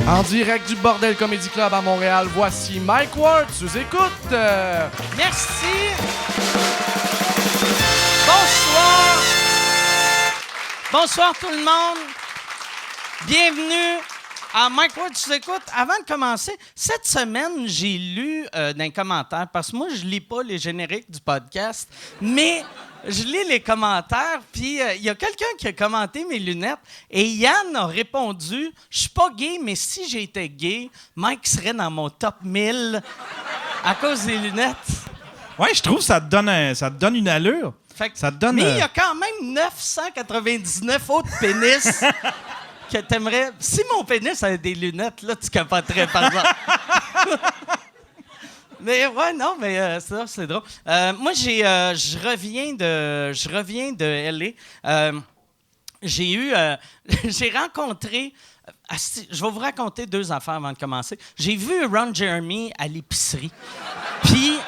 En direct du Bordel Comedy Club à Montréal, voici Mike Ward sous écoute. Merci. Bonsoir. Bonsoir tout le monde. Bienvenue à Mike Ward sous écoute. Avant de commencer, cette semaine, j'ai lu dans les commentaires, parce que moi, je lis pas les génériques du podcast, mais je lis les commentaires, puis il y a quelqu'un qui a commenté mes lunettes, et Yann a répondu « Je suis pas gay, mais si j'étais gay, Mike serait dans mon top 1000 à cause des lunettes. » Ouais, je trouve que ça te donne une allure. Fait que, ça te donne, mais il y a quand même 999 autres pénis que t'aimerais... Si mon pénis avait des lunettes, là, tu capoterais, par exemple. Mais ouais, non, mais ça, c'est drôle. Moi, je reviens de L.A. J'ai rencontré... je vais vous raconter deux affaires avant de commencer. J'ai vu Ron Jeremy à l'épicerie. Puis,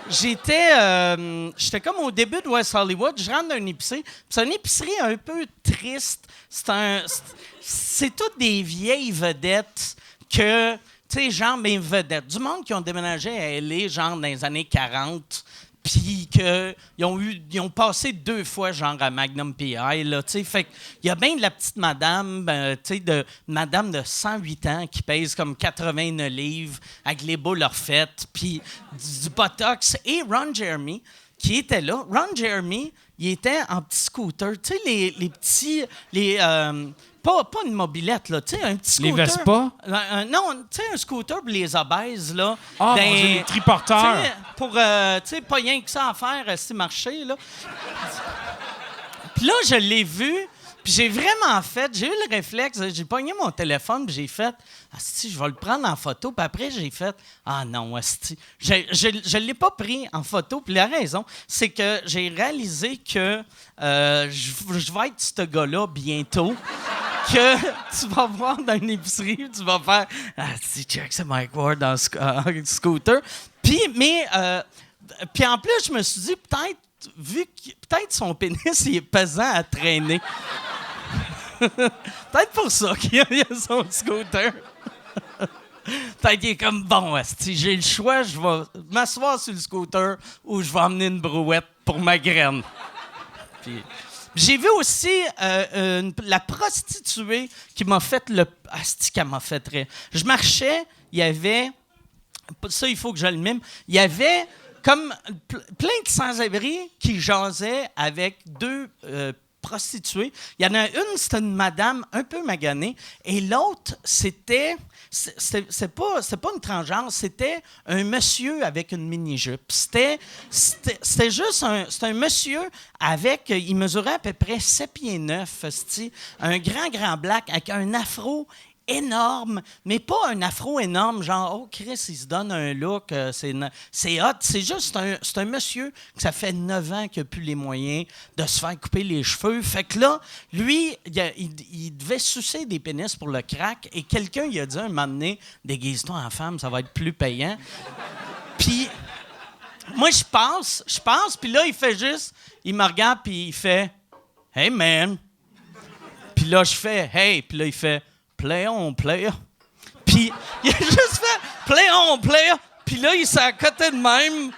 J'étais comme au début de West Hollywood. Je rentre dans une épicerie. C'est une épicerie un peu triste. C'est toutes des vieilles vedettes que... Tu sais, genre mes vedettes. Du monde qui ont déménagé à L.A., genre dans les années 40, puis qu'ils ont passé 2 fois, genre, à Magnum P.I., là, tu sais. Fait qu'il y a bien de la petite madame, tu sais, madame de 108 ans qui pèse comme 81 livres, avec les boules refaites, puis du botox. Et Ron Jeremy, qui était là. Ron Jeremy, il était en petit scooter. Tu sais, les petits... Pas une mobilette, là. Tu sais, un petit scooter. Les Vespa? Non, tu sais, un scooter pour les obèses, là. Ah, mon Dieu, les triporteurs. Pour, tu sais, pas rien que ça à faire, c'est marcher, là. Puis là, je l'ai vu, puis j'ai vraiment j'ai eu le réflexe, j'ai pogné mon téléphone, puis j'ai fait, asti, je vais le prendre en photo, puis après, j'ai fait, ah non, asti. Je l'ai pas pris en photo, puis la raison, c'est que j'ai réalisé que je vais être ce gars-là bientôt. Que tu vas voir dans une épicerie, tu vas faire « Ah, si, check, c'est Mike Ward en scooter. » Puis en plus, je me suis dit, peut-être son pénis, il est pesant à traîner. Peut-être pour ça qu'il y a son scooter. Peut-être qu'il est comme, bon, si j'ai le choix, je vais m'asseoir sur le scooter ou je vais emmener une brouette pour ma graine. Puis... J'ai vu aussi la prostituée qui m'a fait asti qu'elle m'a fait rire. Je marchais, il y avait... Ça, il faut que je le mime. Il y avait comme plein de sans-abri qui jasaient avec 2 prostituées. Il y en a une, c'était une madame un peu maganée, et l'autre, c'était pas une transgenre, c'était un monsieur avec une mini-jupe. C'était juste un monsieur avec, il mesurait à peu près 7 pieds 9, un grand black avec un afro énorme, mais pas un afro énorme, genre, oh Chris, il se donne un look, c'est hot. C'est juste un monsieur que ça fait 9 ans qu'il n'a plus les moyens de se faire couper les cheveux. Fait que là, lui, il devait sucer des pénis pour le crack, et quelqu'un lui a dit un moment donné, déguise-toi en femme, ça va être plus payant. Puis, moi, je passe, puis là, il me regarde, puis il fait « Hey, man! » Puis là, je fais « Hey! » Puis là, il fait Play on, player. Puis, il a juste fait Play on, player. Puis là, il s'est à côté de même.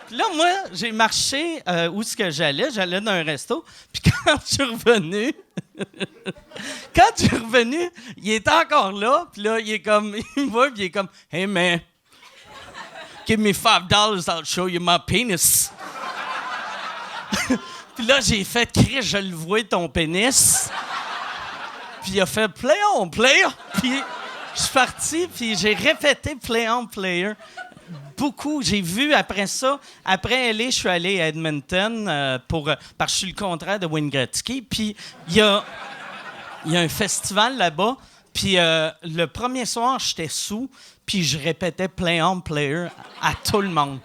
Puis là, moi, j'ai marché où est-ce que j'allais. J'allais dans un resto. Puis quand je suis revenu, il était encore là. Puis là, il me voit, puis il est comme Hey, man, give me $5, I'll show you my penis. Puis là, j'ai fait Chris, je le vois ton pénis. Puis il a fait « Play on, player ». Puis je suis parti, puis j'ai répété « Play on, player ». Beaucoup. J'ai vu après ça. Après L.A., je suis allé à Edmonton parce que je suis le contraire de Wayne Gretzky. Puis il y a un festival là-bas. Puis le premier soir, j'étais sous, puis je répétais « Play on, player » à tout le monde.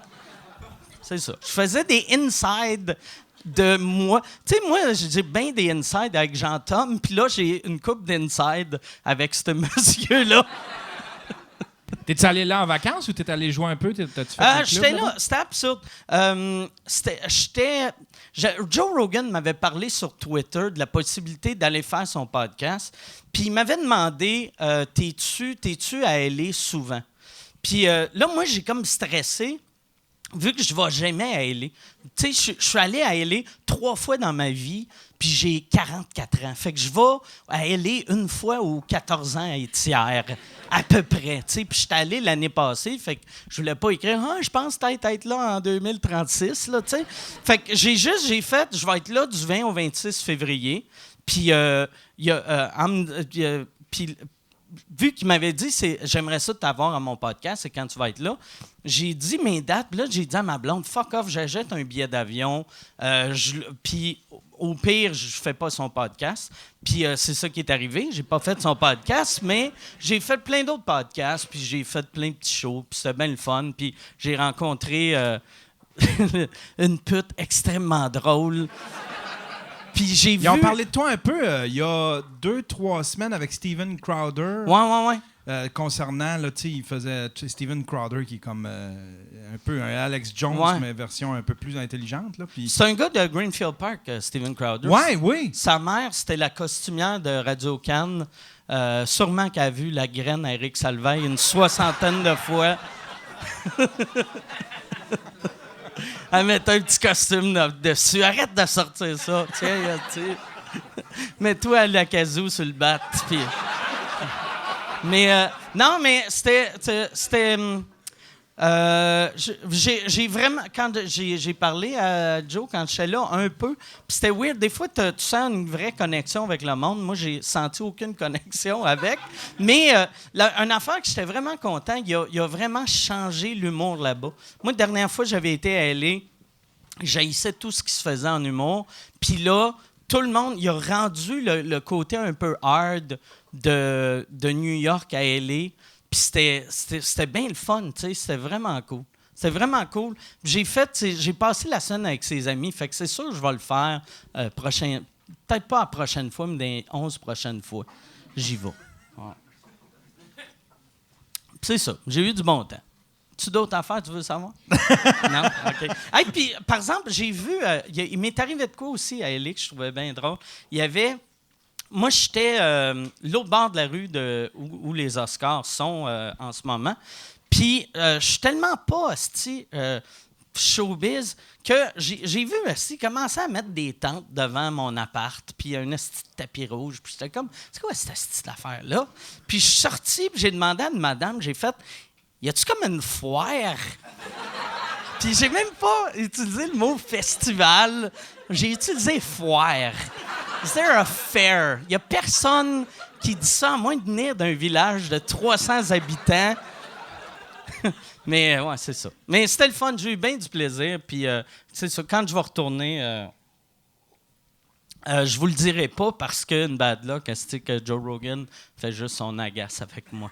C'est ça. Je faisais des inside de moi. Tu sais, moi, j'ai bien des insides avec Jean-Tom, puis là, j'ai une couple d'inside avec ce monsieur-là. T'es-tu allé là en vacances ou t'es allé jouer un peu? T'as-tu fait des clubs J'étais là-bas? là, c'était absurde. Joe Rogan m'avait parlé sur Twitter de la possibilité d'aller faire son podcast. Puis il m'avait demandé t'es-tu à LA souvent? Puis là, moi, j'ai comme stressé. Vu que je ne vais jamais à LA. Tu sais, je suis allé à LA 3 fois dans ma vie, puis j'ai 44 ans. Fait que je vais à LA une fois aux 14 ans et tiers, à peu près. Tu sais, puis je suis allé l'année passée, fait que je voulais pas écrire « Ah, je pense peut-être être là en 2036, là, tu sais. » Fait que j'ai fait « Je vais être là du 20 au 26 février. » Puis, vu qu'il m'avait dit j'aimerais ça t'avoir à mon podcast, c'est quand tu vas être là. J'ai dit mes dates, puis là j'ai dit à ma blonde fuck off, j'achète un billet d'avion, puis au pire je fais pas son podcast. Puis c'est ça qui est arrivé, j'ai pas fait son podcast, mais j'ai fait plein d'autres podcasts, puis j'ai fait plein de petits shows, puis c'était bien le fun, puis j'ai rencontré une pute extrêmement drôle. Puis j'ai vu. Ils ont parlé de toi un peu il y a 2-3 semaines avec Steven Crowder. Ouais. Concernant, là, tu sais, il faisait Steven Crowder qui est comme un peu un Alex Jones, Ouais. mais version un peu plus intelligente. Là, puis... C'est un gars de Greenfield Park, Steven Crowder. Ouais, oui. Sa mère, c'était la costumière de Radio Cannes. Sûrement qu'elle a vu la graine à Éric Salvaille une 60aine de fois. Elle mettait un petit costume dessus. Arrête de sortir ça. Tiens, mets-toi à la casou sur le bat. Puis... Mais non, mais c'était j'ai vraiment quand j'ai parlé à Joe quand j'étais là un peu, puis c'était weird. Des fois, tu sens une vraie connexion avec le monde. Moi, j'ai senti aucune connexion avec. Mais une affaire que j'étais vraiment content, il a vraiment changé l'humour là-bas. Moi, la dernière fois, j'avais été à LA, j'haïssais tout ce qui se faisait en humour. Puis là, tout le monde, il a rendu le côté un peu hard de New York à LA. Puis c'était bien le fun, tu sais, c'était vraiment cool. C'était vraiment cool. J'ai passé la semaine avec ses amis, fait que c'est sûr que je vais le faire peut-être pas la prochaine fois, mais dans les 11 prochaines fois. J'y vais. Ouais. C'est ça, j'ai eu du bon temps. Tu d'autres affaires, tu veux savoir? Non? OK. Hey, puis, par exemple, j'ai vu, il m'est arrivé de quoi aussi à LA que je trouvais bien drôle. Il y avait... Moi, j'étais l'autre bord de la rue où les Oscars sont en ce moment. Puis, je suis tellement pas showbiz que j'ai vu commencer à mettre des tentes devant mon appart, puis un esti de tapis rouge. Puis j'étais comme, c'est quoi cette esti d'affaire-là? Puis je suis sorti, puis j'ai demandé à une madame, j'ai fait, y a-tu comme une foire? Puis j'ai même pas utilisé le mot festival, j'ai utilisé foire. Is there a fair? Il n'y a personne qui dit ça, à moins de venir d'un village de 300 habitants. Mais ouais, c'est ça. Mais c'était le fun, j'ai eu bien du plaisir. Puis c'est ça, quand je vais retourner, je vous le dirai pas parce qu'une bad luck, que Joe Rogan fait juste son agace avec moi.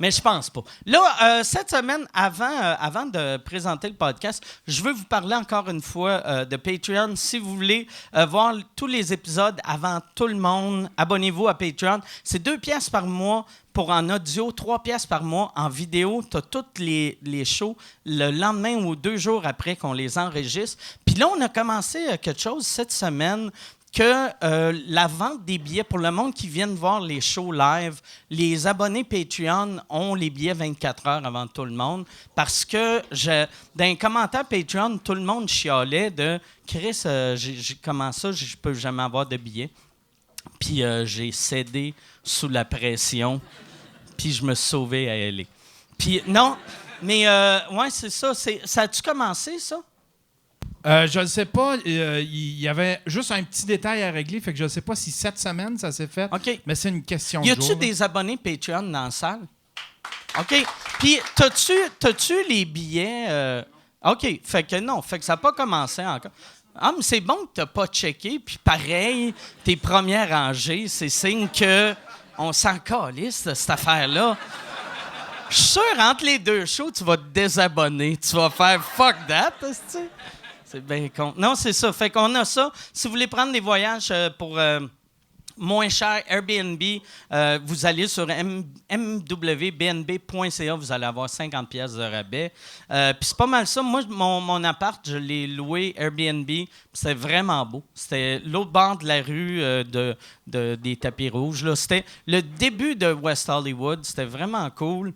Mais je pense pas. Là, cette semaine, avant de présenter le podcast, je veux vous parler encore une fois de Patreon. Si vous voulez voir tous les épisodes avant tout le monde, abonnez-vous à Patreon. C'est 2 piastres par mois pour en audio, 3 piastres par mois en vidéo. Tu as tous les shows le lendemain ou 2 jours après qu'on les enregistre. Puis là, on a commencé quelque chose cette semaine que la vente des billets, pour le monde qui vient voir les shows live, les abonnés Patreon ont les billets 24 heures avant tout le monde parce que dans les commentaires Patreon, tout le monde chialait de « Chris, comment ça, je peux jamais avoir de billets? » Puis j'ai cédé sous la pression, puis je me suis sauvé à LA. Puis non, mais ouais, c'est ça. Ça a-tu commencé, ça? Je ne sais pas. Il y avait juste un petit détail à régler, fait que je ne sais pas si cette semaine ça s'est fait. OK. Mais c'est une question de Y jour. a-tu des abonnés Patreon dans la salle? OK. Puis, t'as-tu les billets? OK. Fait que non. Fait que ça n'a pas commencé encore. Ah, mais c'est bon que t'as pas checké. Puis pareil, tes premières rangées, c'est signe que on s'en calisse de cette affaire-là. Je suis sûr, entre les 2 shows, tu vas te désabonner. Tu vas faire « fuck that », tu sais. C'est bien con. Non, c'est ça. Fait qu'on a ça. Si vous voulez prendre des voyages pour moins cher, Airbnb, vous allez sur mwbnb.ca, vous allez avoir 50 pièces de rabais. Puis c'est pas mal ça. Moi, mon appart, je l'ai loué Airbnb. C'était vraiment beau. C'était l'autre bord de la rue des tapis rouges. Là. C'était le début de West Hollywood. C'était vraiment cool.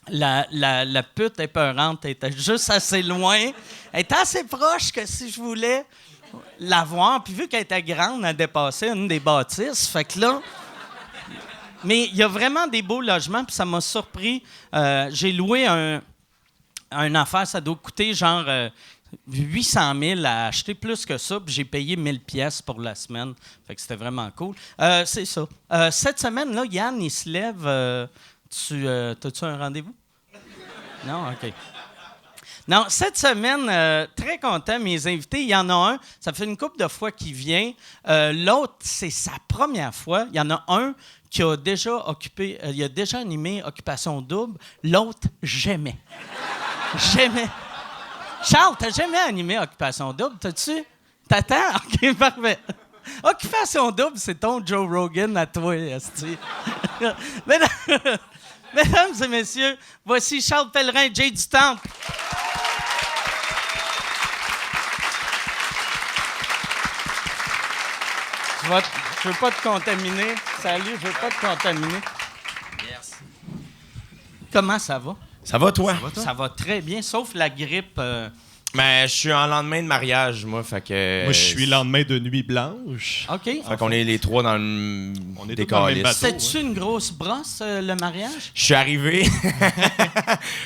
La pute épeurante était juste assez loin. Elle était assez proche que si je voulais la voir. Puis vu qu'elle était grande, elle dépassait une des bâtisses. Fait que là... Mais il y a vraiment des beaux logements, puis ça m'a surpris. J'ai loué un affaire, ça doit coûter genre 800 000 à acheter, plus que ça, puis j'ai payé 1000 pièces pour la semaine. Fait que c'était vraiment cool. C'est ça. Cette semaine, là, Yann, il se lève... T'as-tu un rendez-vous? Non? OK. Non, cette semaine, très content, mes invités, il y en a un, ça fait une couple de fois qu'il vient. L'autre, c'est sa première fois. Il y en a un qui a déjà il a déjà animé Occupation Double. L'autre, jamais. Jamais. Charles, t'as jamais animé Occupation Double, t'as-tu? T'attends? OK, parfait. Occupation Double, c'est ton Joe Rogan à toi, esti. Mesdames et messieurs, voici Charles Pellerin, Jay du Temple. Je veux pas te contaminer. Salut, je veux pas te contaminer. Yes. Comment ça va? Ça va, toi? Ça va très bien, sauf la grippe. Mais je suis en lendemain de mariage, moi, fait que... Moi, je suis lendemain de nuit blanche. OK. Fait qu'on est les trois dans le On est tous dans le même bateau. C'était-tu une grosse brosse, le mariage? Je suis arrivé... Je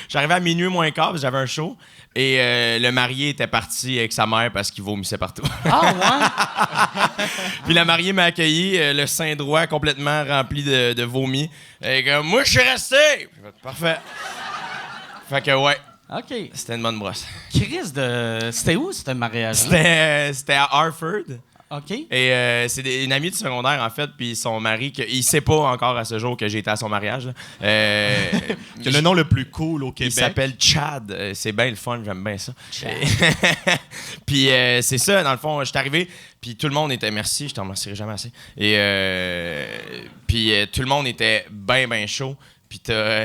suis arrivé à minuit moins quart, parce que j'avais un show. Et le marié était parti avec sa mère parce qu'il vomissait partout. Ah, ouais? Puis la mariée m'a accueilli, le sein droit complètement rempli de vomi. Et comme, moi, je suis resté! J'ai fait, parfait. Fait que, ouais. OK. C'était une bonne brosse. Chris C'était où, ce mariage-là? C'était à Harford. OK. Et c'est une amie du secondaire, en fait, puis son mari, il sait pas encore à ce jour que j'ai été à son mariage. C'est le nom le plus cool au Il Québec. s'appelle Chad. C'est bien le fun, j'aime bien ça. Puis c'est ça, dans le fond, je suis arrivé, puis tout le monde était... Merci, je t'en remercierai jamais assez. Et puis tout le monde était bien, bien chaud. Puis t'as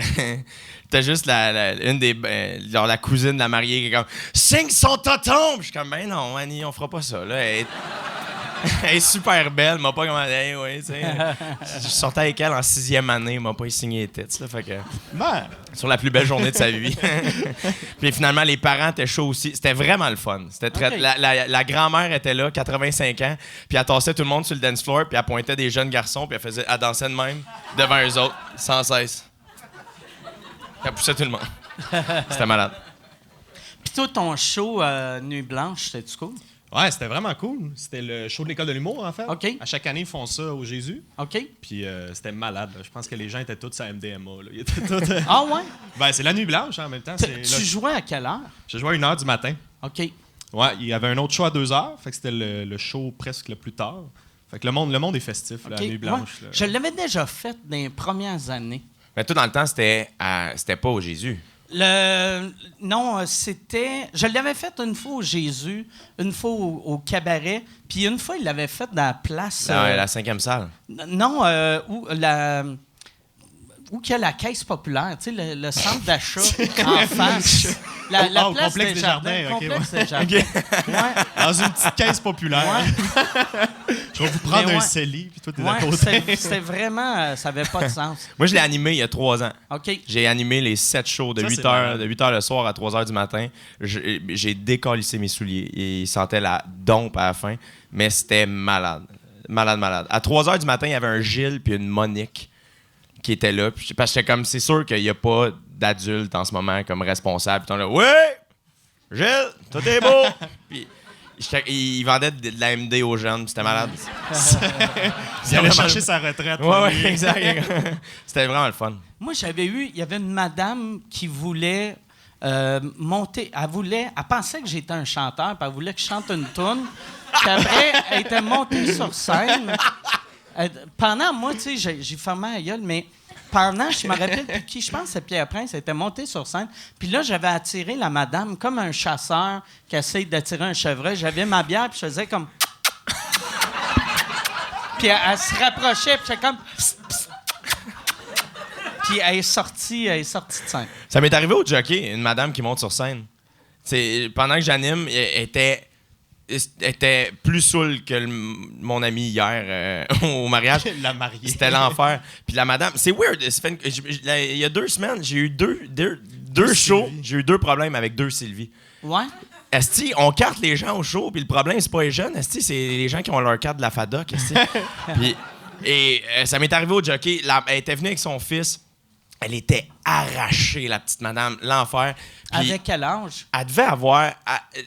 juste une des... genre la cousine de la mariée qui est comme « Signe son tonton! » Puis je suis comme « Ben non, Annie, on fera pas ça. » Là, elle est super belle, m'a pas commandé. Hey, ouais, tu sais. Je sortais avec elle en 6e année, m'a pas signé les têtes. Fait que... Sur la plus belle journée de sa vie. Puis finalement, les parents étaient chauds aussi. C'était vraiment le fun. C'était très... Okay. La grand-mère était là, 85 ans, puis elle tassait tout le monde sur le dance floor, puis elle pointait des jeunes garçons, puis elle dansait de même devant eux autres, sans cesse. Elle poussait tout le monde. C'était malade. Puis toi, ton show Nuit Blanche, c'était-tu cool? Ouais, c'était vraiment cool. C'était le show de l'école de l'humour, en fait. OK. À chaque année, ils font ça au Jésus. OK. Puis c'était malade. Là. Je pense que les gens étaient tous à MDMA. Là. Ils étaient tous, Ah ouais? Ben, c'est la nuit blanche en même temps. Tu jouais à quelle heure? J'ai joué à 1h du matin. OK. Ouais, il y avait un autre show à 2h. Fait que c'était le show presque le plus tard. Fait que le monde est festif, là, OK. la nuit blanche. Ouais. Là. Je l'avais déjà fait dans les premières années. Mais toi, dans le temps, c'était pas au Jésus. Non, c'était... Je l'avais fait une fois au Jésus, une fois au cabaret, puis une fois, il l'avait fait dans la place... La 5e salle. Non, où qu'il y a la caisse populaire, tu sais, le centre d'achat en face. La au place complexe des Jardins, OK, complexe ouais. des Jardins. Ouais. Dans une petite caisse populaire. Ouais. Je vais vous prendre Mais un ouais. CELI, puis toi, t'es à Ouais, côté. c'était vraiment... ça n'avait pas de sens. Moi, je l'ai animé il y a 3 ans. OK. J'ai animé les 7 shows de Ça, 8 c'est heures, malade. de 8 heures le soir à 3 heures du matin. J'ai décalissé mes souliers. Et il sentait la dompe à la fin. Mais c'était malade. Malade, malade. À 3 heures du matin, il y avait un Gilles puis une Monique qui étaient là. Puis, parce que j'étais comme, c'est sûr qu'il n'y a pas d'adultes en ce moment comme responsable. Puis on là, oui! Gilles, tout est beau! Puis il vendait de la MD aux jeunes. Puis c'était malade. Il allait chercher sa retraite. Ouais, exact. C'était vraiment le fun. Moi, il y avait une madame qui voulait monter. Elle pensait que j'étais un chanteur, puis elle voulait que je chante une toune. Puis après, elle était montée sur scène. Pendant, moi, tu sais, j'ai fermé la gueule, mais pendant, je me rappelle plus qui, je pense que c'est Pierre Prince, elle était monté sur scène. Puis là, j'avais attiré la madame comme un chasseur qui essaye d'attirer un chevreuil. J'avais ma bière, puis je faisais comme... Puis elle se rapprochait, puis j'étais comme... Psst, psst. Puis elle est sortie de scène. Ça m'est arrivé au jockey, une madame qui monte sur scène. Pendant que j'anime, elle était plus saoule que mon ami hier au mariage. La mariée. C'était l'enfer. Puis la madame, c'est weird. Il y a 2 semaines, j'ai eu deux shows. J'ai eu 2 problèmes avec 2 Sylvie. Ouais? Esti, on carte les gens au show, puis le problème, c'est pas les jeunes. Esti, c'est les gens qui ont leur carte de la FADOC. Puis ça m'est arrivé au jockey. Elle était venue avec son fils. Elle était arrachée, la petite madame. L'enfer. Puis Avec quel âge? elle devait avoir...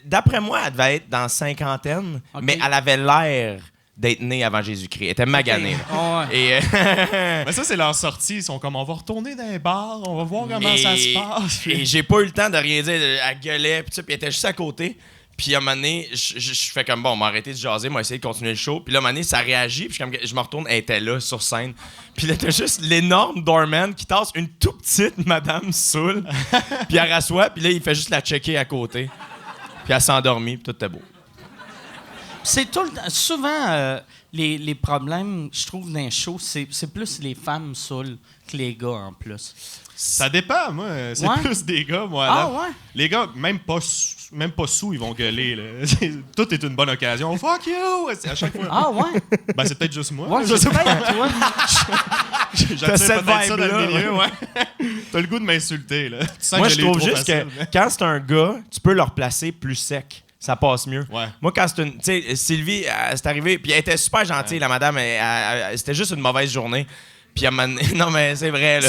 D'après moi, elle devait être dans la cinquantaine, mais elle avait l'air d'être née avant Jésus-Christ. Elle était maganée. Okay. Oh, ouais. Et, Mais ça, c'est leur sortie. Ils sont comme, on va retourner dans les bars, on va voir comment ça se passe. Et j'ai pas eu le temps de rien dire. Elle gueulait, puis elle était juste à côté. Puis à un moment donné, je fais comme, bon, on m'a arrêté de jaser, on m'a essayé de continuer le show. Puis là, à un moment donné, ça réagit, puis je me retourne, elle était là, sur scène. Puis là, t'as juste l'énorme doorman qui tasse une tout petite madame saoule. Puis elle rassoit, puis là, il fait juste la checker à côté. Puis elle s'est endormie, puis tout était beau. C'est tout le temps... Souvent, les problèmes, je trouve, dans les shows, c'est plus les femmes saoules que les gars, en plus. Ça dépend, moi. C'est Ouais? plus des gars, moi. Ah, là. ouais? Les gars, même pas sous, ils vont gueuler. Là. Tout est une bonne occasion. Fuck you! C'est à chaque fois. Ah, ouais? Ben, c'est peut-être juste moi. Ouais, Je sais pas. peut-être, toi. J'attire cette peut-être ça dans le vibe-là, milieu. Ouais. T'as le goût de m'insulter. Là. Tu sens Moi, que je l'ai trouve trop juste facile. que quand c'est un gars, tu peux le replacer plus sec. Ça passe mieux. Ouais. Moi, quand c'est une. Tu sais, Sylvie, c'est arrivé, puis elle était super gentille, la madame. C'était juste une mauvaise journée. Puis à un moment donné- non, mais c'est vrai, là.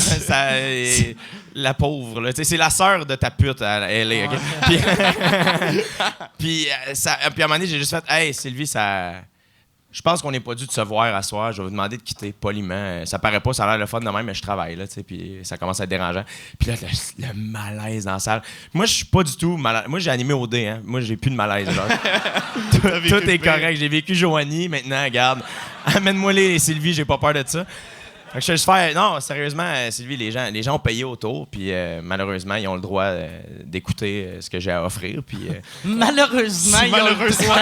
La pauvre, là. Tu sais, c'est la sœur de ta pute, elle est. OK? Puis à un moment donné, j'ai juste fait, hey, Sylvie, ça. Je pense qu'on n'est pas dû de se voir à soir. Je vais vous demander de quitter poliment. Ça paraît pas, ça a l'air le fun de même, mais je travaille, là, tu sais, puis ça commence à être dérangeant. Puis là, le malaise dans la salle. Moi, je suis pas du tout malade. Moi, j'ai animé au dé, hein. Moi, j'ai plus de malaise, genre. tout est correct. J'ai vécu Joanie, maintenant, regarde. Amène-moi les Sylvie, j'ai pas peur de ça. Fait que je vais juste faire... Non, sérieusement, Sylvie, les gens ont payé autour, puis malheureusement, ils ont le droit d'écouter ce que j'ai à offrir, puis... Malheureusement, ils ont le droit.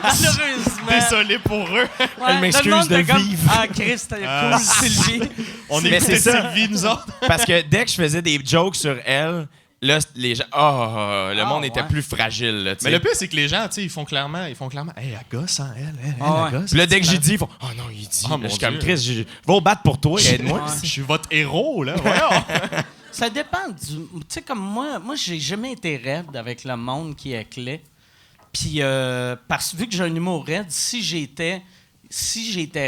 Malheureusement. Désolé pour eux. Ouais, Elle m'excuse le monde de était comme, vivre. Ah, Christ, cool, Sylvie. On Mais écoutait c'est ça. Sylvie, nous autres. Parce que dès que je faisais des jokes sur elle, là, les gens... le monde était plus fragile, là, tu sais. Mais le pire, c'est que les gens, tu sais, ils font clairement, hey, elle gosse, hein, elle Ah, gosse. Puis là, dès que j'ai dit, ils font « Oh non, il dit. Oh, Là, mon je suis comme Dieu. Chris, je vais au battre pour toi, aide-moi. Je suis votre héros, là. Voyons. Ça dépend du... Tu sais, comme moi, j'ai jamais été raide avec le monde qui est clé. Puis, parce vu que j'ai un humour raide, si j'étais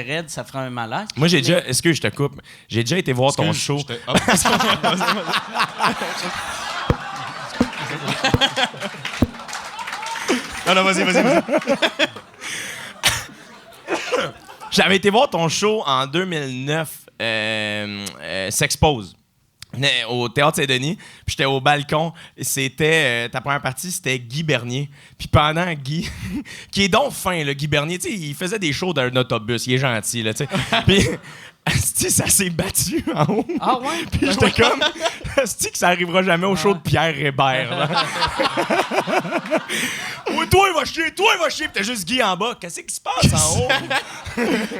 raide, ça ferait un malaise. Moi, j'ai déjà... Est-ce que je te coupe? J'ai déjà été voir ton show. Non, vas-y. J'avais été voir ton show en 2009, S'Expose, au Théâtre Saint-Denis. Puis j'étais au balcon. C'était ta première partie, c'était Guy Bernier. Puis pendant Guy, qui est donc fin, le Guy Bernier, tu sais, il faisait des shows d'un autobus. Il est gentil, là, tu sais. Puis asti, ça s'est battu en haut. Ah ouais? Puis j'étais comme, asti, que ça arrivera jamais au show de Pierre Hébert, là. Ouais, toi, il va chier. Puis t'as juste Guy en bas. Qu'est-ce qui se passe en haut?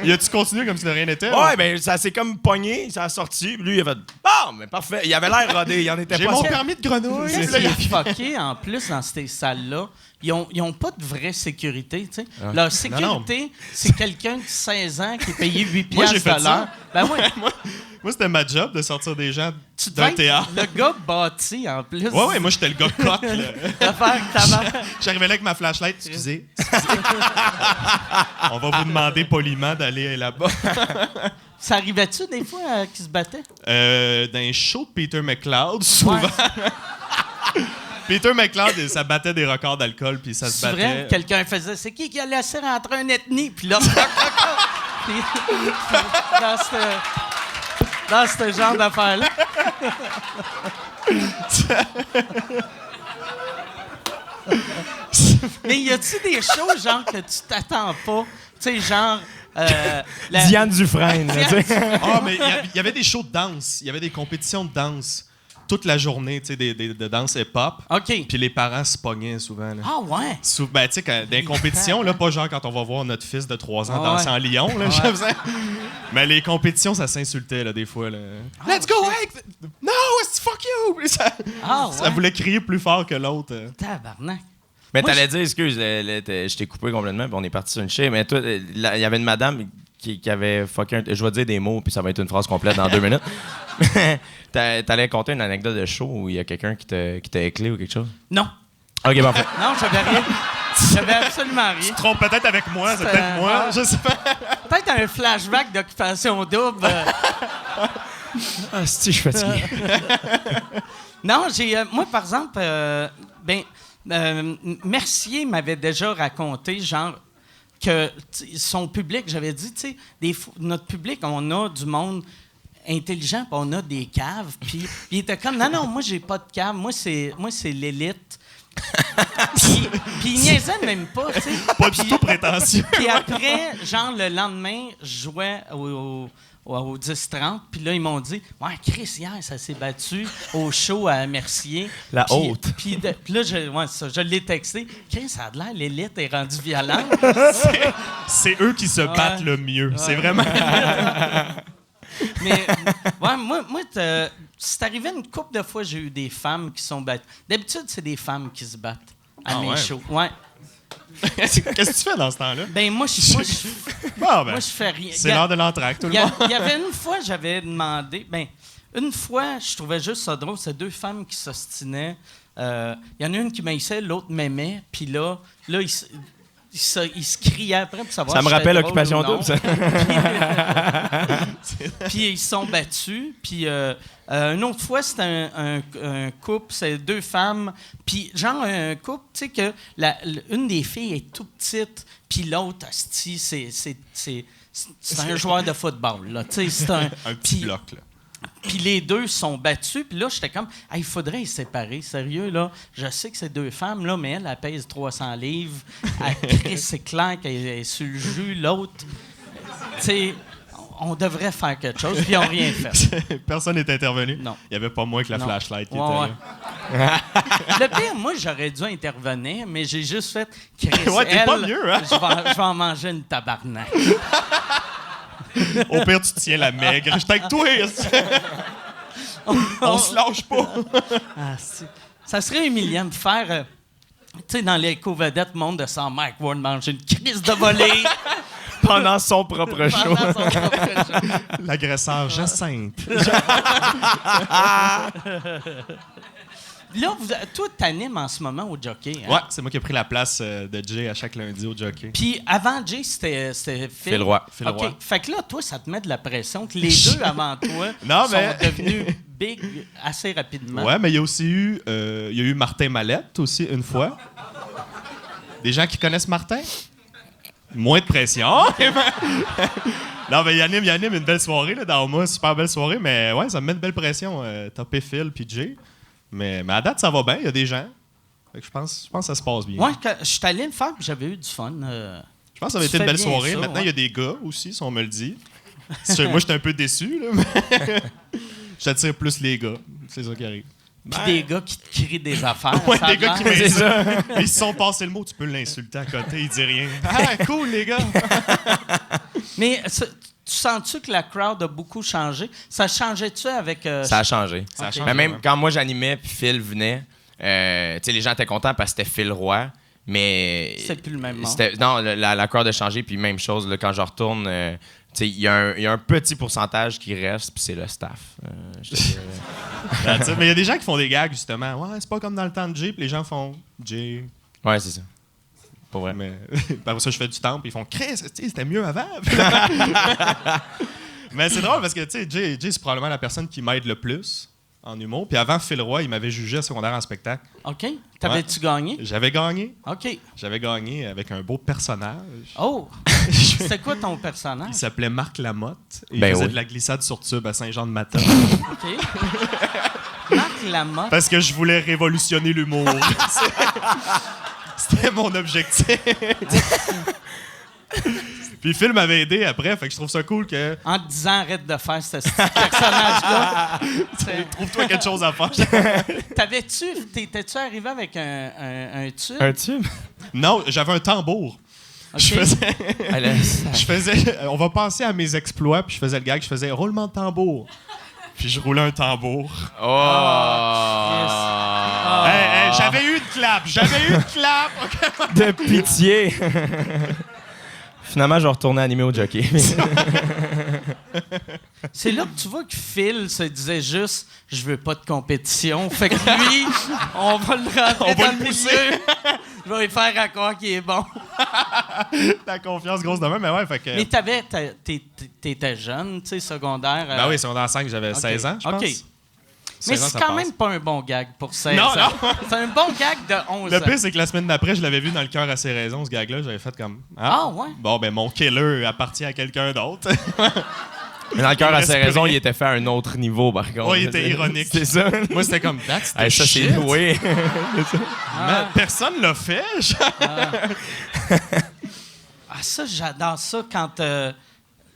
Y a-tu continué comme si de rien n'était? Ouais, ben ça s'est comme pogné, ça a sorti. Puis lui, il a fait bon, mais parfait. Il avait l'air rodé, il en était J'ai pas mon sûr. permis de grenouille. Qu'est-ce qui est fucké, en plus, dans ces salles-là? Ils ont pas de vraie sécurité, tu sais. Leur sécurité, c'est quelqu'un de 16 ans qui est payé 8 Moi, j'ai piastres fait de l'heure. ça. Ben ouais, Moi, c'était ma job de sortir des gens tu d'un devais théâtre. être le gars bâti, en plus. Ouais, moi, j'étais le gars coq, là. De faire ta mère. J'arrivais là avec ma flashlight. Excusez. On va vous demander poliment d'aller là-bas. Ça arrivait-tu des fois qu'ils se battaient? Dans un show de Peter McLeod, souvent. Peter McLeod, ça battait des records d'alcool, puis ça se C'est vrai? battait. Quelqu'un faisait, c'est qui a laissé rentrer un ethnie? Puis là, puis, dans ce genre d'affaires-là. Mais y a-tu des choses, genre, que tu t'attends pas? Tu sais, genre... Diane Dufresne, là, tu sais. Ah, mais il y avait des shows de danse. Il y avait des compétitions de danse. toute la journée, tu sais, de danse hip-hop. OK. Puis les parents se pognaient souvent. Là. Ah ouais? Ben, tu sais, dans les compétitions, là, pas genre quand on va voir notre fils de 3 ans danser en Lyon, là, je faisais. Mais les compétitions, ça s'insultait, là, des fois. Là. Let's go, Hank! No, it's fuck you! Ça voulait crier plus fort que l'autre. Tabarnak. Mais Moi, t'allais dire, excuse, je t'ai coupé complètement, puis on est parti sur une chaîne. Mais toi, il y avait une madame qui avait fucké je vais dire des mots, puis ça va être une phrase complète dans 2 minutes. T'allais conter une anecdote de show où il y a quelqu'un qui t'a éclé ou quelque chose? Non. OK, parfait. Non, j'avais rien. J'avais absolument rien. Tu te trompes peut-être avec moi, c'est peut-être moi, je sais pas. Peut-être un flashback d'Occupation Double. Ah, si, je suis fatigué. Non, moi, par exemple, Mercier m'avait déjà raconté, genre, que son public, j'avais dit, tu sais, notre public, on a du monde intelligent, puis on a des caves. Puis il était comme, non, moi, j'ai pas de cave. Moi, c'est l'élite. Puis il niaisait même pas, tu sais. Pas du tout prétentieux. Puis après, genre, le lendemain, je jouais au 10-30, puis là, ils m'ont dit « Ouais, Chris, hier, ça s'est battu au show à Mercier. » La haute. Puis là, je l'ai texté. « Chris, ça a l'air, l'élite est rendue violente. » C'est eux qui se battent le mieux. C'est vraiment... Mais ouais, moi c'est arrivé une couple de fois, j'ai eu des femmes qui sont battues. D'habitude, c'est des femmes qui se battent à mes shows. Ouais. Qu'est-ce que tu fais dans ce temps-là? Ben moi, je fais rien. C'est l'heure de l'entraque, tout le monde. Il y avait une fois, j'avais demandé... une fois, je trouvais juste ça drôle. C'est 2 femmes qui s'ostinaient. Il y en a une qui m'haïssait, l'autre m'aimait. Puis là ils se criaient après pour savoir Ça me si rappelle j'étais drôle Occupation ou non. Double, ça. Puis ils se sont battus. Puis une autre fois, c'était un couple, c'est 2 femmes. Puis genre un couple, tu sais que une des filles est toute petite, puis l'autre, asti, c'est un joueur de football, là. Tu sais, c'est un petit bloc, là. Puis les 2 sont battus. Puis là, j'étais comme, il faudrait les séparer. Sérieux, là. Je sais que c'est 2 femmes, là, mais elle pèse 300 livres. C'est clair qu'elle est sur le jus. L'autre, tu sais, on devrait faire quelque chose. Puis ils n'ont rien fait. Personne n'est intervenu? Non. Il n'y avait pas moins que la flashlight qui était Ouais. là. Le pire, moi, j'aurais dû intervenir, mais j'ai juste fait, Chris, Ouais, t'es pas mieux, hein? je vais en manger une tabarnak. Au pire, tu tiens la maigre. Je suis avec toi. On se lâche pas. Ça serait humiliant de faire, tu sais, dans les co-vedettes monde de sang, Mike Ward manger une crise de volée. Pendant son propre show. L'agresseur Jacinthe. Là, toi, t'animes en ce moment au jockey. Hein? Ouais, c'est moi qui ai pris la place de Jay à chaque lundi au jockey. Puis avant Jay, c'était Phil Roy. OK. Fait que là, toi, ça te met de la pression que les 2 avant toi Non, sont devenus big assez rapidement. Ouais, mais il y a aussi eu Martin Mallette aussi une fois. Des gens qui connaissent Martin? Moins de pression. Non, mais il anime une belle soirée là, dans moi, super belle soirée, mais ouais, ça me met une belle pression. Topé Phil puis Jay. Mais à date, ça va bien, il y a des gens. Fait que je pense que ça se passe bien. Ouais, je suis allé le faire puis j'avais eu du fun. Je pense que ça va être une belle soirée. Maintenant, il y a des gars aussi, si on me le dit. Moi, j'étais un peu déçu, là, mais j'attire plus les gars. C'est ça qui arrive. Puis des gars qui te crient des affaires. Ouais, ça des gars qui m'insultent. m'insultent. Ils se sont passés le mot, tu peux l'insulter à côté, il dit rien. Ah, cool, les gars! Mais tu sens-tu que la crowd a beaucoup changé? Ça changeait-tu avec... Ça a changé. Ça a Ok. changé, Mais même ouais. quand moi j'animais puis Phil venait, tu sais, les gens étaient contents parce que c'était Phil Roy, mais... C'est plus le même monde. Non, la crowd a changé, puis même chose, là, quand je retourne, tu sais, il y a un petit pourcentage qui reste, puis c'est le staff. Je te dirais. Mais il y a des gens qui font des gags, justement. Ouais, c'est pas comme dans le temps de Jay, puis les gens font Jay. Ouais, c'est ça. Pas vrai. Mais après ça, je fais du temps, puis ils font Chris, c'était mieux avant. Mais c'est drôle parce que, tu sais, Jay, c'est probablement la personne qui m'aide le plus en humour. Puis avant, Phil Roy, il m'avait jugé à secondaire en spectacle. OK. T'avais-tu gagné? J'avais gagné. OK. J'avais gagné avec un beau personnage. Oh! C'était quoi ton personnage? Il s'appelait Marc Lamotte. Et il Ben faisait oui. de la glissade sur tube à Saint-Jean-de-Matin. OK. Marc Lamotte. Parce que je voulais révolutionner l'humour. C'était mon objectif. Puis Phil m'avait aidé après, fait que je trouve ça cool que... En te disant, arrête de faire ce petit personnage-là. Trouve-toi quelque chose à faire. T'étais-tu arrivé avec un tube? Un tube? Non, j'avais un tambour. Ok. Je faisais... On va passer à mes exploits, puis je faisais le gag, je faisais roulement de tambour. Puis je roulais un tambour. Oh! Hey, j'avais eu une clap! OK? De pitié! Finalement, je vais retourner animer au jockey. C'est là que tu vois que Phil se disait juste « Je veux pas de compétition ». Fait que lui, on va le rentrer dans le milieu. Je vais lui faire à croire qu'il est bon. La confiance grosse de même, mais ouais, fait que... Mais t'étais jeune, tu sais, secondaire. Ben oui, secondaire 5, j'avais 16 ans, je pense. OK. Mais 16 ans, c'est ça quand passe. même pas un bon gag pour 16 Non, ans. non. C'est un bon gag de 11 Le ans. pire, c'est que la semaine d'après, je l'avais vu dans Le Cœur à ses raisons, ce gag-là. J'avais fait comme... Ah, ouais? Bon, ben mon killer appartient à quelqu'un d'autre. Mais dans le cœur, à ses respire. raisons, il était fait à un autre niveau, par contre. Ouais, il était ironique. C'est ça. Moi, c'était comme... That's the Hey, ça, c'est shit. loué. Mais personne l'a fait. Ah, ça, j'adore ça quand...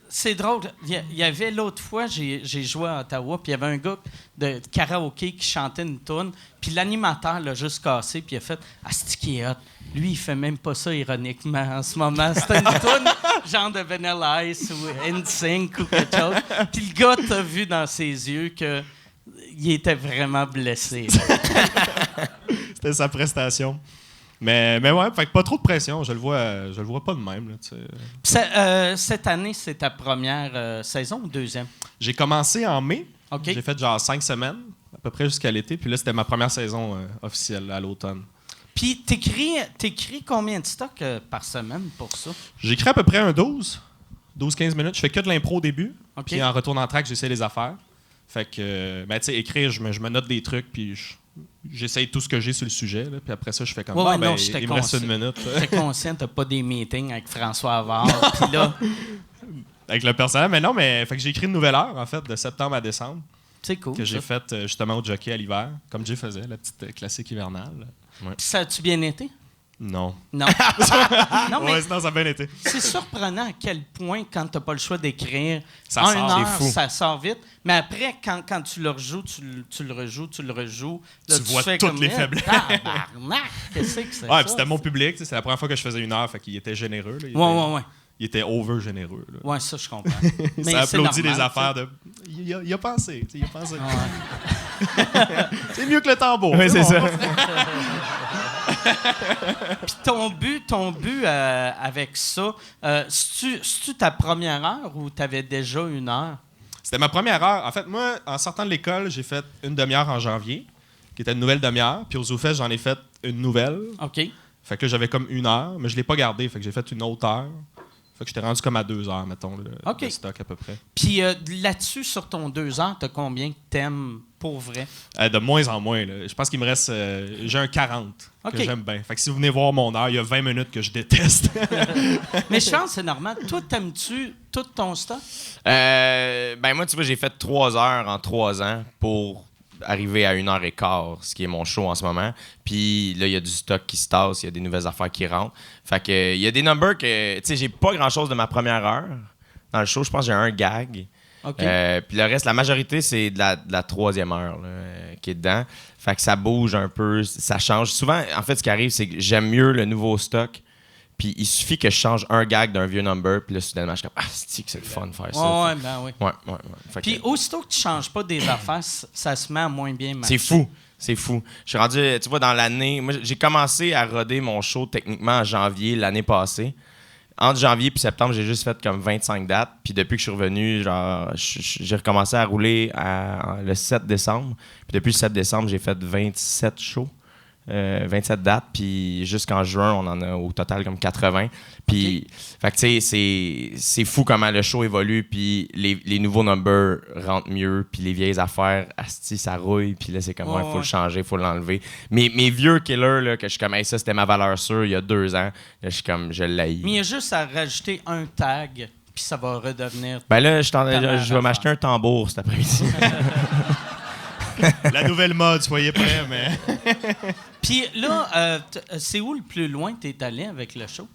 c'est drôle. Il y avait l'autre fois, j'ai joué à Ottawa, puis il y avait un gars de karaoké qui chantait une toune, puis l'animateur l'a juste cassé, puis il a fait « Ah, c'est qui est hot. » Lui, il fait même pas ça ironiquement en ce moment. C'était une toune genre de Vanilla Ice ou NSYNC ou quelque chose. Puis le gars t'a vu dans ses yeux que il était vraiment blessé. C'était sa prestation. Mais ouais, fait que pas trop de pression. Je le vois pas de même. Là, tu sais. Puis cette année, c'est ta première saison ou deuxième? J'ai commencé en mai. OK. J'ai fait genre 5 semaines, à peu près jusqu'à l'été. Puis là, c'était ma première saison officielle à l'automne. Puis t'écris combien de stocks par semaine pour ça? J'écris à peu près un 12-15 minutes. Je fais que de l'impro au début. OK. Puis en retournant en track, j'essaie les affaires. Fait que, ben, tu sais, écrire, je me note des trucs, puis j'essaye tout ce que j'ai sur le sujet. Là, puis après ça, je fais comme Ouais, ah, non, ben, j'étais il me reste conscient. une minute. J'étais conscient, t'as pas des meetings avec François Havard. Puis là, Avec le personnel. Mais non, mais fait que j'ai écrit une nouvelle heure, en fait, de septembre à décembre, c'est cool. que j'ai ça. faite justement au jockey à l'hiver, comme Jay faisait, la petite classique hivernale. Puis ça a-tu bien été? Non. Non. Non, mais Ouais, sinon, ça a bien été. c'est surprenant à quel point, quand t'as pas le choix d'écrire, Ça en sort, une c'est heure, fou. ça sort vite. Mais après, quand tu le rejoues, tu le rejoues. Là, Tu vois fais toutes comme, les faiblesses. Tabarnak, qu'est-ce que c'est Ouais, ça? puis c'était mon public. Tu sais, c'est la première fois que je faisais une heure, fait qu'il était généreux. Là. Ouais. Il était over généreux. Là. Ouais, ça, je comprends. Mais Ça c'est applaudit normal, des affaires tu sais. de. Il a pensé. Tu sais, il a pensé. Ouais. C'est mieux que le tambour. Oui, c'est ça. Puis ton but avec ça, c'est-tu ta première heure ou t'avais déjà une heure? C'était ma première heure. En fait, moi, en sortant de l'école, j'ai fait une demi-heure en janvier, qui était une nouvelle demi-heure. Puis au ZooFest, j'en ai fait une nouvelle. OK. Fait que là, j'avais comme une heure, mais je l'ai pas gardée. Fait que j'ai fait une autre heure. Fait que j'étais rendu comme à 2 heures, mettons, OK. le stock à peu près. Puis là-dessus, sur ton 2 heures, t'as combien de thèmes pour vrai? De moins en moins. Là. Je pense qu'il me reste... j'ai un 40 OK. que j'aime bien. Fait que si vous venez voir mon heure, il y a 20 minutes que je déteste. Mais je pense que c'est normal. Toi, t'aimes-tu tout ton stock? Ben moi, tu vois, j'ai fait 3 heures en 3 ans pour arriver à 1h15, ce qui est mon show en ce moment. Puis là, il y a du stock qui se tasse, il y a des nouvelles affaires qui rentrent. Fait que il y a des numbers que... Tu sais, j'ai pas grand-chose de ma première heure dans le show. Je pense que j'ai un gag. OK. Puis le reste, la majorité, c'est de la troisième heure là, qui est dedans. Fait que ça bouge un peu, ça change. Souvent, en fait, ce qui arrive, c'est que j'aime mieux le nouveau stock. Puis il suffit que je change un gag d'un vieux number, puis là, soudainement, je suis comme « Ah, c'est le fun de faire ça. » Ouais, ben oui. Ouais. Fait Puis que aussitôt que tu changes pas des affaires, ça se met à moins bien marcher. c'est fou. Je suis rendu, tu vois, dans l'année... Moi, j'ai commencé à roder mon show techniquement en janvier l'année passée. Entre janvier et septembre, j'ai juste fait comme 25 dates. Puis depuis que je suis revenu, genre, j'ai recommencé à rouler le 7 décembre. Puis depuis le 7 décembre, j'ai fait 27 shows. 27 dates, puis jusqu'en juin, on en a au total comme 80. Puis, fait que tu sais, c'est fou comment le show évolue, puis les nouveaux numbers rentrent mieux, puis les vieilles affaires, asti, ça rouille, puis là, c'est comme, faut le changer, faut l'enlever. Mes vieux killers, là, que je suis comme, hey, ça, c'était ma valeur sûre il y a 2 ans, là, je suis comme, je l'haïs. Mais il y a juste à rajouter un tag, puis ça va redevenir... Ben là, je vais m'acheter un tambour cet après-midi. La nouvelle mode, soyez prêts, mais... Puis là, c'est où le plus loin que t'es allé avec le show?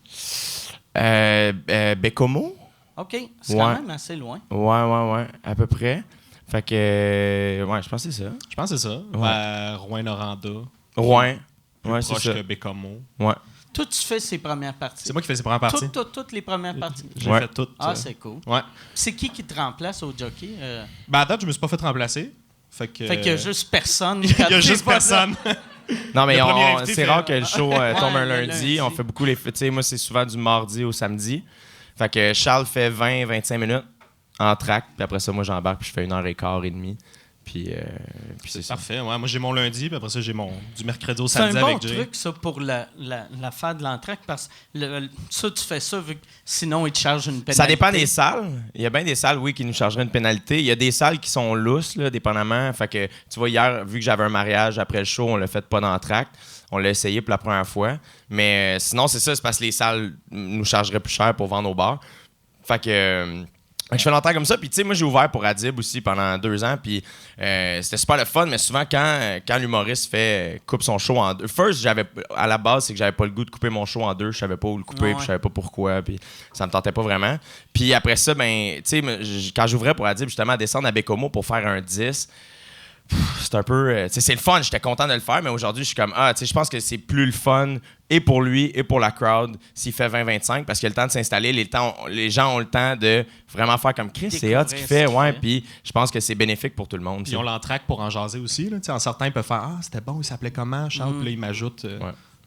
Bécomo? OK, c'est quand même assez loin. Ouais, à peu près. Fait que, ouais, je pense que c'est ça. Je pense que c'est ça. Ouais. Rouen-Noranda. Ouais, Plus ouais, c'est proche ça. que Bécomo. Ouais. Toi, tu fais ses premières parties. C'est moi qui fais ces premières parties. Toutes les premières parties. J'ai Ouais. fait toutes. Ah, c'est cool. Ouais. C'est qui te remplace au jockey? Ben, à date, je me suis pas fait remplacer. Fait qu'il Fait qu'il y a juste personne. Il y a juste personne. Non, mais Le premier invité c'est fait- rare que le show tombe un le lundi. lundi. On fait beaucoup les. Tu sais, moi, c'est souvent du mardi au samedi. Fait que Charles fait 20-25 minutes en track. Puis après ça, moi, j'embarque puis je fais 1h15 et demie. Puis c'est ça. Parfait. Ouais. Moi, j'ai mon lundi, puis après ça, j'ai mon du mercredi au C'est un samedi bon avec Jay. truc, ça, pour l'affaire de l'entraque, parce que ça, tu fais ça, vu que sinon, ils te chargent une pénalité. Ça dépend des salles. Il y a bien des salles, oui, qui nous chargeraient une pénalité. Il y a des salles qui sont lousses, là, dépendamment. Fait que, tu vois, hier, vu que j'avais un mariage après le show, on l'a fait pas d'entracte. On l'a essayé pour la première fois. Mais sinon, c'est ça, c'est parce que les salles nous chargeraient plus cher pour vendre au bar. Fait que je fais longtemps comme ça. Puis, tu sais, moi, j'ai ouvert pour Adib aussi pendant 2 ans. Puis, c'était super le fun. Mais souvent, quand l'humoriste coupe son show en deux. First, à la base, c'est que j'avais pas le goût de couper mon show en deux. Je savais pas où le couper. Ouais. Puis, je savais pas pourquoi. Puis, ça me tentait pas vraiment. Puis, après ça, ben, tu sais, quand j'ouvrais pour Adib, justement, à descendre à Bécomo pour faire un 10. C'est un peu. Tu sais, c'est le fun, j'étais content de le faire, mais aujourd'hui, je suis comme, tu sais, je pense que c'est plus le fun, et pour lui, et pour la crowd, s'il fait 20-25, parce qu'il a le temps de s'installer, les gens ont le temps de vraiment faire comme Chris, c'est hot ce qu'il fait, ouais, puis je pense que c'est bénéfique pour tout le monde. Puis ils ont l'entraque pour en jaser aussi. Là. En certains, ils peuvent faire « Ah, c'était bon, il s'appelait comment, Charles? » Puis là, ils m'ajoutent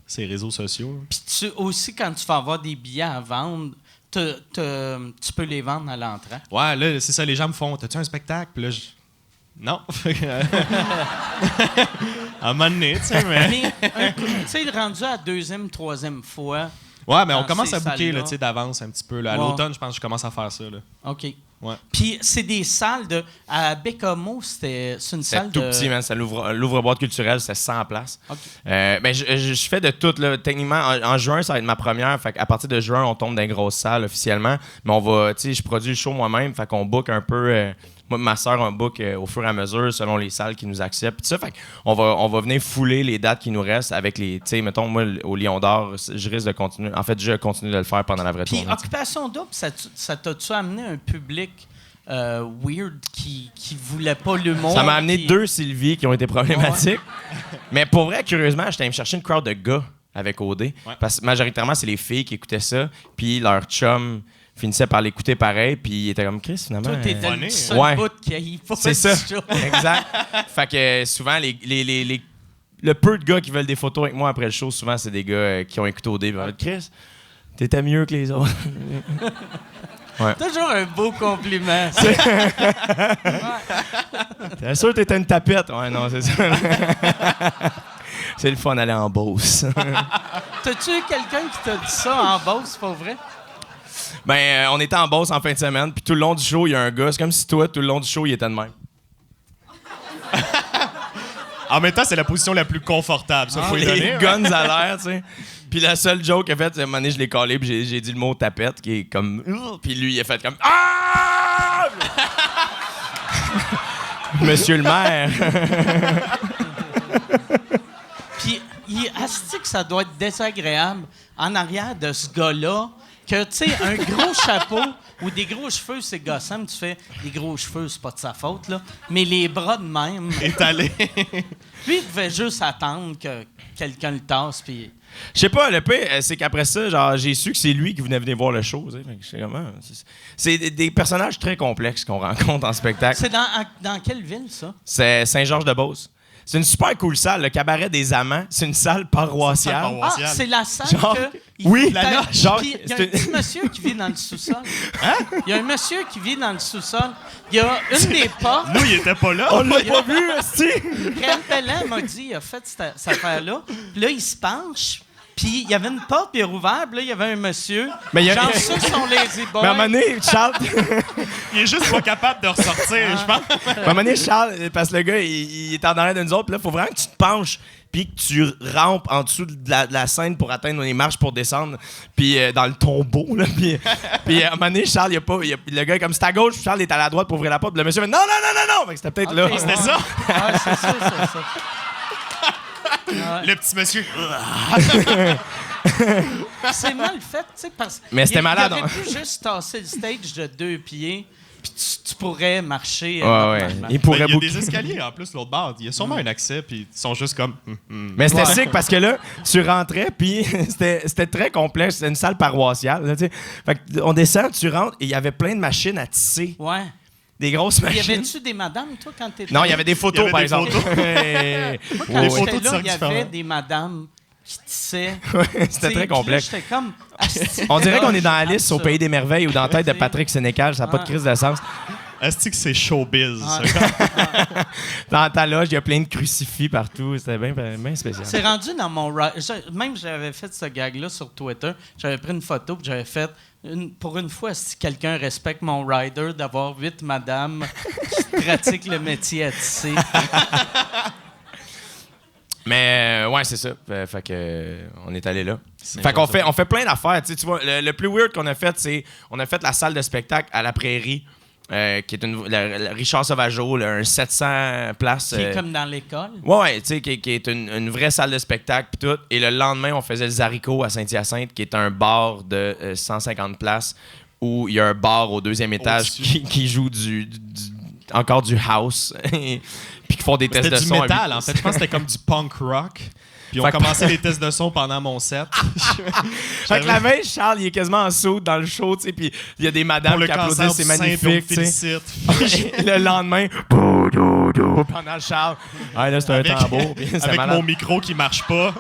ses réseaux sociaux. Puis aussi, quand tu vas avoir des billets à vendre, tu peux les vendre à l'entraque. Ouais, là, c'est ça, les gens me font « T'as-tu un spectacle? » Puis là, non. À un moment donné, tu sais, mais... Mais, tu sais, rendu à la 2e, 3e fois... Ouais, mais on dans commence ces à booker salles-là. là, tu sais, d'avance un petit peu. Là. À Ouais. l'automne, je pense que je commence à faire ça. Là. OK. Ouais. Puis c'est des salles de... À Bécomo, c'est une C'est salle tout de... petit, man. C'est l'ouvre-boîte culturelle, c'est 100 places. OK. Ben, je fais de tout. Là. Techniquement, en juin, ça va être ma première. Fait à partir de juin, on tombe dans les grosses salles officiellement. Mais on va, tu sais, je produis le show moi-même. Fait qu'on book un peu. Moi, ma soeur, on book au fur et à mesure selon les salles qui nous acceptent. Puis ça, fait on va venir fouler les dates qui nous restent avec les. Tu sais, mettons, moi, au Lion d'Or, je risque de continuer. En fait, je continue de le faire pendant la vraie Puis tournée. Occupation Double, ça t'a-tu amené un public weird qui voulait pas l'humour? Ça m'a amené puis- 2 Sylvie qui ont été problématiques. Mais pour vrai, curieusement, j'étais allé me chercher une crowd de gars avec OD. Ouais. Parce que majoritairement, c'est les filles qui écoutaient ça. Puis leur chum finissait par l'écouter pareil. Puis il était comme Chris, finalement. Toi, t'étais funny, le seul ouais. bout qui aille pas C'est du ça. show. Exact. Fait que souvent, le peu de gars qui veulent des photos avec moi après le show, souvent, c'est des gars qui ont écouté OD. Ils vont dire, Chris, t'étais mieux que les autres. Toujours un beau compliment. T'es sûr que t'étais une tapette? Ouais, non, c'est ça. C'est le fun d'aller en Beauce. T'as-tu eu quelqu'un qui t'a dit ça en Beauce, pas vrai? Ben, on était en Beauce en fin de semaine, puis tout le long du show, il y a un gars. C'est comme si toi, tout le long du show, il était de même. En même temps, c'est la position la plus confortable. Ça, faut y donner. Les hein. guns à l'air, tu sais. Puis la seule joke qu'il a faite, c'est à un moment donné, je l'ai collé, puis j'ai dit le mot tapette, qui est comme. Puis lui, il a fait comme. Ah! Monsieur le maire. Puis, asti que ça doit être désagréable en arrière de ce gars-là, que, tu sais, un gros chapeau ou des gros cheveux, c'est gossant, mais tu fais des gros cheveux, c'est pas de sa faute, là. Mais les bras de même. Étalé. Lui, il devait juste attendre que quelqu'un le tasse, puis. Je sais pas, le pire, c'est qu'après ça, genre, j'ai su que c'est lui qui venait voir le show. Tu sais. Fait que j'étais comme, ah, c'est des personnages très complexes qu'on rencontre en spectacle. C'est dans quelle ville, ça? C'est Saint-Georges-de-Beauce. C'est une super cool salle, le Cabaret des Amants. C'est une salle paroissiale. Salle paroissiale. Ah, c'est la salle Genre, que... oui, la la loge. Genre, Puis, il y a un c'est- petit monsieur qui vit dans le sous-sol. Hein? Il y a un monsieur qui vit dans le sous-sol. Il y a une des portes... Nous, il était pas là. On l'a pas vu, esti! Réal Pellan m'a dit, il a fait cette affaire-là. Puis là, il se penche. Puis il y avait une porte, puis il a rouvert. Puis là, il y avait un monsieur. Mais il y a- Genre, ceux qui sont lazy boys. Mais à un moment donné, Charles, Il est juste pas capable de ressortir, je pense. à un moment donné, Charles, parce que le gars, il est en arrière de nous autres, puis là, il faut vraiment que tu te penches, puis que tu rampes en dessous de la scène pour atteindre les marches pour descendre, puis dans le tombeau, là, puis à un moment donné, Charles, le gars est comme, c'est à gauche, puis Charles est à la droite pour ouvrir la porte, puis le monsieur fait, non! Fait que c'était peut-être là. Ok, C'était ouais. ça? Ouais, c'est ça. Le petit monsieur. C'est mal fait, tu sais, parce que. Mais c'était malade, Il aurait hein. pu juste tasser le stage de 2 pieds, puis tu pourrais marcher. Ouais, ouais. normalement. Il Ben, pourrait il y a boucler. des escaliers en plus, l'autre bord. Il y a sûrement un accès, puis ils sont juste comme. Mais c'était sick parce que là, tu rentrais, puis c'était très complexe. C'était une salle paroissiale. Là, tu sais. Fait que on descend, tu rentres, et il y avait plein de machines à tisser. Ouais. Des grosses Y machines. avait-tu des madames, toi, quand t'étais Non, il y avait des photos, Il y avait par des exemple. photos. Ouais. Moi, quand Ouais, photos j'étais de là, cirque il y avait différents. des madames qui tissaient. Ouais, Tu sais, c'était puis très là, complexe. J'étais comme... asti, On dirait qu'on est dans je Alice au ça. Pays des Merveilles ou dans la tête de Patrick Sénécal. Ça n'a pas de Ouais. crise de sens. Est-ce que c'est showbiz, Ouais. ça? Dans ta loge, il y a plein de crucifix partout. C'était bien spécial. C'est rendu dans mon... Même j'avais fait ce gag-là sur Twitter. J'avais pris une photo puis j'avais fait... pour une fois, si quelqu'un respecte mon rider, d'avoir 8 madames qui pratiquent le métier à tisser. Mais ouais, c'est ça. Fait que on est allé là. Fait qu'on on fait plein d'affaires. Tu vois, le plus weird qu'on a fait, c'est on a fait la salle de spectacle à la Prairie, qui est le Richard Sauvageau, là, un 700 places. Qui est comme dans l'école. Ouais, tu sais, qui est une vraie salle de spectacle pis tout. Et le lendemain, on faisait le Zarico à Saint-Hyacinthe, qui est un bar de 150 places où il y a un bar au 2e étage qui joue encore du house. Puis qui font des tests C'était de du son. métal, en fait. Je pense que c'était comme du punk rock. Puis on Fait que- commençait les tests de son pendant mon set. Fait que la veille, Charles, il est quasiment en saut dans le show, tu sais, puis il y a des madames Pour le qui cancer applaudissent, du c'est sein, magnifique, puis on tu sais. félicite. Le lendemain, pendant le Charles, ah là, c'est un Avec- tambour. puis c'est Avec malade. mon micro qui marche pas.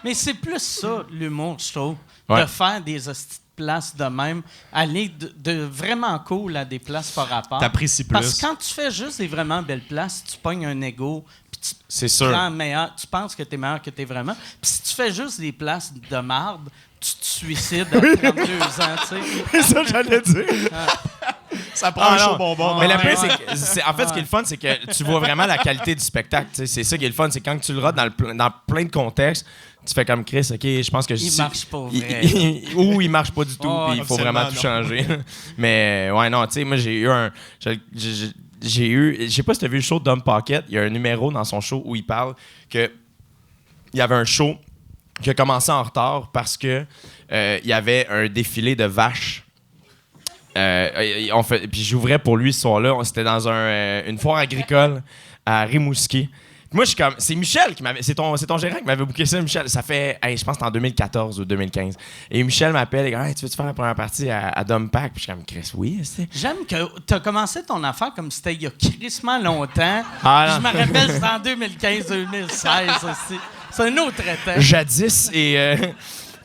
Mais c'est plus ça, l'humour, je trouve. Ouais. De faire des hosties de places de même. Aller de vraiment cool à des places par rapport. T'apprécies plus. Parce que quand tu fais juste des vraiment belles places, tu pognes un ego, puis tu C'est sûr. prends meilleur, tu penses que t'es meilleur que t'es vraiment. Puis si tu fais juste des places de marde, tu te suicides à 32 ans, tu sais. C'est ça que j'allais dire. Ça prend un non. chaud bonbon. Mais Ouais, le pire, ouais. c'est en fait, ce qui est le fun, c'est que tu vois vraiment la qualité du spectacle. Tu sais. C'est ça qui est le fun, c'est quand tu le rates dans plein de contextes, tu fais comme Chris, OK, je pense que Il marche pas vrai. ou il marche pas du tout, Oh, puis il faut absolument vraiment tout non. changer. Mais ouais, non, tu sais, moi, j'ai eu un. Je sais pas si tu as vu le show de Dom Pocket. Il y a un numéro dans son show où il parle que il y avait un show qui a commencé en retard parce que il y avait un défilé de vaches. Puis j'ouvrais pour lui ce soir-là. C'était dans une foire agricole à Rimouski. Puis moi, je suis comme. C'est Michel qui m'avait. C'est ton gérant qui m'avait booké ça, Michel. Ça fait. Je pense que c'était en 2014 ou 2015. Et Michel m'appelle et dit hey, tu veux-tu faire la première partie à Dom Pack? Puis je suis comme Chris, oui, c'est. J'aime que tu as commencé ton affaire comme c'était il y a crissement longtemps. Ah, Puis je me rappelle, c'était en 2015-2016 aussi. C'est un autre temps. Jadis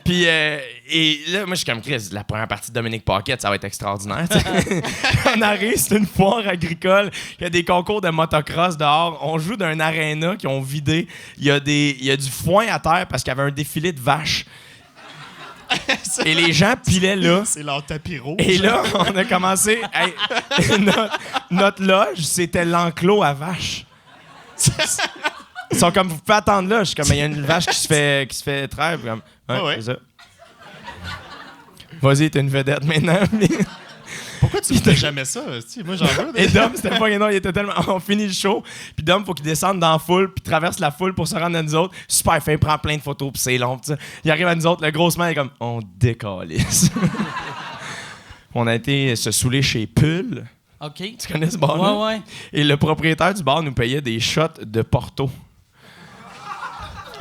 puis là, moi, je suis comme Chris, la première partie de Dominique Paquette, ça va être extraordinaire. tu sais. On arrive, c'est une foire agricole. Il y a des concours de motocross dehors. On joue d'un aréna qui ont vidé. Il y a du foin à terre parce qu'il y avait un défilé de vaches. Et les gens pilaient là. C'est leur tapis rouge. Et là, on a commencé. Notre loge, c'était l'enclos à vaches. Ils sont comme, vous pouvez attendre là. Je suis comme, il y a une vache qui se fait traire. Puis comme, Ouais. c'est ça. Vas-y, t'es une vedette maintenant. Pourquoi tu ne fais jamais ça? Moi, j'en veux. Et Dom, c'était pas énorme. Il était tellement. On finit le show. Puis Dom, faut qu'il descende dans la foule. Puis traverse la foule pour se rendre à nous autres. Super fin, il prend plein de photos. Puis c'est long. T'sais. Il arrive à nous autres. Le gros man est comme, on décalisse. On a été se saouler chez Pull. OK. Tu connais ce bar-là? Ouais, ouais. Et le propriétaire du bar nous payait des shots de Porto.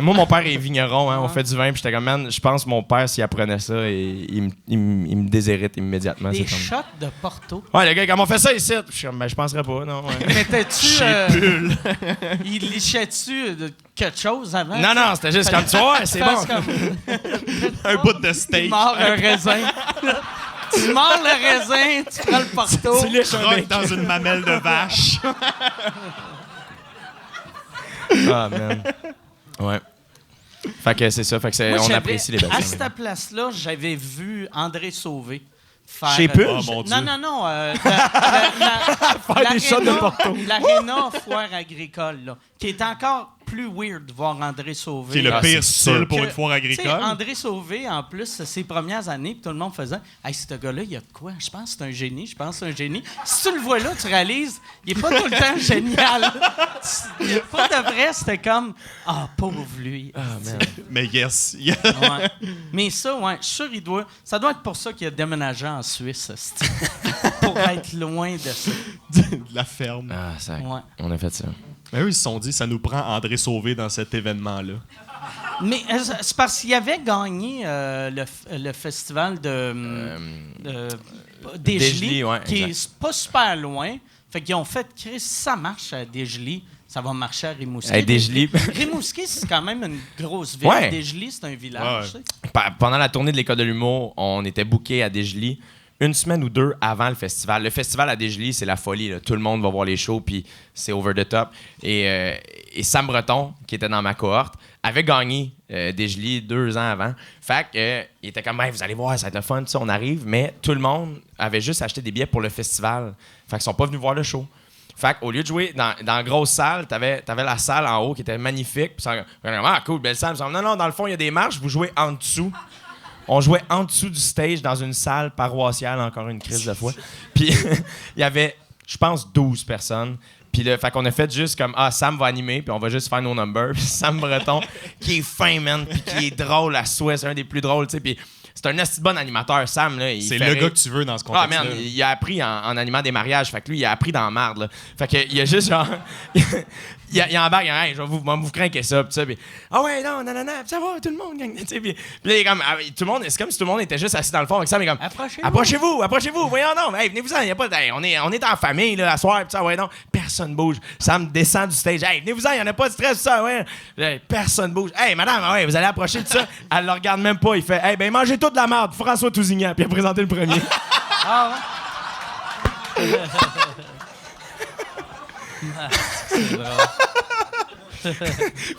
Moi, mon père est vigneron, hein, on fait du vin, puis j'étais comme, man, je pense que mon père, s'il apprenait ça, il me déshérite immédiatement. Des c'est comme... shots de Porto. Ouais, le gars, comment on fait ça ici? Je suis comme, ben, je penserais pas, non. Ouais. Mettais-tu. Il lichait-tu de quelque chose avant? Non, non, c'était juste comme, tu vois, c'est bon. Un bout de steak. Tu mords un raisin. Tu mords le raisin, tu prends le Porto. Tu lèches un Rock bec. dans une mamelle de vache. Ah, man. Ouais. Fait que c'est ça, fait que Moi, on j'avais- apprécie les belles À scènes. cette place-là, j'avais vu André Sauvé faire... Chez Pull? Oh, mon Dieu. Non. Faire des shots de Porto. L'Arena Foire agricole, là, qui est encore plus weird de voir André Sauvé. Qui est le Ah, pire c'est style sûr. pour une foire Tu sais, agricole. André Sauvé, en plus, ses premières années, puis tout le monde faisait « Hey, ce gars-là, il y a de quoi? Je pense que c'est un génie, je pense que c'est un génie. » Si tu le vois là, tu réalises, il est pas tout le temps génial. Pas de vrai, c'était comme « Ah, pauvre lui. Mais yes. Ouais. Mais ça, ouais, je suis sûr, ça doit être pour ça qu'il a déménagé en Suisse, hostie. Pour être loin de ça. de la ferme. Ah, ça. Ouais. On a fait ça. Mais eux, ils se sont dit, ça nous prend André Sauvé dans cet événement-là. Mais c'est parce qu'il avait gagné le festival de Desjely, Desjely, ouais, qui exact. est pas super loin. Fait qu'ils ont fait, Chris, si ça marche à Desjely, ça va marcher à Rimouski. À Desjely. Rimouski, c'est quand même une grosse ville. Ouais. Desjely, c'est un village. Ouais. Tu sais. Pendant la tournée de l'École de l'humour, on était bookés à Desjely une semaine ou deux avant le festival. Le festival à Desjely, c'est la folie, là. Tout le monde va voir les shows, puis c'est over the top. Et Sam Breton, qui était dans ma cohorte, avait gagné Desjely 2 ans avant. Fait que, il était comme, hey, vous allez voir, ça va être le fun, ça, on arrive. Mais tout le monde avait juste acheté des billets pour le festival. Fait qu'ils sont pas venus voir le show. Fait qu'au lieu de jouer dans la grosse salle, t'avais la salle en haut qui était magnifique. Puis ça, ah, cool, belle salle. Non, dans le fond, il y a des marches, vous jouez en dessous. On jouait en dessous du stage dans une salle paroissiale, encore une crise de fois. Puis il y avait, je pense, 12 personnes. Puis fait qu'on a fait juste comme, Sam va animer, puis on va juste faire nos numbers. Puis Sam Breton, qui est fin, man, puis qui est drôle à souhait, c'est un des plus drôles, tu sais. Puis c'est un assez bon animateur, Sam, là. C'est le gars que tu veux dans ce Ah, contexte-là. man, il a appris en animant des mariages. Fait que lui, il a appris dans la marde, là. Fait que il a juste genre. il embarque, hey, je vais vous craquer ça, pis ça. Pis, ah ouais, non, ça va, tout le monde gagne. Tu sais, puis là, il est comme, tout le monde, c'est comme si tout le monde était juste assis dans le fond avec ça, mais comme. Approchez-vous, voyons donc. Hey, venez-vous-en, y a pas. Hey, on est en famille, là, à soir, pis ça, ouais, non. Personne bouge. Sam descend du stage. Hey, venez-vous-en, y en a pas de stress, ça, ouais. Hey, personne bouge. Hey, madame, ouais, vous allez approcher de ça. Elle le regarde même pas. Il fait, hey, ben, mangez toute la merde. François Tousignan, puis il a présenté le premier. Ah ouais? C'est drôle.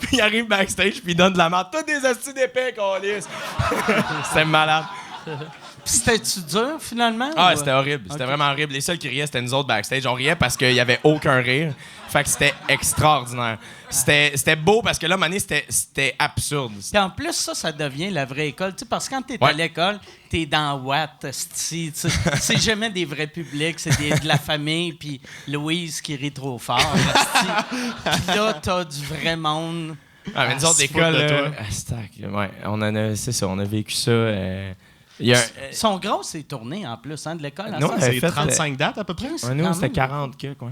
Puis il arrive backstage, puis il donne de la merde. Tous des astuces d'épais, qu'on lisse. C'était malade. Puis c'était-tu dur, finalement? Ah, ou- c'était horrible. C'était Ok. vraiment horrible. Les seuls qui riaient, c'était nous autres backstage. On riait parce qu'il y avait aucun rire. Fait que c'était extraordinaire. C'était beau parce que là, Mané, c'était absurde. Puis en plus, ça devient la vraie école. Tu sais, parce que quand t'es Ouais. à l'école, t'es dans Watt, sti, tu sais. C'est jamais des vrais publics, c'est de la famille, puis Louise qui rit trop fort, sti. Puis là, t'as du vrai monde. Ah, mais nous autres, se l'école, foutent de là, toi. stack, ouais, c'est ça, on a vécu ça. Il y a Ils sont grosses, ces tournées, en plus, hein, de l'école. Non, ça. elle C'est fait, 35 dates à peu près. C'est nous, quand c'était même- 40 que, quoi.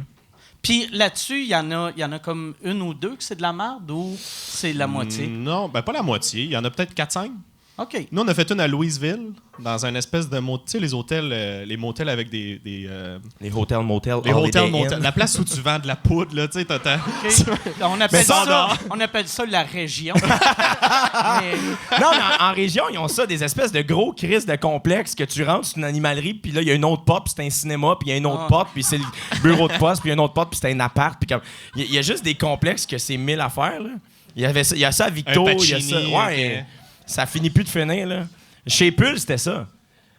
Puis là-dessus, il y en a comme une ou deux que c'est de la merde ou c'est la moitié? Non, ben pas la moitié. Il y en a peut-être 4-5. OK. Nous, on a fait une à Louisville, dans un espèce de... Tu sais, les hôtels, les motels avec des Les hotels, motels, les hotels, Holiday motels. Inn. La place où tu vends de la poudre, là, tu sais, t'as... On appelle, ça, on appelle ça la région. Mais- Non, mais en région, ils ont ça, des espèces de gros crises de complexes que tu rentres, c'est une animalerie, puis là, il y a une autre porte, puis c'est un cinéma, puis il y a une autre Ah. porte, puis c'est le bureau de poste, puis il y a une autre porte, puis c'est un appart, puis comme... Il y a juste des complexes que c'est 1000 affaires, là. Il y a ça à Victo, Un il y a ça... Pacini, Ouais, ok. ça finit plus de finir, là. Chez Pulse, c'était ça.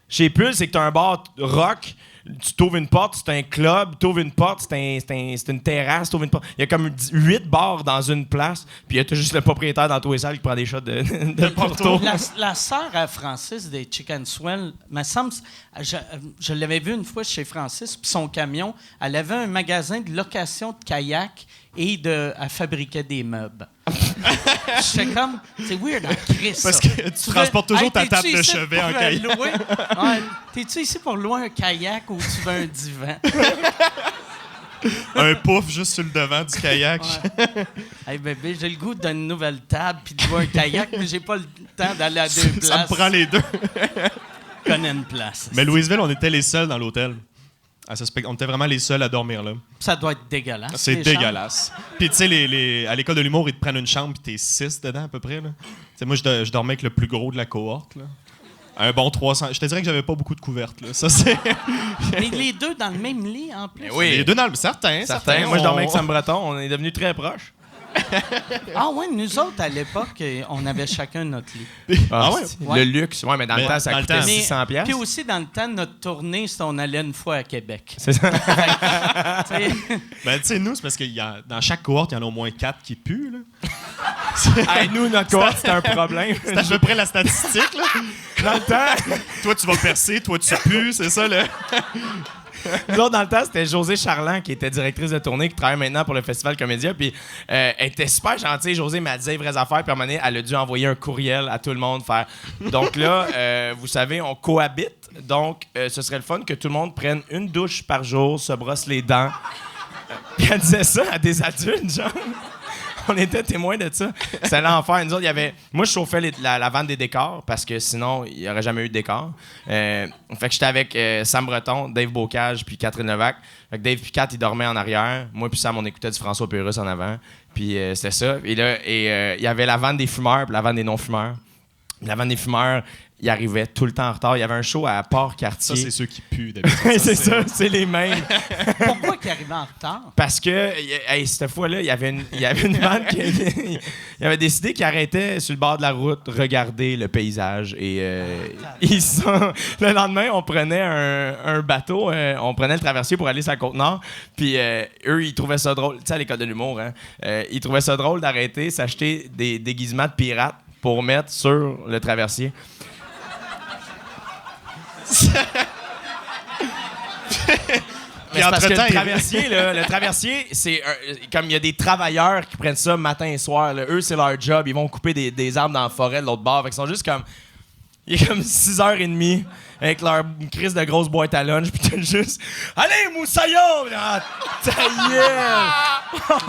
Chez Pulse, c'est que t'as un bar rock, tu t'ouvres une porte, c'est un club, t'ouvres une porte, c'est une terrasse, t'ouvres une porte. Il y a comme 8 bars dans une place, puis t'as juste le propriétaire dans tous les salles qui prend des shots de Porto. La sœur à Francis des Chicken Swell, me semble, je l'avais vu une fois chez Francis, puis son camion, elle avait un magasin de location de kayak et elle fabriquait des meubles. J'étais comme, c'est weird en Christ. Parce ça. que tu transportes toujours ta t'es-tu table de ici chevet pour, en kayak? louer? Ouais, t'es-tu ici pour louer un kayak ou tu veux un divan? Un pouf juste sur le devant du kayak. Ouais. Hey bébé, j'ai le goût d'une nouvelle table puis de louer un kayak, mais j'ai pas le temps d'aller à deux places. Ça me prend les deux. Je connais une place. Mais Louisville, on était les seuls dans l'hôtel. On était vraiment les seuls à dormir là. Ça doit être dégueulasse. C'est les chambres. dégueulasse. Puis tu sais, à l'école de l'humour, ils te prennent une chambre puis t'es 6 dedans à peu près. Là. Tu sais, moi, je dormais avec le plus gros de la cohorte. Là. Un bon 300. Je te dirais que j'avais pas beaucoup de couvertes. Là. Ça, c'est... Mais les deux dans le même lit, en plus. Oui. Les deux dans le... Certains. Certain. Moi, je dormais avec on- Sam Breton, on est devenus très proches. Ah ouais, nous autres, à l'époque, on avait chacun notre lit. Ah ouais? Ouais. Le luxe. Ouais, mais dans le temps, ça dans le coûtait temps. 600 piastres. Puis aussi, dans le temps, notre tournée, c'était on allait une fois à Québec. C'est ça. Tu sais, Ben, tu sais, nous, c'est parce que dans chaque cohorte, il y en a au moins 4 qui puent, là. Hey, nous, notre cohorte, c'était un problème. C'est à peu près la statistique, là. Dans le temps, Toi, tu vas percer, toi, tu pues, c'est ça, là. nous autres, dans le temps, c'était José Charland qui était directrice de tournée, qui travaille maintenant pour le Festival Comédia. Puis elle était super gentille. José m'a dit les vraies affaires. Puis à un moment donné, elle a dû envoyer un courriel à tout le monde. Faire. Donc là, vous savez, on cohabite. Donc, ce serait le fun que tout le monde prenne une douche par jour, se brosse les dents. Puis elle disait ça à des adultes, genre. On était témoins de ça. C'était l'enfer. Nous autres, il y avait... Moi, je chauffais la vente des décors parce que sinon, il n'y aurait jamais eu de décor. Fait que j'étais avec Sam Breton, Dave Bocage puis Catherine Levac. Fait que Dave puis Kat, ils dormaient en arrière. Moi puis Sam, on écoutait du François Pérusse en avant. Puis c'était ça. Et là, il y avait la vente des fumeurs puis la vente des non-fumeurs. La vente des fumeurs, ils arrivaient tout le temps en retard. Il y avait un show à Ça, Port-Cartier. c'est ceux qui puent, d'habitude. C'est ça, c'est les mêmes. pourquoi qu'il arrivait en retard? Parce que, hey, cette fois-là, il y avait une bande qui il avait décidé qu'il arrêtait sur le bord de la route, regarder le paysage. Et le lendemain, on prenait un bateau, on prenait le traversier pour aller sur la Côte-Nord. Puis eux, ils trouvaient ça drôle. Tu sais, à l'école de l'humour, hein, ils trouvaient ça drôle d'arrêter, s'acheter des déguisements de pirates pour mettre sur le traversier. Mais c'est parce que le traversier, c'est comme il y a des travailleurs qui prennent ça matin et soir. Là. Eux, c'est leur job. Ils vont couper des arbres dans la forêt de l'autre bord. Fait qu'ils sont juste comme... Il est comme 6h30 avec leur crise de grosse boîte à lunch. Puis t'as juste... Allez, moussaillon! Ah, ta gueule!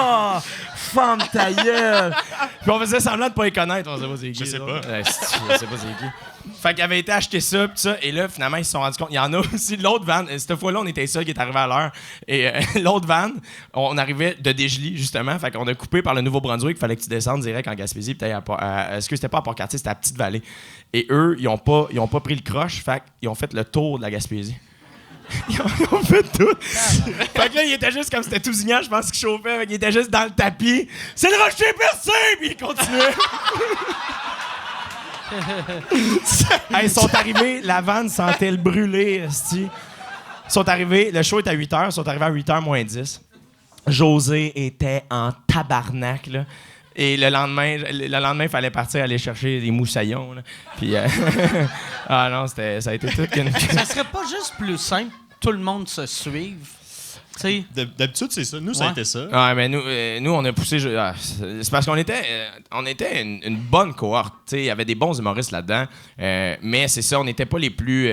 Oh, femme ta gueule! Puis on faisait semblant de pas les connaître. On sait pas c'est qui. Je sais là. pas. Ouais, je sais pas c'est qui. Fait qu'il avait été acheter ça, pis ça, et là, finalement, ils se sont rendus compte. Il y en a aussi l'autre van. Cette fois-là, on était seul qui est arrivé à l'heure. Et l'autre van, on arrivait de Desjely, justement. Fait qu'on a coupé par le Nouveau-Brunswick. Il fallait que tu descendes direct en Gaspésie. Puis est-ce que c'était pas à Port-Cartier, c'était à Petite-Vallée. Et eux, ils ont pas pris le croche. Fait qu'ils ont fait le tour de la Gaspésie. Ils ont fait tout. Fait que là, il était juste comme c'était tout zignant, je pense qu'il chauffait. Fait qu'il était juste dans le tapis. C'est le rocher percé! Puis il continuait. Hey, ils sont arrivés, la vanne sentait le brûler, esti. Ils sont arrivés, le show est à 8h, ils sont arrivés à 8h moins 10. José était en tabarnak, là. Et le lendemain, il fallait partir aller chercher des moussaillons, là. Puis, ah non, ça a été tout qu'une... Ça serait pas juste plus simple, tout le monde se suive? Tu sais, D'habitude, c'est ça. Nous, ça a été ça. Ouais, mais nous on a poussé. C'est parce qu'on était une bonne cohorte. Il y avait des bons humoristes là-dedans. Mais c'est ça, on n'était pas les plus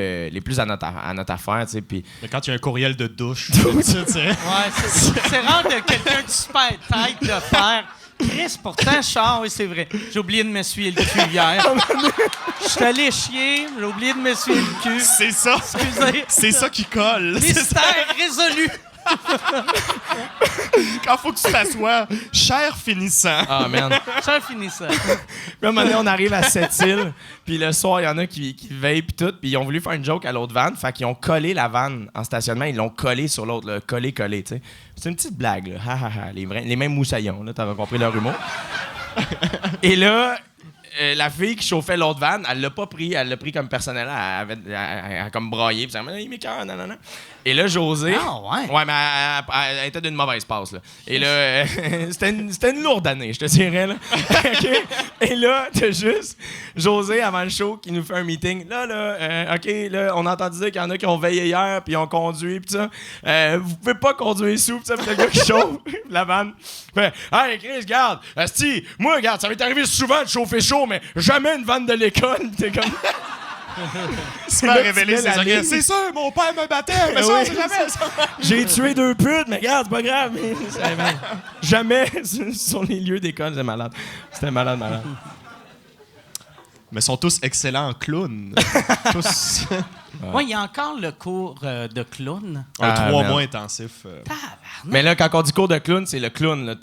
à notre affaire. Pis... Mais quand il y a un courriel de douche, ça, tu sais. ouais, c'est rare de quelqu'un de super tête de faire. Chris, pourtant, Charles, oui, c'est vrai. J'ai oublié de m'essuyer le cul hier. Je suis allé chier, j'ai oublié de m'essuyer le cul. C'est ça. Excusez. C'est ça qui colle. Mystère résolu. Quand faut que tu t'assoies, cher finissant. Ah, merde. Ça finit ça. Puis à un moment donné, on arrive à Sept-Îles, puis le soir, il y en a qui veillent, puis tout, puis ils ont voulu faire une joke à l'autre van, fait qu'ils ont collé la vanne en stationnement, ils l'ont collé sur l'autre, là, collé, tu sais. C'est une petite blague, là. Ha, ha, ha. Les mêmes moussaillons, là, t'as compris leur humour. Et là, la fille qui chauffait l'autre van, elle l'a pas pris, elle l'a pris comme personnel, elle a comme braillé, puis elle il m'écoeure, non. Et là, José... Ah, ouais? Ouais, mais elle était d'une mauvaise passe, là. Et là, c'était une lourde année, je te dirais, là. Okay? Et là, t'as juste José, avant le show, qui nous fait un meeting. Là, OK, là, on a entendu dire qu'il y en a qui ont veillé hier, puis ils ont conduit, puis ça. Vous pouvez pas conduire sous, puis ça, puis le gars qui chauffe, la vanne. Fait, hey, Chris, regarde, asti, moi, regarde, ça m'est arrivé souvent de chauffer chaud, mais jamais une vanne de l'école. T'es comme... Tu m'as révélé ses organes. C'est sûr, mon père me battait, mais ça, c'est jamais ça. J'ai tué 2 putes, mais regarde, c'est pas grave. Jamais sur les lieux d'école, c'est malade. C'était malade. Mais ils sont tous excellents en clown. Tous. Ouais, il y a encore le cours de clown. Un 3 merde. mois intensif. Mais là, quand on dit cours de clown, c'est le clown. Là.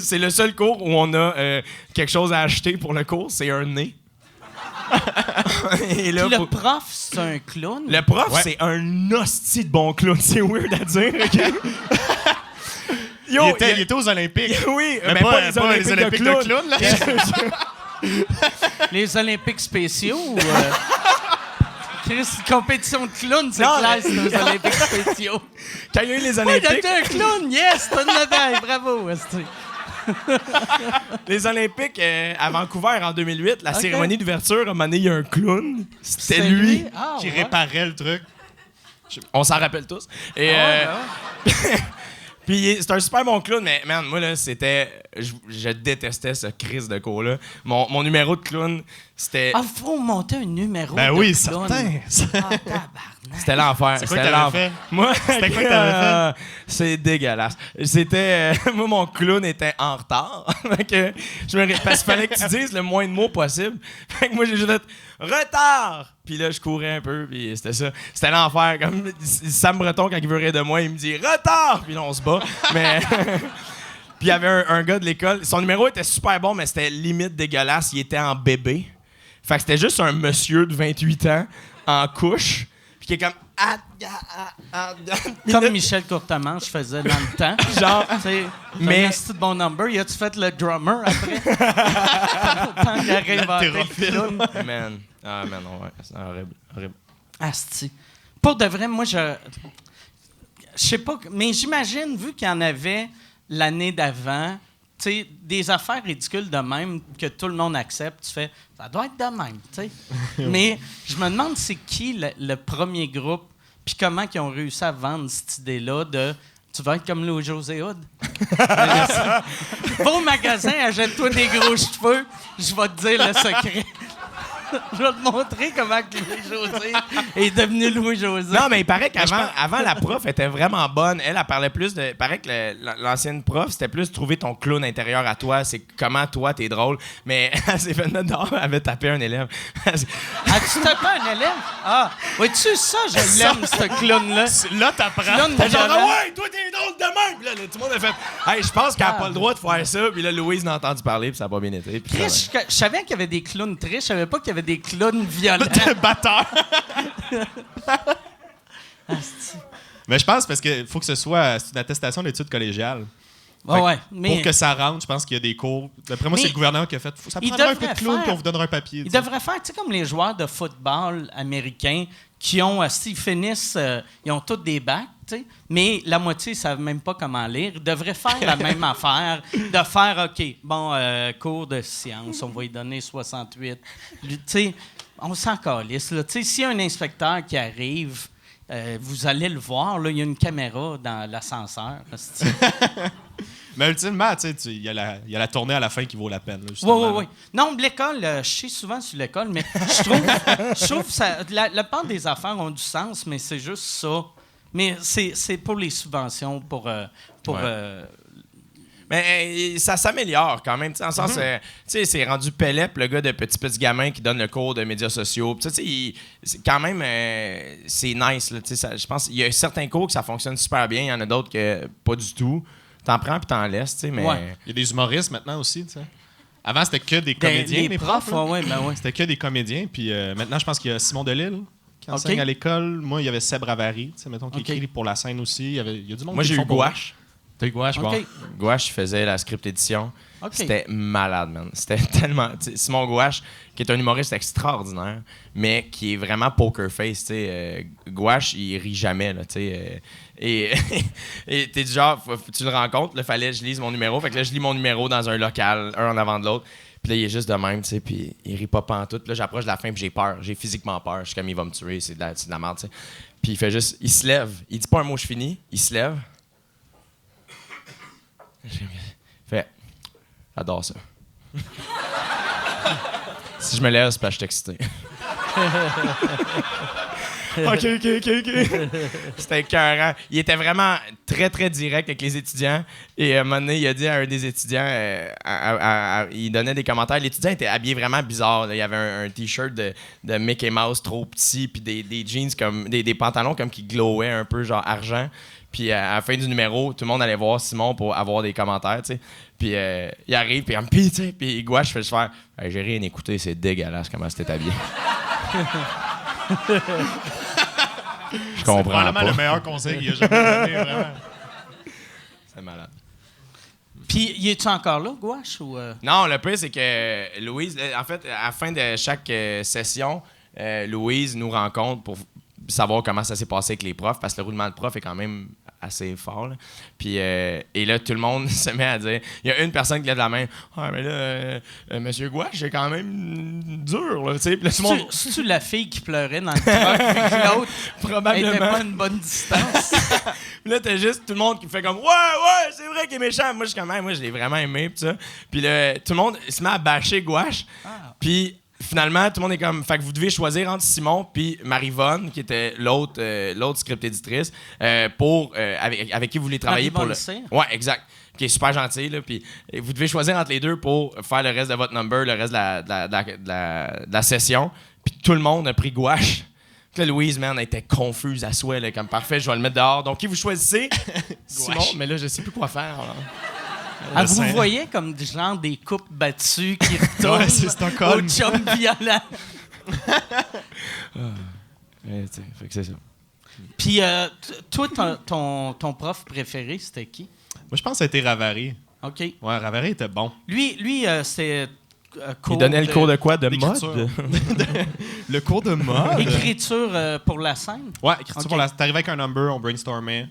C'est le seul cours où on a quelque chose à acheter pour le cours, c'est un nez. Et là, Puis le prof, c'est un clown. le prof, Ouais. c'est un hostie de bon clown. C'est weird à dire, OK? Yo, il était aux Olympiques. Oui, Mais pas les Olympiques de clown, là. Les Olympiques spéciaux ou... Chris, compétition de clown, c'est Non, clair, mais- c'est aux Olympiques spéciaux. Quand il y a eu les Oui, Olympiques, t'as un clown, yes, t'as une médaille, bravo. esti. les Olympiques à Vancouver en 2008, la Ok. cérémonie d'ouverture, à un moment donné, il y a un clown. C'était C'est lui. Ah, Qui ouais. réparait le truc. On s'en rappelle tous. Et, Ah, ouais, ben ouais. puis c'est un super bon clown, mais man, moi là, c'était. Je détestais ce crise de cours-là. Mon numéro de clown, c'était. Ah, faut monter un numéro Ben de oui, clown. certain. Ah, tabarnak. C'était l'enfer. C'est quoi C'était que t'avais l'enfer. fait? Moi, C'était quoi que t'avais c'est dégueulasse. C'était. Moi, mon clown était en retard. Fait que parce qu'il fallait que tu dises le moins de mots possible. Fait que moi, j'ai juste fait retard. Puis là, je courais un peu. Puis c'était ça. C'était l'enfer. Comme Sam Breton, quand il veut rire de moi, il me dit retard. Puis là, on se bat. Mais. Puis il y avait un gars de l'école. Son numéro était super bon, mais c'était limite dégueulasse. Il était en bébé. Fait que c'était juste un monsieur de 28 ans en couche. Puis qui est comme. Comme Michel Courtemanche faisait dans le temps. Genre. Mais c'est de bon number. Y a-tu fait le drummer après? Tant qu'il a réinventé le clown. Man. Ah, man, ouais. C'est horrible. Horrible. Asti. Pour de vrai, moi, je sais pas, mais j'imagine, vu qu'il y en avait l'année d'avant, tu sais, des affaires ridicules de même que tout le monde accepte, tu fais, ça doit être de même, tu sais. Mais je me demande c'est qui le premier groupe, puis comment ils ont réussi à vendre cette idée-là de tu vas être comme Louis-José Hood. Va au magasin, achète-toi des gros cheveux, je vais te dire le secret. Je vais te montrer comment que Louis-José est devenu Louis-José. Non, mais il paraît qu'avant, la prof était vraiment bonne. Elle parlait plus de. Il paraît que l'ancienne prof, c'était plus trouver ton clown intérieur à toi. C'est comment toi, t'es drôle. Mais elle s'est fait mettre dehors, elle avait tapé un élève. As-tu tapé un élève? Ah, vois-tu ça? Je l'aime, ce clown-là. Là, t'apprends. Clown T'es genre, violent. ouais, toi, t'es drôle de même. Puis là, tout le monde a fait, hey, je pense qu'elle a pas le droit de faire ça. Puis là, Louise n'a entendu parler, puis ça a pas bien été. Puis Chris, je savais qu'il y avait des clowns tristes, je savais pas qu'il y avait des clowns violents. Batteur. Mais je pense parce qu'il faut que ce soit c'est une attestation d'études collégiales. Ouais, ouais, mais Pour que ça rentre, je pense qu'il y a des cours. D'après moi, Mais c'est le gouvernement qui a fait. Ça il prendra un peu de devrait clown, faire- puis on vous donnera un papier. il tu sais. devrait faire, tu sais, comme les joueurs de football américains qui ont, s'ils finissent, ils ont tous des bacs, tu sais, mais la moitié ne savent même pas comment lire. Ils devraient faire la même affaire, de faire, OK, bon, cours de sciences, on va y donner 68. Tu sais, on s'en calisse, là. Tu sais, s'il y a un inspecteur qui arrive, vous allez le voir, là, il y a une caméra dans l'ascenseur. hostie. Mais ultimement, tu sais, il y a la tournée à la fin qui vaut la peine. Là, justement, Oui. Non, l'école, je chie souvent sur l'école, mais je trouve que ça, la part des affaires ont du sens, mais c'est juste ça. Mais c'est pour les subventions, pour Mais ça s'améliore quand même, tu sais, dans le sens, tu sais, c'est rendu Pélep, le gars de petit gamin qui donne le cours de médias sociaux. Puis, tu sais, c'est quand même, c'est nice, là, tu sais, je pense, il y a certains cours que ça fonctionne super bien, il y en a d'autres que pas du tout. T'en prends puis t'en laisses, tu sais, mais... Ouais. Il y a des humoristes maintenant aussi, tu sais. Avant, c'était que des comédiens, les mes profs. là. Ouais, ben ouais. C'était que des comédiens. Puis maintenant, je pense qu'il y a Simon Delille qui enseigne OK. à l'école. Moi, il y avait Seb Ravary, tu sais, mettons, qui OK. écrit pour la scène aussi. Il y a du monde Moi, qui j'ai le eu font pour- Gouache. T'as eu Gouache, bon. OK. Gouache, il faisait la script édition. OK. C'était malade, man. C'était tellement... tu sais, Simon Gouache, qui est un humoriste extraordinaire, mais qui est vraiment poker face, tu sais. Gouache, il rit jamais, là, tu sais. Et t'es du genre, tu le rencontres, là, fallait que je lise mon numéro. Fait que là, je lis mon numéro dans un local, un en avant de l'autre. Puis là, il est juste de même, tu sais, puis il rit pas pantoute. Puis là, j'approche de la fin, puis j'ai peur. J'ai physiquement peur. Je suis comme, il va me tuer, c'est de la merde, tu sais. Puis il fait juste... Il se lève. Il dit pas un mot, je finis. Il se lève. Il fait... J'adore ça. Si je me lève, c'est parce que je suis excité. OK. C'était écœurant. Il était vraiment très, très direct avec les étudiants. Et à un moment donné, il a dit à un des étudiants, il donnait des commentaires. L'étudiant était habillé vraiment bizarre, là. Il avait un T-shirt de Mickey Mouse trop petit, puis des jeans comme... des pantalons comme qui glowaient un peu, genre argent. Puis à la fin du numéro, tout le monde allait voir Simon pour avoir des commentaires, tu sais. Puis il arrive, puis il me dit, tu sais, puis Gouache fait faire hey, j'ai rien écouté, c'est dégueulasse comment c'était habillé. Je C'est comprends probablement pas. le meilleur conseil qu'il a jamais donné, vraiment. C'est malade. Puis, y es-tu encore là, Gouache? Ou Non, le pire, c'est que Louise, en fait, à la fin de chaque session, Louise nous rencontre pour savoir comment ça s'est passé avec les profs, parce que le roulement de prof est quand même assez fort. Là. Puis, et là, tout le monde se met à dire... Il y a une personne qui lève la main. « Ah, mais là, Monsieur Gouache, c'est quand même dur. » Là, tu sais. Puis là, tout le monde... C'est-tu la fille qui pleurait dans le truck, puis que l'autre Probablement. était pas à une bonne distance? Puis là, t'as juste tout le monde qui fait comme « Ouais, c'est vrai qu'il est méchant. » Moi, je suis comme « Moi, je l'ai vraiment aimé. » Puis ça. Puis là, tout le monde se met à bâcher Gouache. Puis... Finalement, tout le monde est comme... Fait que vous devez choisir entre Simon puis Marie-Vonne, qui était l'autre script éditrice, avec qui vous voulez travailler pour le... Ouais, exact. Qui est super gentil, là. Puis vous devez choisir entre les deux pour faire le reste de votre number, le reste de la session. Puis tout le monde a pris Gouache. Puis là, Louise, man, elle était confuse à souhait, là, comme parfait, je vais le mettre dehors. Donc, qui vous choisissez? Simon, mais là, je sais plus quoi faire. Là. Ah, vous voyez comme des coupes battues qui retournent au chum violent. Fait que c'est ça. Puis, toi, ton prof préféré, c'était qui? Moi, je pense que ça a été Ravary. OK. Ouais, Ravary était bon. Lui c'est il donnait le cours de quoi? De d'écriture. mode? Le cours de mode? Écriture pour la scène? Ouais, écriture OK. pour la... T'arrivais avec un number, on brainstormait,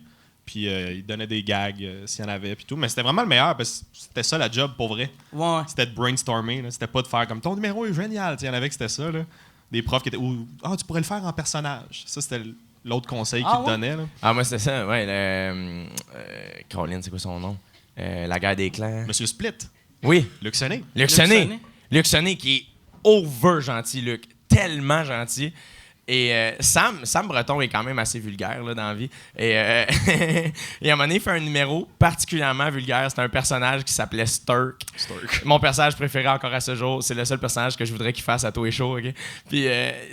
puis il donnait des gags s'il y en avait, puis tout. Mais c'était vraiment le meilleur, parce que c'était ça la job, pour vrai. Ouais. C'était de brainstormer, là. C'était pas de faire comme ton numéro est génial. Il y en avait que c'était ça, là. Des profs qui étaient... Ou, tu pourrais le faire en personnage. Ça, c'était l'autre conseil qu'ils te donnaient, là. Ah, moi, c'était ça, ouais. Caroline, c'est quoi son nom? La guerre des clans. Monsieur Split. Oui. Luc Sonné. Luc Sonné. Luc Sonné qui est over gentil, Luc. Tellement gentil. Et Sam Breton est quand même assez vulgaire là, dans la vie. Et, et à un moment donné, il fait un numéro particulièrement vulgaire. C'est un personnage qui s'appelait Sturk. Mon personnage préféré encore à ce jour. C'est le seul personnage que je voudrais qu'il fasse à tous les shows. Okay? Puis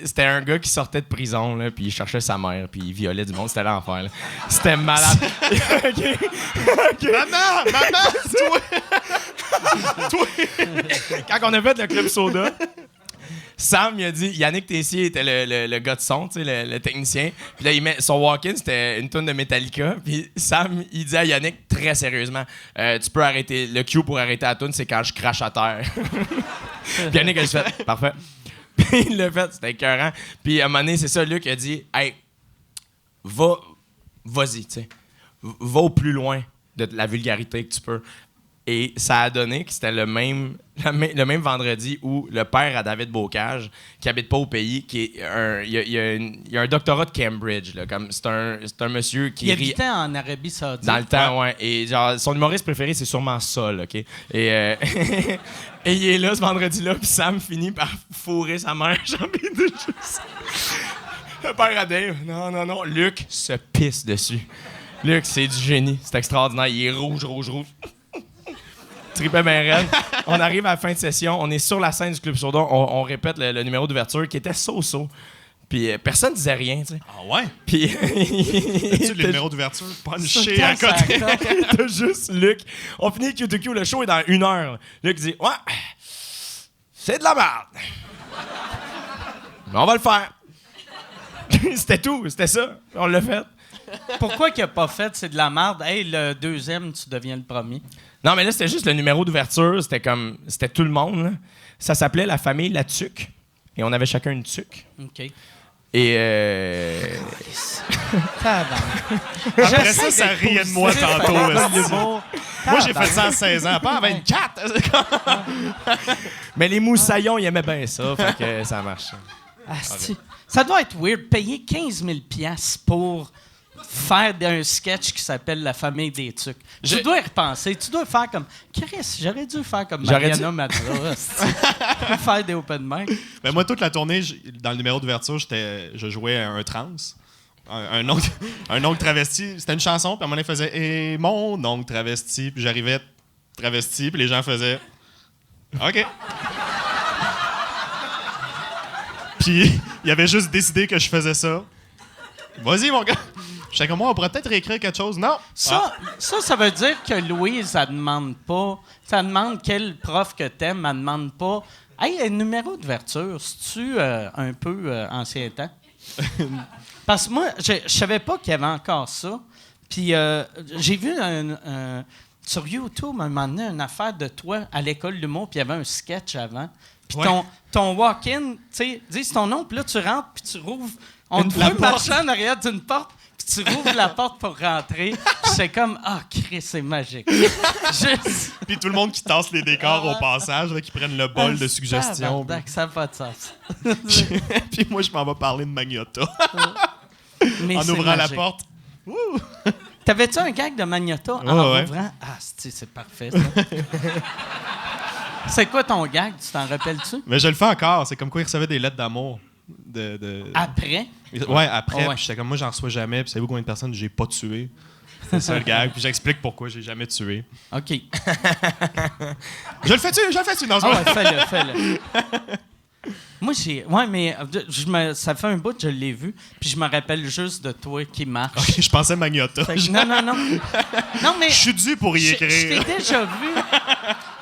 c'était un gars qui sortait de prison, là, puis il cherchait sa mère, puis il violait du monde. C'était l'enfer. Là. C'était malade. Okay. Maman, toi! Quand on a fait le Club Soda, Sam, il a dit, Yannick Tessier était le gars de son, tu sais, le technicien. Puis là, son walk-in, c'était une tonne de Metallica. Puis Sam, il dit à Yannick, très sérieusement, tu peux arrêter, le cue pour arrêter la tune, c'est quand je crache à terre. Puis Yannick a juste fait, parfait. Puis il l'a fait, c'était écœurant. Puis à un moment donné, c'est ça, Luc a dit, hey, vas-y, tu sais, va au plus loin de la vulgarité que tu peux. Et ça a donné que c'était le même vendredi où le père à David Bocage, qui habite pas au pays, qui est il a un doctorat de Cambridge. Là, comme c'est un monsieur qui... Il habitait en Arabie Saoudite. Dans le temps, ouais. Et genre, son humoriste préféré, c'est sûrement Sol, OK? Et, et il est là ce vendredi-là, puis Sam finit par fourrer sa mère. J'ai envie de juste... Le père à Dave, non. Luc se pisse dessus. Luc, c'est du génie. C'est extraordinaire. Il est rouge. Tripait bien raide. On arrive à la fin de session, on est sur la scène du Club Soda, on répète le numéro d'ouverture qui était so-so. Puis personne disait rien, tu sais. Ah ouais? Puis tu le numéro d'ouverture punché à côté. T'as juste Luc. On finit Q2Q, le show est dans 1 heure. Luc dit, ouais, c'est de la merde. Mais on va le faire. C'était tout, c'était ça. On l'a fait. Pourquoi qu'il n'a pas fait c'est de la merde? Hey, le deuxième, tu deviens le premier. Non, mais là, c'était juste le numéro d'ouverture. C'était tout le monde. Là. Ça s'appelait La famille La Tuque. Et on avait chacun une tuque. OK. Et Après ça riait de moi tantôt. Moi, j'ai fait ça à 16 ans, pas à 24. Mais les moussaillons, ils aimaient bien ça. Fait que ça marchait. Ça doit être weird, payer 15 000 $ pour faire un sketch qui s'appelle La famille des tucs. Tu dois y repenser. Tu dois faire comme... Chris, j'aurais dû faire comme Mariana Madra. Faire des open mic. Ben moi, toute la tournée, dans le numéro d'ouverture, je jouais un trans. Un oncle travesti. C'était une chanson, puis à un moment donné, il faisait « Et mon oncle travesti », puis j'arrivais travesti, puis les gens faisaient « OK ». Puis il avait juste décidé que je faisais ça. « Vas-y, mon gars ». J'étais comme moi, on pourrait peut-être réécrire quelque chose. Non. Ça veut dire que Louise, elle demande pas. Ça demande quel prof que t'aimes, elle demande pas. Hey, un numéro d'ouverture, c'est-tu un peu ancien temps? Parce que moi, je savais pas qu'il y avait encore ça. Puis j'ai vu sur YouTube, à un moment donné, une affaire de toi à l'école de l'humour, puis il y avait un sketch avant. Puis Ouais. ton walk-in, tu sais, dis ton nom, puis là, tu rentres, puis tu rouvres. On te La voit marcher en arrière d'une porte, puis tu rouvres la porte pour rentrer. Puis c'est comme, Chris, c'est magique. Juste. Puis tout le monde qui tasse les décors au passage, là, qui prennent le bol de suggestions. Tabarnak, ça n'a pas de sens. Puis moi, je m'en vais parler de Magnotta Mais en c'est ouvrant la magique. porte. T'avais-tu un gag de Magnotta en Ouais. ouvrant? C'est parfait, ça. C'est quoi ton gag? Tu t'en rappelles-tu? Mais je le fais encore. C'est comme quoi il recevait des lettres d'amour. Après? Ouais, après. Oh, ouais. Puis j'étais comme, moi, j'en reçois jamais. Puis savez-vous combien de personnes j'ai pas tué? C'est ça le gag. Puis j'explique pourquoi j'ai jamais tué. OK. Je le fais-tu? Non, c'est Ah pas- ouais, fais-le. Moi, ouais, mais ça fait un bout que je l'ai vu, puis je me rappelle juste de toi qui marche. Ok, je pensais Magnotta. Fait que- non. Non, mais Je suis dû pour y je écrire. t'ai déjà vu.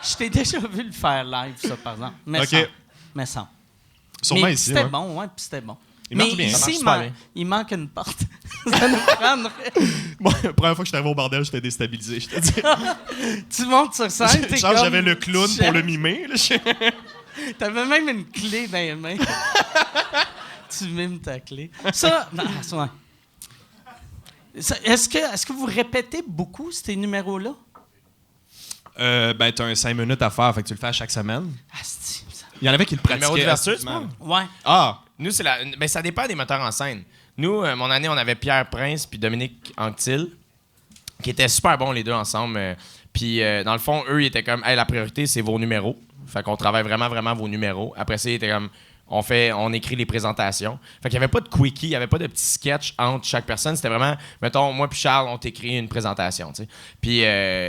Je t'ai déjà vu le faire live, ça, par exemple. Mais OK. sans. Sûrement Mais ici. c'était Ouais. bon, ouais, puis c'était bon. Il mais marche bien. Ça ici, marche super bien. il manque une porte. Ça nous prendrait. Moi, la première fois que je suis arrivé au bordel, j'étais déstabilisé. Je te dis. Tu montes sur scène, t'es Genre, comme... j'avais le clown pour le mimer. Là. T'avais même une clé dans les mains. Tu mimes ta clé. Ça, non, ouais. Est-ce que vous répétez beaucoup ces numéros-là? Ben, t'as un 5 minutes à faire, fait que tu le fais à chaque semaine. Asti, ça- Il y en avait qui le pratiquaient. Numéro d'ouverture, c'est assidûment. Ouais. Ah! Nous, ben, ça dépend des metteurs en scène. Nous, mon année, on avait Pierre Prince puis Dominique Anctil, qui étaient super bons les deux ensemble. Puis, dans le fond, eux, ils étaient comme, hey, la priorité, c'est vos numéros. Fait qu'on travaille vraiment, vraiment vos numéros. Après ça, ils étaient comme, on écrit les présentations. Fait qu'il n'y avait pas de quickie, il n'y avait pas de petits sketch entre chaque personne. C'était vraiment, mettons, moi puis Charles, on t'écrit une présentation, tu sais. Puis à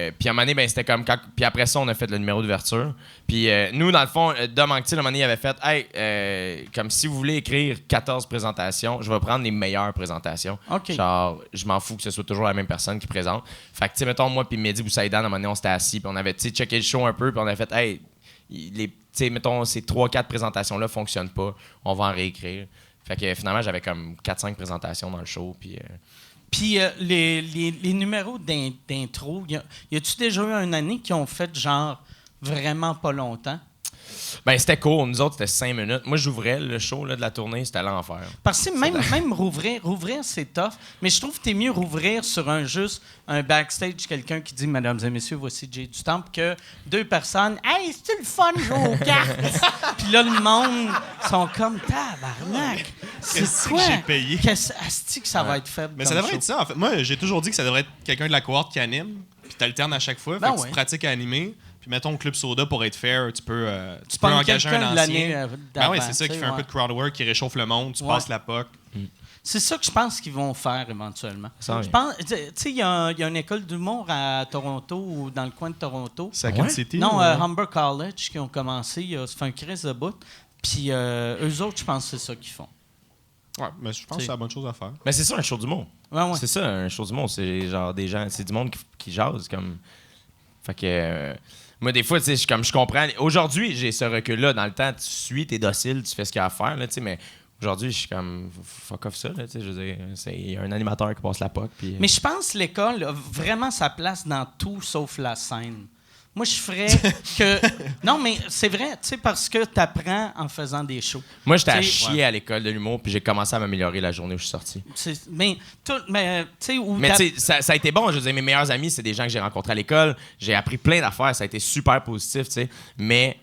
un moment donné, ben, c'était comme, puis après ça, on a fait le numéro d'ouverture. Puis nous, dans le fond, Dom Anctil, à un moment donné, il avait fait, hey, comme si vous voulez écrire 14 présentations, je vais prendre les meilleures présentations. OK. Genre, je m'en fous que ce soit toujours la même personne qui présente. Fait que, tu sais, mettons, moi puis Mehdi Boussaïdan, à un moment donné, on s'était assis, puis on avait, tu sais, checké le show un peu, puis on avait fait, hey, mettons, ces 3-4 présentations-là fonctionnent pas, on va en réécrire. Fait que finalement, j'avais comme 4-5 présentations dans le show. Puis les numéros d'intro, y a-tu déjà eu une année qui ont fait genre vraiment pas longtemps? Ben, c'était court. Nous autres, c'était 5 minutes. Moi, j'ouvrais le show là, de la tournée, c'était l'enfer. Parce que même rouvrir, c'est tough. Mais je trouve que t'es mieux rouvrir sur un backstage, quelqu'un qui dit « Mesdames et messieurs, voici Jay du Temple » que 2 personnes « Hey, c'est-tu le fun jouer aux cartes? » Puis là, le monde sont comme « Tabarnak! C'est Qu'est-ce quoi? que j'ai payé? Asti que ça va être faible Mais comme ça devrait show. être ça, en fait. Moi, j'ai toujours dit que ça devrait être quelqu'un de la cohorte qui anime, puis t'alternes à chaque fois. Ben fait que ouais. tu pratiques à animer. Puis mettons, au Club Soda, pour être fair, tu peux pognes engager quelqu'un un de l'année, ancien. Ben d'avant, oui, c'est ça, tu qui sais, fait un peu de crowd work, qui réchauffe le monde, tu Ouais. passes la POC. C'est ça que je pense qu'ils vont faire éventuellement. Ça, Je oui. pense, tu sais, il y a une école d'humour à Toronto ou dans le coin de Toronto. Second Ouais? City? Non, ou- Humber College qui ont commencé, ça fait un crise de bout. Puis eux autres, je pense que c'est ça qu'ils font. Ouais, mais je pense que c'est la bonne chose à faire. Mais c'est ça, un show d'humour. Ouais. C'est ça, un show d'humour. C'est genre des gens, c'est du monde qui jase. Comme... Fait que. Moi, des fois, tu sais, je comprends. Aujourd'hui, j'ai ce recul-là. Dans le temps, tu suis, t'es docile, tu fais ce qu'il y a à faire, là, tu sais, mais aujourd'hui, je suis comme, fuck off ça, là, tu sais, je veux dire, c'est un animateur qui passe la POC. Puis, Mais je pense que l'école a vraiment sa place dans tout sauf la scène. Moi, je ferais que... Non, mais c'est vrai, tu sais, parce que tu apprends en faisant des shows. Moi, j'étais à Tu sais, chier à l'école de l'humour, puis j'ai commencé à m'améliorer la journée où je suis sorti. Mais tu sais, où Mais tu sais, ça a été bon. Je veux dire, mes meilleurs amis, c'est des gens que j'ai rencontrés à l'école. J'ai appris plein d'affaires. Ça a été super positif, tu sais. Mais.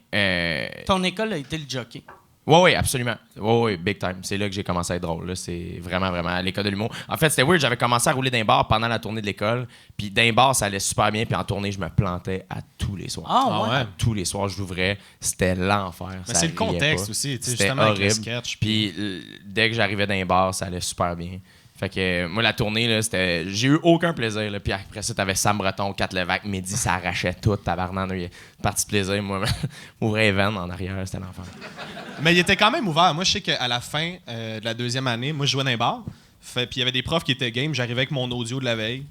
ton école a été le jockey. Oui, absolument. Oui, big time. C'est là que j'ai commencé à être drôle. Là. C'est vraiment, vraiment à l'école de l'humour. En fait, c'était weird. J'avais commencé à rouler d'un bar pendant la tournée de l'école. Puis d'un bar, ça allait super bien. Puis en tournée, je me plantais à tous les soirs. Ah, ouais. À tous les soirs, je l'ouvrais. C'était l'enfer. Mais Ça c'est le riait contexte pas. aussi, tu sais, C'était justement, avec les horrible. sketchs, Puis dès que j'arrivais d'un bar, ça allait super bien. Fait que moi, la tournée, là, c'était. J'ai eu aucun plaisir. Là. Puis après ça, t'avais Sam Breton, Kat Levac, Mehdi, ça arrachait tout, tabarnak. Il y a une partie de plaisir. Moi, m'ouvrais les veines en arrière, c'était l'enfer. Mais il était quand même ouvert. Moi, je sais qu'à la fin de la 2e année, moi, je jouais dans un bar. Puis il y avait des profs qui étaient game. J'arrivais avec mon audio de la veille.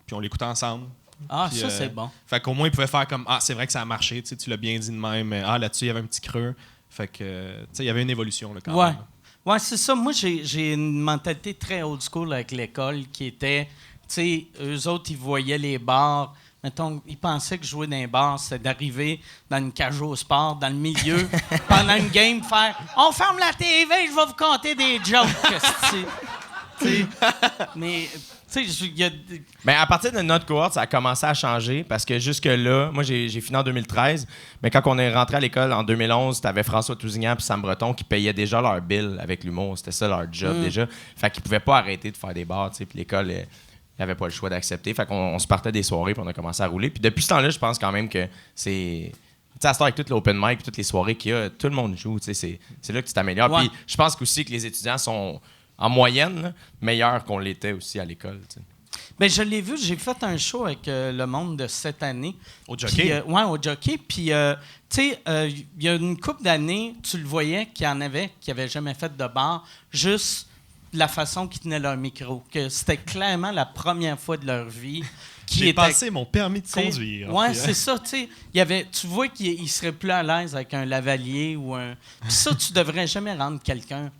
Puis on l'écoutait ensemble. Ah, Puis, ça, c'est bon. Fait qu'au moins, ils pouvaient faire comme ah, c'est vrai que ça a marché. Tu l'as bien dit de même. Ah, là-dessus, il y avait un petit creux. Fait que, tu sais, il y avait une évolution, là, quand Ouais. même. Ouais, c'est ça. Moi, j'ai une mentalité très old school avec l'école qui était, tu sais, eux autres, ils voyaient les bars mettons, ils pensaient que jouer dans un bar, c'était d'arriver dans une cage au sport, dans le milieu, pendant une game, faire « On ferme la TV, je vais vous conter des jokes. » T'sais. Mais, tu sais, il y a... Mais à partir de notre cohorte, ça a commencé à changer parce que jusque-là, moi, j'ai fini en 2013, mais quand on est rentré à l'école en 2011, t'avais François Tousignan et Sam Breton qui payaient déjà leur bill avec l'humour. C'était ça leur job déjà. Fait qu'ils pouvaient pas arrêter de faire des bars, tu sais, puis l'école... il avait pas le choix d'accepter. Fait qu'on se partait des soirées puis on a commencé à rouler. Puis depuis ce temps-là, je pense quand même que c'est... Tu sais, à ce temps, avec tout l'open mic puis toutes les soirées qu'il y a, tout le monde joue. Tu sais, c'est là que tu t'améliores. Ouais. Puis je pense aussi que les étudiants sont, en moyenne, là, meilleurs qu'on l'était aussi à l'école. Tu sais. Ben, je l'ai vu, j'ai fait un show avec le monde de cette année. Au Jockey? Oui, au Jockey. Puis, tu sais, il y a une couple d'années, tu le voyais qu'il y en avait qui n'avaient jamais fait de bar, juste la façon qu'ils tenaient leur micro. Que c'était clairement la première fois de leur vie qui J'ai était... passé mon permis de T'sais, conduire. ouais, Puis, c'est ça, tu sais. Tu vois qu'il serait plus à l'aise avec un lavalier ou un... Puis ça, tu devrais jamais rendre quelqu'un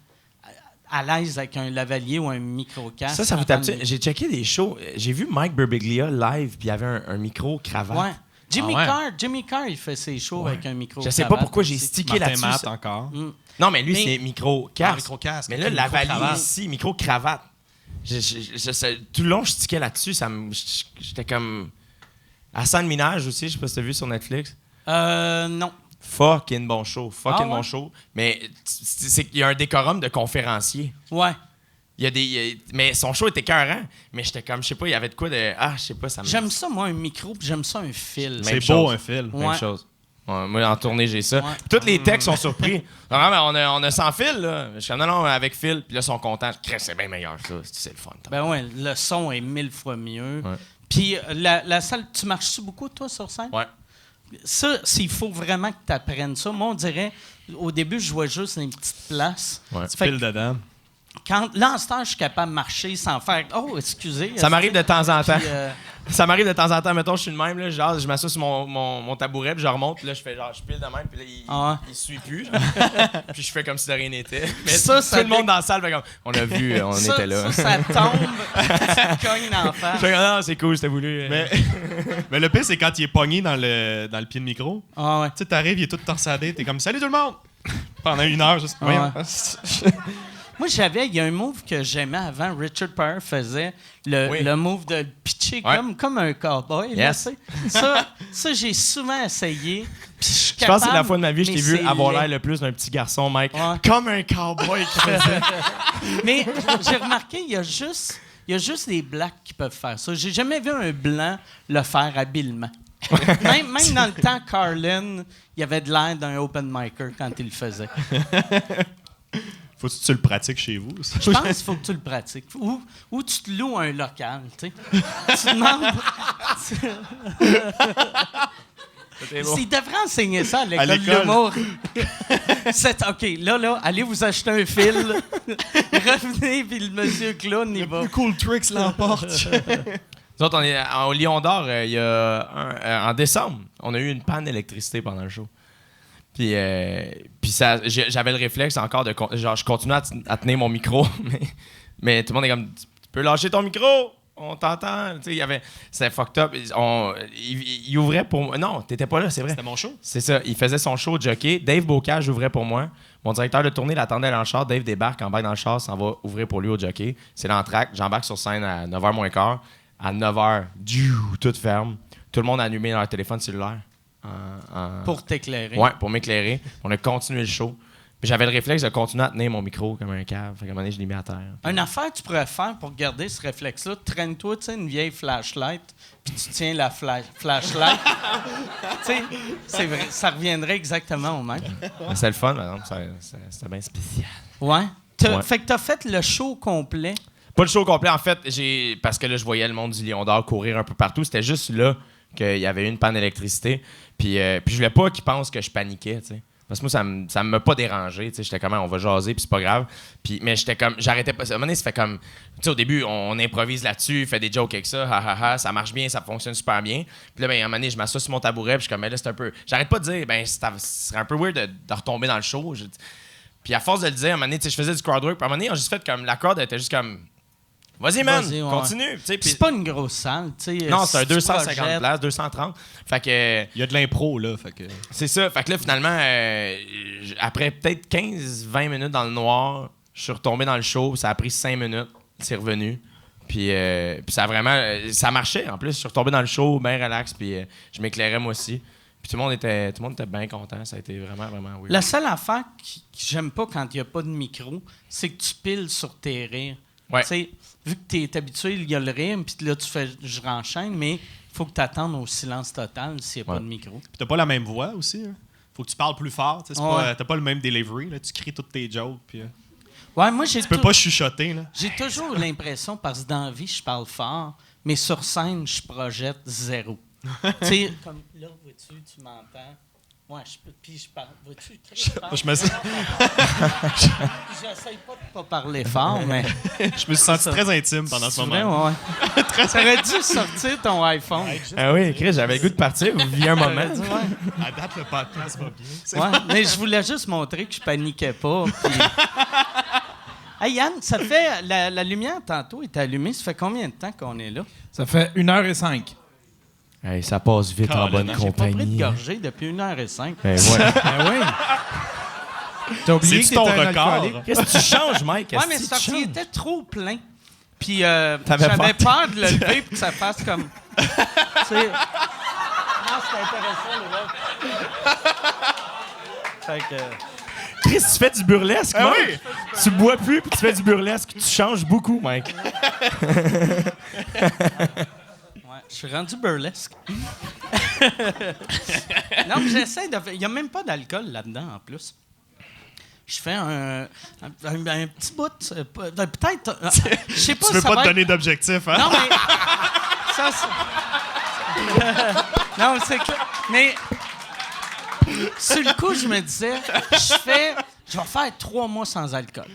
à l'aise avec un lavalier ou un micro-casque. Ça vous tape. J'ai checké des shows. J'ai vu Mike Birbiglia live, puis il y avait un micro-cravate. Ouais. Jimmy Ah ouais? Jimmy Carr, il fait ses shows avec un micro. Je sais pas pourquoi j'ai stické Martin là-dessus. Matt ça. encore. Non, mais lui, Mais- c'est micro-casque. micro-casque. Mais là, avec la un micro-cravate. valise ici, micro-cravate. Tout le long, je stickais là-dessus. J'étais comme... Hassan Minaj aussi, je sais pas si t'as vu sur Netflix. Non. Fucking bon show. Fucking Ah ouais? bon show. Mais c'est qu'il y a un décorum de conférencier. Ouais. Mais son show était écœurant. Mais j'étais comme, je sais pas, il y avait de quoi de... Ah, je sais pas, ça me... J'aime ça, moi, un micro, puis j'aime ça, un fil. Même C'est chose. beau, un film. Ouais. Même chose. Ouais, moi, en tournée, j'ai ça. Ouais. Tous les textes sont surpris. Non, mais on a sans fil, là. Je suis comme, non, avec fil. Puis là, ils sont contents. Crème, c'est bien meilleur, ça. C'est le fun. Ben ouais, le son est 1000 fois mieux. Ouais. Puis la salle, tu marches-tu beaucoup, toi, sur scène? Ouais. Ça, s'il faut vraiment que tu apprennes ça, moi, on dirait, au début, je jouais juste dans une petite place. Ouais. Fait que Pile dedans. là, en ce temps, je suis capable de marcher sans faire « Oh, excusez. » Ça m'arrive de temps en temps. Puis, Ça m'arrive de temps en temps. Mettons, je suis de même, là, genre, je m'assois sur mon tabouret, puis je remonte, puis là, je fais genre, je pile de même, puis là, il suit plus. Genre. Puis je fais comme si de rien n'était. Mais Ça, tout le monde dans la salle fait comme, on a vu, on ça, était là. Ça tombe, ça te cogne d'en Je face. fais comme, non, c'est cool, c'était voulu. Mais le pire, c'est quand il est pogné dans le pied de micro. Ah ouais. Tu sais, t'arrives, il est tout torsadé, t'es comme « Salut tout le monde! » Pendant 1 heure, juste... Ah Voyons. Moi, il y a un move que j'aimais avant. Richard Pryor faisait le move de le pitcher Ouais. comme un cowboy. Là, Yes. tu sais. Ça, j'ai souvent essayé. Puis Je pense que c'est la fois de ma vie que je t'ai mais vu c'est avoir laid. l'air le plus d'un petit garçon, Mike. Ouais. Comme un cowboy qui faisait. Mais j'ai remarqué, il y a juste des blacks qui peuvent faire ça. J'ai jamais vu un blanc le faire habilement. Même dans le temps, Carlin, il avait de l'air d'un open micer quand il le faisait. Faut que tu le pratiques chez vous. ça. Je pense qu'il faut que tu le pratiques. Ou tu te loues un local, tu sais. Tu demandes... Il devrait enseigner ça à l'école de l'école. l'humour. OK, là, allez vous acheter un fil. Revenez, puis le monsieur clown, il va... Cool Tricks l'emporte. Nous autres, on est au Lion d'Or, il y a en décembre, on a eu une panne d'électricité pendant le show. Puis ça, j'avais le réflexe encore de... Genre, je continuais à tenir mon micro, mais tout le monde est comme, tu peux lâcher ton micro, on t'entend. Tu sais, il y avait... C'était fucked up. Il ouvrait pour moi. Non, t'étais pas là, c'est vrai. C'était mon show. C'est ça. Il faisait son show au Jockey. Dave Bocage ouvrait pour moi. Mon directeur de tournée l'attendait dans le char. Dave débarque, embarque dans le char, s'en va ouvrir pour lui au Jockey. C'est l'entracte. J'embarque sur scène à 9h moins quart. À 9h, tout ferme. Tout le monde a allumé leur téléphone cellulaire. Pour t'éclairer. Ouais, pour m'éclairer. On a continué le show. Puis j'avais le réflexe de continuer à tenir mon micro comme un cave. Fait qu'à un moment donné, je l'ai mis à terre. Une affaire que tu pourrais faire pour garder ce réflexe-là, traîne-toi, tu sais, une vieille flashlight, puis tu tiens la flashlight. Tu sais, c'est vrai, ça reviendrait exactement au même. Mais c'est le fun, par exemple. C'était bien spécial. Ouais. Ouais. Fait que t'as fait le show complet. Pas le show complet, en fait, parce que là, je voyais le monde du Lion d'Or courir un peu partout. C'était juste là qu'il y avait eu une panne d'électricité. Puis je voulais pas qu'ils pensent que je paniquais, tu sais. Parce que moi, ça m'a pas dérangé, tu sais. J'étais comme, on va jaser, puis c'est pas grave. Mais j'étais comme, j'arrêtais pas. À un moment donné, ça fait comme, tu sais, au début, on improvise là-dessus, fait des jokes avec ça, ça marche bien, ça fonctionne super bien. Puis là, à un moment donné, je m'assois sur mon tabouret, puis je suis comme, là, c'est un peu. J'arrête pas de dire, ce serait un peu weird de retomber dans le show. Puis à force de le dire, à un moment donné, tu sais, je faisais du crowd work, puis à un moment donné, on a juste fait comme, la crowd était juste comme. Vas-y, man, Vas-y, ouais. continue. Tu sais, Puis puis- c'est pas une grosse salle, tu sais. non, si c'est un tu 250 projettes- places, 230. Fait que Il y a de l'impro, là. Fait que... c'est ça. Fait que là, finalement, après peut-être 15-20 minutes dans le noir, je suis retombé dans le show. Ça a pris 5 minutes. C'est revenu. Puis ça a vraiment... ça marchait, en plus. Je suis retombé dans le show, bien relax. Puis je m'éclairais, moi aussi. Puis tout le monde était bien content. Ça a été vraiment, vraiment weird. La seule affaire que j'aime pas quand il n'y a pas de micro, c'est que tu piles sur tes rires. Ouais. Tu sais, vu que tu es habitué, il y a le rire, puis là, tu fais je renchaîne, mais il faut que tu attendes au silence total s'il n'y a pas de micro. Puis t'as pas la même voix aussi. Hein? Faut que tu parles plus fort. Tu sais, t'as pas le même delivery. Là. Tu cries toutes tes jokes. Puis, Ouais, moi, tu peux pas chuchoter. Là. j'ai toujours l'impression, parce que dans la vie, je parle fort, mais sur scène, je projette zéro. Tu sais, comme là, vois-tu, tu m'entends. Ouais, puis je parle. Vois-tu, Je me suis j'essaye pas de pas parler fort, mais. je me suis senti très intime pendant ce C'est vrai, moment. ouais. T'aurais dû sortir ton iPhone. Ah oui, Chris, j'avais le goût de partir. Vous viviez un moment. T'aurais dû, ouais. À date, le podcast va bien. Ouais, mais je voulais juste montrer que je paniquais pas. Puis... Hey Yann, ça fait. La lumière tantôt est allumée. Ça fait combien de temps qu'on est là? Ça fait 1h05. Hey, ça passe vite en bonne J'ai pas pris de compagnie. gorgée depuis 1h05. Ben, ouais. Ben oui. T'as oublié C'est-tu que ton t'étais un record? alcoolique? Qu'est-ce que tu changes, Mike? Ouais, Est-ce mais que c'est parce tu qu'il changes? était trop plein. Puis T'avais j'avais peur. peur de le lever et que ça fasse comme. Tu sais. Non, c'était intéressant, les autres. Fait que. Chris, tu fais du burlesque, Ah Mike? oui? Tu bois plus puis tu fais du burlesque. Tu changes beaucoup, Mike. Ouais, je suis rendu burlesque. Non, mais j'essaie de faire. Il n'y a même pas d'alcool là-dedans, en plus. Je fais un petit bout. Peut-être. Je sais pas Tu veux ça pas va te être- donner d'objectif, hein? Non, mais. Ça, c'est. Non, c'est clair. Mais. Sur le coup, je me disais, je vais faire 3 mois sans alcool.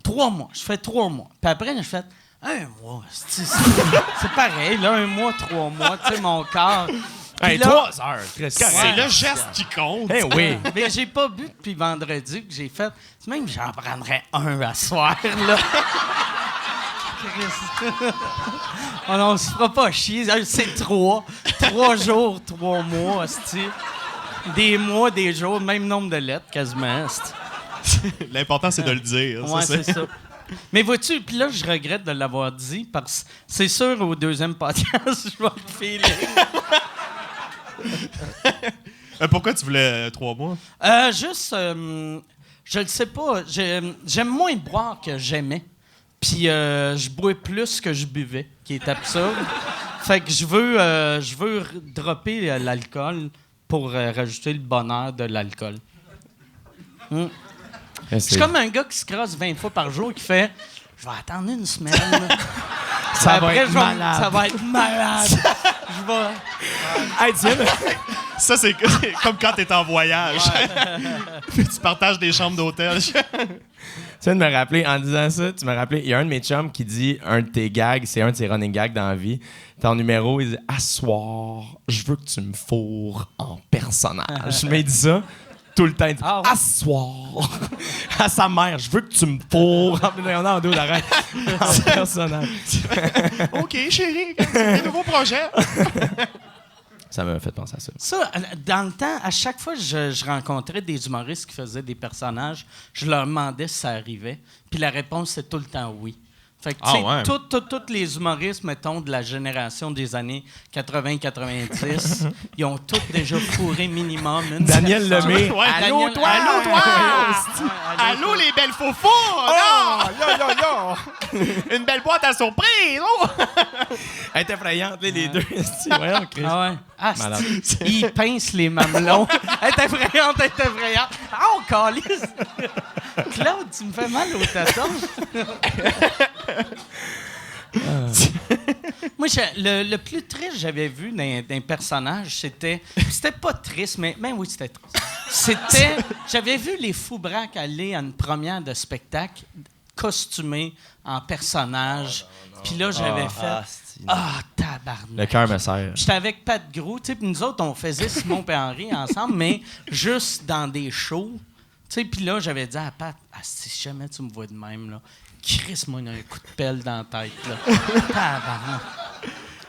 3 mois. Je fais 3 mois. Puis après, je fais 1 mois. C'est pareil, là, 1 mois, 3 mois. Tu sais, mon corps. Puis Hey, là- 3 heures, Chris. C'est le geste qui compte. Eh oui. Mais j'ai pas bu depuis vendredi que j'ai fait. Même j'en prendrais un à soir, là. Christ. Oh non, on se fera pas chier. C'est 3. 3 jours, 3 mois, hostie. Des mois, des jours, même nombre de lettres, quasiment, hostie. L'important, c'est de le dire. Ouais, c'est ça. Mais vois-tu, puis là, je regrette de l'avoir dit parce que c'est sûr, au deuxième podcast, je vais le filer. Pourquoi tu voulais 3 mois? Juste, je le sais pas. J'aime moins boire que j'aimais. Puis je bois plus que je buvais, qui est absurde. Fait que je veux dropper l'alcool pour rajouter le bonheur de l'alcool. Je suis comme un gars qui se crosse 20 fois par jour qui fait « Je vais attendre une semaine. Ça va Après, être malade. Ça va être malade. Je vais... Hey, Tim, Ça, c'est comme quand t'es en voyage. Puis tu partages des chambres d'hôtel. tu viens de me rappeler, en disant ça, tu m'as rappelé, il y a un de mes chums qui dit un de tes gags, c'est un de ses running gags dans la vie. Ton numéro, il dit « À soir, je veux que tu me fourres en personnage. » Mais il dit ça tout le temps. Il dit Ah ouais. « À soir, à sa mère, je veux que tu me fourres en personnage. » Non, dos d'arrêt. En personnage. OK, chérie, c'est un nouveau projet. Ça m'a fait penser à ça. Ça, dans le temps, à chaque fois que je rencontrais des humoristes qui faisaient des personnages, je leur demandais si ça arrivait. Puis la réponse, c'est tout le temps oui. Fait que, tu sais, ouais. tous les humoristes, mettons, de la génération des années 80-90, ils ont tous déjà fourré minimum une Daniel personne. Lemay. Ouais, Allô, toi! Allô, toi! Ouais, Allô, les belles faux-fous! Oh, Une belle boîte à surprise! Oh! Elle est effrayante, les deux. Voyons, Chris. Ah ouais. Ah, Malade. il pince les mamelons. Elle est effrayante, elle est effrayante. Ah, on calisse! Claude, tu me fais mal au tâton. Moi, le plus triste que j'avais vu d'un personnage, c'était pas triste, mais oui, c'était triste. J'avais vu les Foubraques aller à une première de spectacle costumés en personnage. Puis là, j'avais fait tabarnak. Le cœur me serre. J'étais avec Pat Gros, tu sais, puis nous autres, on faisait Simon et Henri ensemble, mais juste dans des shows. Tu sais, puis là, j'avais dit à Pat, si jamais tu me vois de même, là, Chris, moi, il a un coup de pelle dans la tête, là. Tabarnak.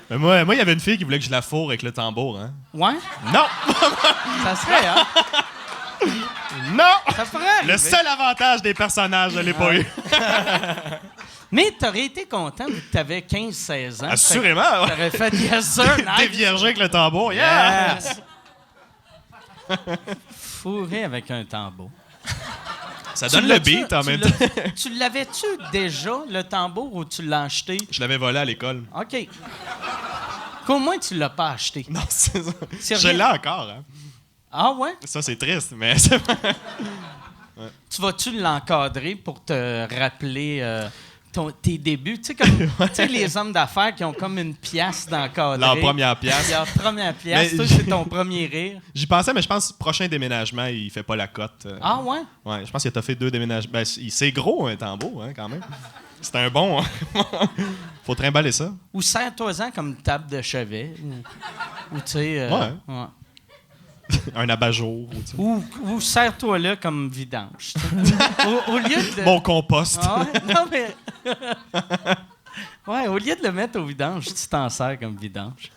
Mais moi, il y avait une fille qui voulait que je la fourre avec le tambour, hein? Ouais? Non! Ça serait, hein? Non! Ça ferait Le arriver. seul avantage des personnages, je l'ai pas eu. Mais t'aurais été content vu que t'avais 15-16 ans. Assurément, Fait que ouais. T'aurais fait yes sir, nice. Dévierger avec le tambour, yeah! Yes. Fourré avec un tambour. Ça donne le beat en même temps. Tu l'avais-tu déjà, le tambour, ou tu l'as acheté? Je l'avais volé à l'école. OK. Qu'au moins, tu l'as pas acheté. Non, c'est ça. C'est Je rien. l'ai encore, hein. Ah ouais? Ça, c'est triste, mais c'est pas... Tu vas-tu l'encadrer pour te rappeler tes débuts? Tu sais, comme tu sais, les hommes d'affaires qui ont comme une pièce d'encadrer. Leur première pièce. Leur première pièce. Mais- Toi, c'est ton premier rire. J'y pensais, mais je pense que prochain déménagement, il fait pas la cote. Ah ouais? Ouais, je pense qu'il a fait 2 déménagements. Ben, c'est gros, un tambour, hein, quand même. C'est un bon... hein. Faut trimballer ça. Ou serre-toi-en comme une table de chevet. Ou tu sais... Ouais. ouais. Un abat-jour. Ou, tu sais. Ou serre-toi là comme vidange. tu sais. au lieu de... Mon compost. Ah ouais? Non, mais... ouais, au lieu de le mettre au vidange, tu t'en sers comme vidange.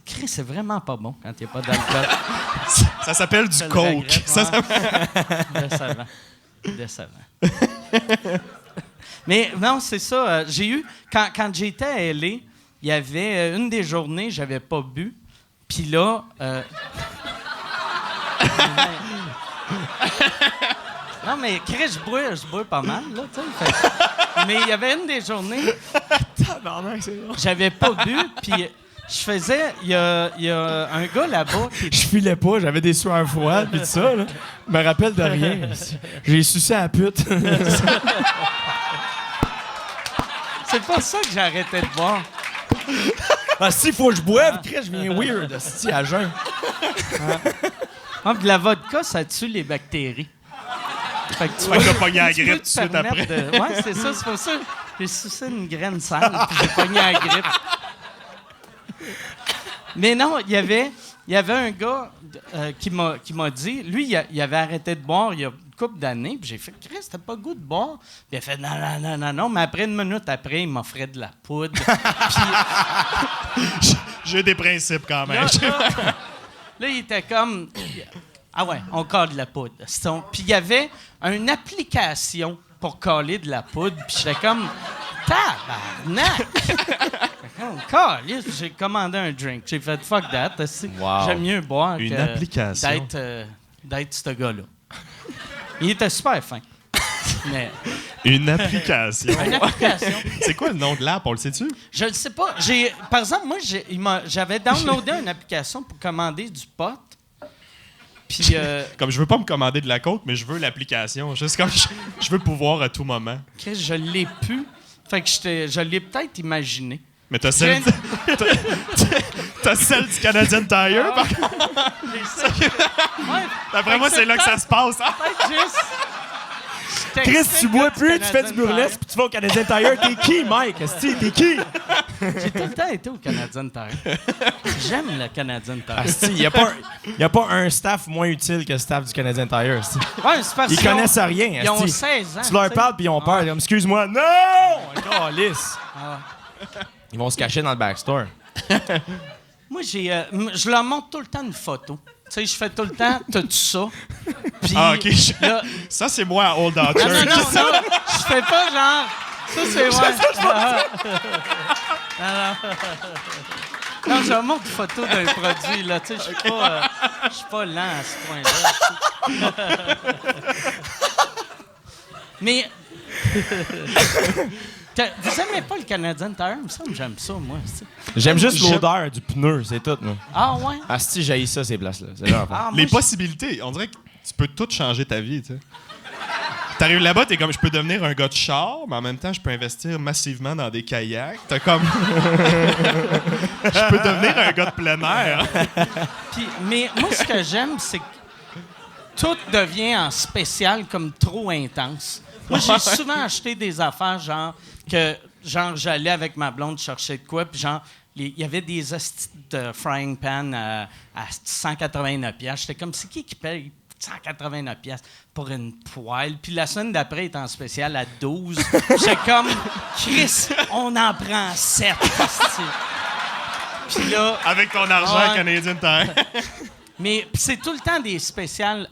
Chris, c'est vraiment pas bon quand il n'y a pas d'alcool. Ça s'appelle du Je le coke. regrette, Ça, ouais. Décevant. Décevant. Mais non, c'est ça. J'ai eu... Quand j'étais à L.A., il y avait une des journées, j'avais pas bu. Puis là... non, mais Chris, je bois pas mal, là, tu sais. Mais il y avait une des journées... J'avais pas bu, puis je faisais... Il y a un gars là-bas qui... Je filais pas, j'avais des sueurs froides pis tout ça, là. Je me rappelle de rien. J'ai sucé à la pute. C'est pas ça que j'ai arrêté de boire. Ah, s'il faut que je boive, Chris, je viens weird, asti, à jeun. Ah, puis la vodka, ça tue les bactéries. Fait que tu Fait que t'as pogné la tu peux grippe te tout de suite permettre après. de- Ouais, c'est ça. C'est pour ça que j'ai sucé une graine sale puis j'ai pogné la grippe. Mais non, il y avait un gars qui m'a dit... Lui, il avait arrêté de boire il y a une couple d'années. Puis j'ai fait « Chris, t'as pas le goût de boire? » Puis il a fait « Non. » Mais après, une minute après, il m'offrait de la poudre. J'ai des principes quand même. Là, il était comme... Ah ouais, on colle de la poudre. Puis il y avait une application pour coller de la poudre. Puis j'étais comme... Tabarnak! J'ai commandé un drink. J'ai fait « Fuck that. Wow. J'aime mieux boire Une que application. d'être ce gars-là. » Il était super fin. Mais Une application. une application... C'est quoi le nom de l'app, on le sait-tu? Je ne sais pas. Par exemple, moi, j'avais downloadé une application pour commander du pot. Puis, Comme je veux pas me commander de la coke, mais je veux l'application. Juste comme je veux pouvoir à tout moment. Chris, je l'ai pu. Fait que je l'ai peut-être imaginé. Mais t'as celle, t'as celle du Canadian Tire, par contre. Ouais, D'après moi, c'est là que ça se passe. hein? peut-être juste... je Chris, textais tu le bois gars plus, tu fais du Canadian burlesque, puis tu vas au Canadien Tire. T'es qui, Mike? Asti, t'es qui? Tire. J'ai tout le temps été au Canadian Tire. J'aime le Canadian Tire. Asti, il y a pas un staff moins utile que le staff du Canadien Tire. asti. Ouais, c'est parce Ils qu'ils ont- connaissent rien. Ils ont asti. 16 ans. Tu leur tu sais. parles, puis ils ont peur. Ouais. Comme, excuse-moi. Non! Calice. Ils vont se cacher dans le backstore. Moi, je leur montre tout le temps une photo. Tu sais, je fais tout le temps, t'as-tu ça? Puis, Ah, OK. là, Ça, c'est moi à Old non, Dodger. non, je fais pas genre... Ça, c'est ouais. Non, je leur montre une photo d'un produit, là. Tu sais, je suis pas lent à ce point-là. Mais... Vous aimez pas le Canadian Tire? Il me semble que j'aime ça, moi. c'est- J'aime juste l'odeur du pneu, c'est tout. Moi. Ah ouais? Asti, j'haïs ça, ces places-là. C'est là, Ah, Les moi, possibilités. On dirait que tu peux tout changer ta vie, tu sais. T'arrives là-bas, t'es comme, je peux devenir un gars de char, mais en même temps, je peux investir massivement dans des kayaks. T'as comme... Je peux devenir un gars de plein air. mais moi, ce que j'aime, c'est que tout devient en spécial comme trop intense. Moi, j'ai souvent acheté des affaires, j'allais avec ma blonde chercher de quoi, puis il y avait des hosties de frying pan à 189$. J'étais comme, c'est qui paye 189 piastres pour une poêle. Puis la semaine d'après, il est en spécial à 12. J'étais comme, Chris, on en prend 7. Puis là... Avec ton argent canadien Tire. Mais c'est tout le temps des spéciales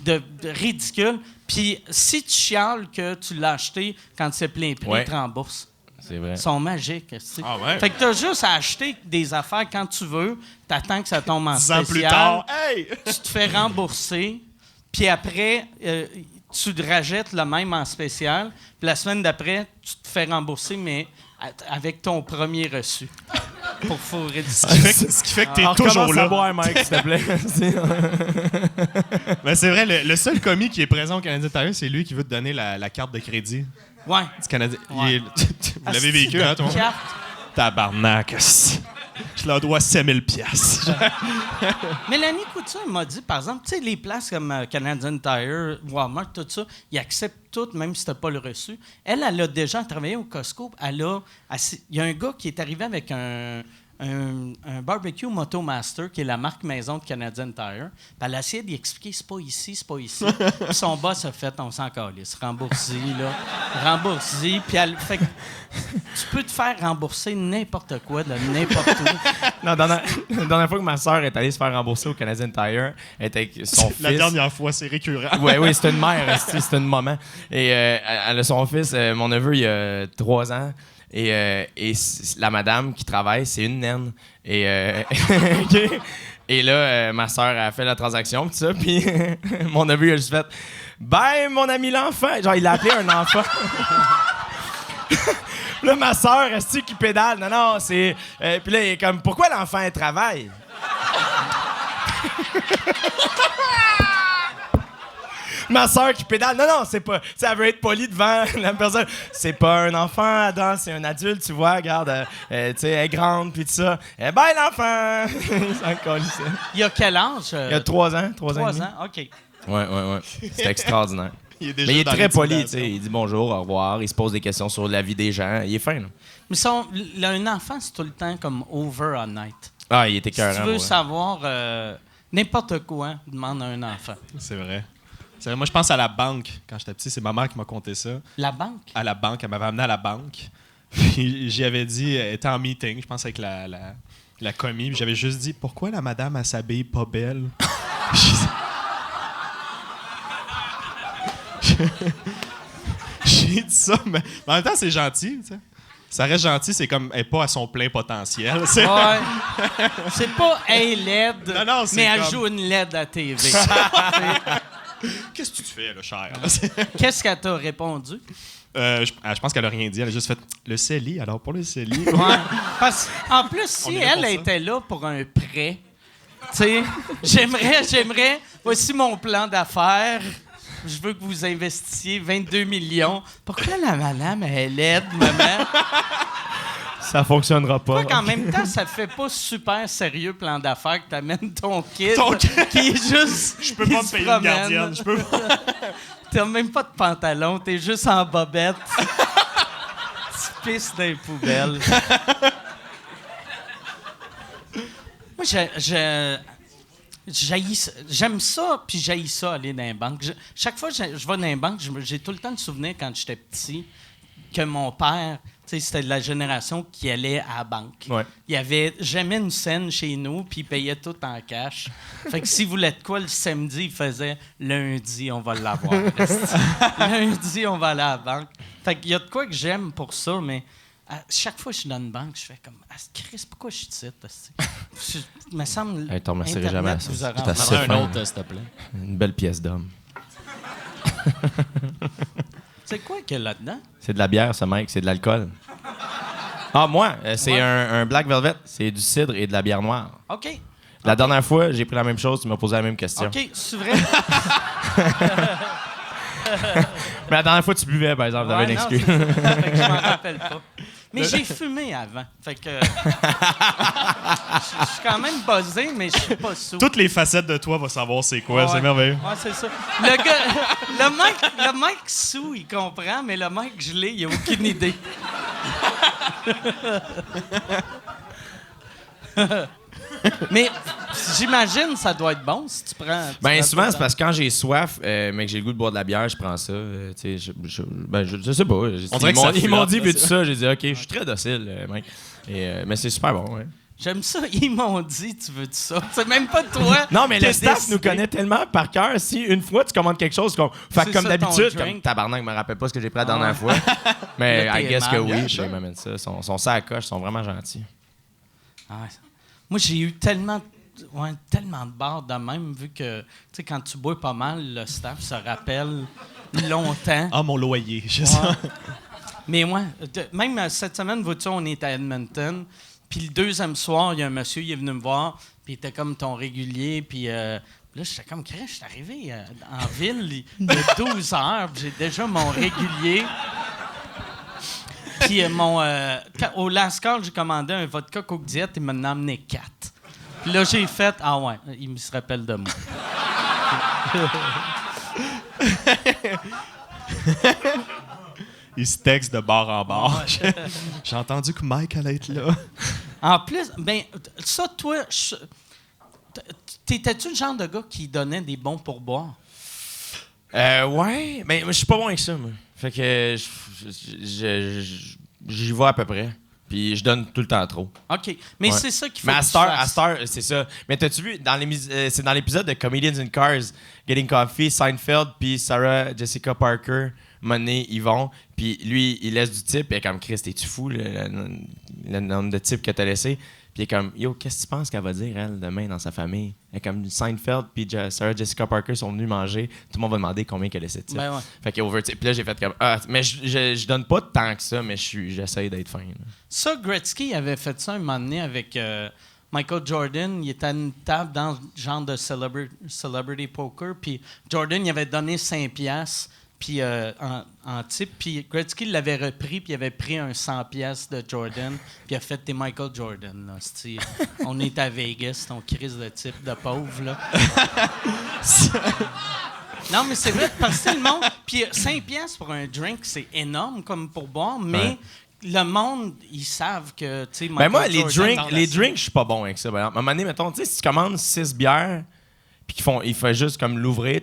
de ridicules. Puis si tu chiales que tu l'as acheté quand c'est plein prix, Ouais. ils te remboursent. C'est vrai. Ils sont magiques. Esti. Ah ouais? Fait que t'as juste à acheter des affaires quand tu veux, t'attends que ça tombe en 10 spécial. ans plus tard, hey! Tu te fais rembourser, puis après, tu te rajettes le même en spécial, puis la semaine d'après, tu te fais rembourser, mais avec ton premier reçu. Pour fourrer du Ce qui fait que t'es Alors, toujours commence à là. boire, Mike, s'il te plaît. Ben, c'est vrai, le seul commis qui est présent au Canadien Tire, c'est lui qui veut te donner la carte de crédit Ouais. du Canadien. Ouais. Vous l'avez vécu, hein, toi? Carte. Tabarnak. Je leur dois 5000 piastres. Mélanie Couture m'a dit, par exemple, tu sais, les places comme Canadian Tire, Walmart, tout ça, ils acceptent tout, même si tu n'as pas le reçu. Elle a déjà travaillé au Costco. Il y a un gars qui est arrivé avec un barbecue Motomaster, qui est la marque maison de Canadian Tire. Puis elle a essayé d'y expliquer, c'est pas ici, c'est pas ici. Puis son boss a fait, on s'en calisse, rembourse-y, là. Rembourse-y. Puis elle fait que tu peux te faire rembourser n'importe quoi de n'importe où. Non, la dernière fois que ma soeur est allée se faire rembourser au Canadian Tire, elle était avec son fils. La dernière fois, c'est récurrent. Oui, c'est une mère, c'est une maman. Et elle a son fils, mon neveu, il y a 3 ans. Et la madame qui travaille, c'est une naine. Et, et là, ma soeur a fait la transaction, tout ça. Puis mon neveu, il a juste fait « Bye, mon ami l'enfant! » Genre, il l'a appelé un enfant. Là, ma soeur, est-ce qui pédale? Non, c'est... puis là, il est comme « Pourquoi l'enfant, elle travaille? » Ma soeur qui pédale. Non, c'est pas. Ça veut être poli devant la personne. C'est pas un enfant, Adam, c'est un adulte, tu vois. Regarde, tu sais, elle est grande, puis tout ça. Eh ben, l'enfant! C'est encore lycée. Il y a quel âge? Il y a 3 ans. 3 ans. 3 ans, OK. Ouais. C'est extraordinaire. Il est déjà Mais il est dans très poli, tu l'intimidation. sais. Il dit bonjour, au revoir. Il se pose des questions sur la vie des gens. Il est fin, là. Mais un enfant, c'est tout le temps comme over on night. Ah, il était Si tu écœurant, veux ouais. savoir n'importe quoi, demande à un enfant. C'est vrai. Moi, je pense à la banque. Quand j'étais petit, c'est ma mère qui m'a conté ça. La banque? À la banque. Elle m'avait amené à la banque. Puis j'y avais dit, elle était en meeting, je pense, avec la commis. Puis j'avais juste dit, pourquoi la madame, elle s'habille pas belle? J'ai dit ça, mais en même temps, c'est gentil, tu sais. Ça reste gentil, c'est comme, elle n'est pas à son plein potentiel. C'est Ouais. C'est pas hey LED, Non, c'est mais elle comme- joue une LED à TV. Qu'est-ce que tu fais, là, cher? Qu'est-ce qu'elle t'a répondu? Je pense qu'elle a rien dit. Elle a juste fait le CELI. Alors, pour le CELI. Ouais. Parce en plus, si On est là elle pour ça. était là pour un prêt, tu sais, j'aimerais, voici mon plan d'affaires. Je veux que vous investissiez 22 millions. Pourquoi la madame, elle aide, maman? Ça fonctionnera pas. Pourquoi qu'en même temps, ça te fait pas super sérieux plan d'affaires que t'amènes ton kid Ton kid. qui est juste... Je peux pas me payer une gardienne. Je peux pas. T'as même pas de pantalon, t'es juste en bobette. Tu pisses dans les poubelles. Moi, j'aime ça, puis j'haïs ça, aller dans les banques. Chaque fois que je vais dans les banques, j'ai tout le temps le souvenir, quand j'étais petit, que mon père, tu sais, c'était de la génération qui allait à la banque. Ouais. Il y avait jamais une scène chez nous, puis il payait tout en cash. Fait que s'il voulait de quoi le samedi, il faisait lundi, on va l'avoir. Lundi, on va aller à la banque. Fait qu'il y a de quoi que j'aime pour ça, mais chaque fois que je suis dans une banque, je fais comme Chris, pourquoi je suis ici? Il me semble. Hey, t'en remercierai Internet jamais à ça. vous a C'est rendu- assez Un fin. autre, s'il te plaît. Une belle pièce d'homme. C'est quoi qu'il y a là-dedans? C'est de la bière, ça, Mike. C'est de l'alcool. Ah, moi, c'est Ouais. un Black Velvet. C'est du cidre et de la bière noire. OK. La dernière fois, j'ai pris la même chose. Tu m'as posé la même question. OK, c'est vrai? Mais la dernière fois, tu buvais, par exemple. T'avais Ouais, une non, excuse. c'est ça. Fait que je m'en rappelle pas. Mais j'ai fumé avant. Fait que. Je suis quand même buzzé, mais je suis pas sous. Toutes les facettes de toi vont savoir c'est quoi. Ouais. C'est merveilleux. Ouais, c'est ça. Le mec sous, il comprend, mais le mec gelé, il a aucune idée. Mais J'imagine que ça doit être bon si tu prends... Ben, souvent, c'est parce que quand j'ai soif, mais que j'ai le goût de boire de la bière, je prends ça. Tu sais, je sais pas. On dirait que ça Ils m'ont flotte, dit, là, veux-tu ça? J'ai dit, OK, je suis très docile, mec. Mais c'est super bon, ouais. J'aime ça. Ils m'ont dit, tu veux ça? C'est même pas toi. Non, mais le qui as staff décidé. nous connaît tellement par cœur. Si une fois tu commandes quelque chose, fait C'est comme ça, d'habitude, ton drink. comme tabarnak, je me rappelle pas ce que j'ai pris la Ah dernière fois. Mais Là, I t'es guess que mal. oui, Yeah, je m'amène ça. Ils sont ça à coche, ils sont vraiment gentils. Ah ouais. Moi, j'ai eu tellement de bars de même, vu que, tu sais, quand tu bois pas mal, le staff se rappelle longtemps. Ah, mon loyer, je Ouais. sais. Mais moi, même cette semaine, vois-tu, on est à Edmonton. Puis le deuxième soir, il y a un monsieur, il est venu me voir. Puis il était comme ton régulier. Puis là, j'étais comme, Chris, je suis arrivé en ville il y a 12 heures. Puis j'ai déjà mon régulier. Puis au last call, j'ai commandé un vodka Coke Diet. Il m'en a amené 4. Puis là, j'ai fait, ah ouais, il se rappelle de moi. Il se texte de bar en bar. J'ai entendu que Mike allait être là. En plus, ben ça, toi, t'étais-tu le genre de gars qui donnait des bons pourboires? Ouais, mais je suis pas bon avec ça, moi. Fait que j'y vais à peu près. Puis je donne tout le temps trop. OK. Mais Ouais. c'est ça qu'il faut Mais que à tu Star, fasses. c'est ça. Mais t'as-tu vu, c'est dans l'épisode de Comedians in Cars, Getting Coffee, Seinfeld, puis Sarah Jessica Parker, Monet, ils vont, puis lui, il laisse du type, puis il est comme, Chris, t'es-tu fou, le nombre de types que t'as laissé? Puis il est comme, yo, qu'est-ce que tu penses qu'elle va dire, elle, demain, dans sa famille? Elle est comme, Seinfeld, puis Sarah Jessica Parker sont venus manger, tout le monde va demander combien qu'elle laissé de type. Ben ouais. Fait qu'il over type. Puis là, j'ai fait comme, mais je donne pas tant que ça, mais j'essaye d'être fin. Là. Ça, Gretzky avait fait ça un moment donné avec Michael Jordan. Il était à une table dans le genre de celebrity poker. Puis Jordan, il avait donné 5 piastres puis, en type. Puis Gretzky l'avait repris, puis il avait pris un 100 piastres de Jordan. Puis il a fait « T'es Michael Jordan. Là. On est à Vegas, ton crise de type de pauvre. » là. Non, mais c'est vrai, parce que le monde... Puis 5 piastres pour un drink, c'est énorme comme pour boire, mais... Ouais. Le monde, ils savent que, tu sais, Ben moi, les Jordan, drinks, je suis pas bon avec ça. À un moment donné, mettons, tu sais, si tu commandes 6 bières, puis il fait juste comme l'ouvrir,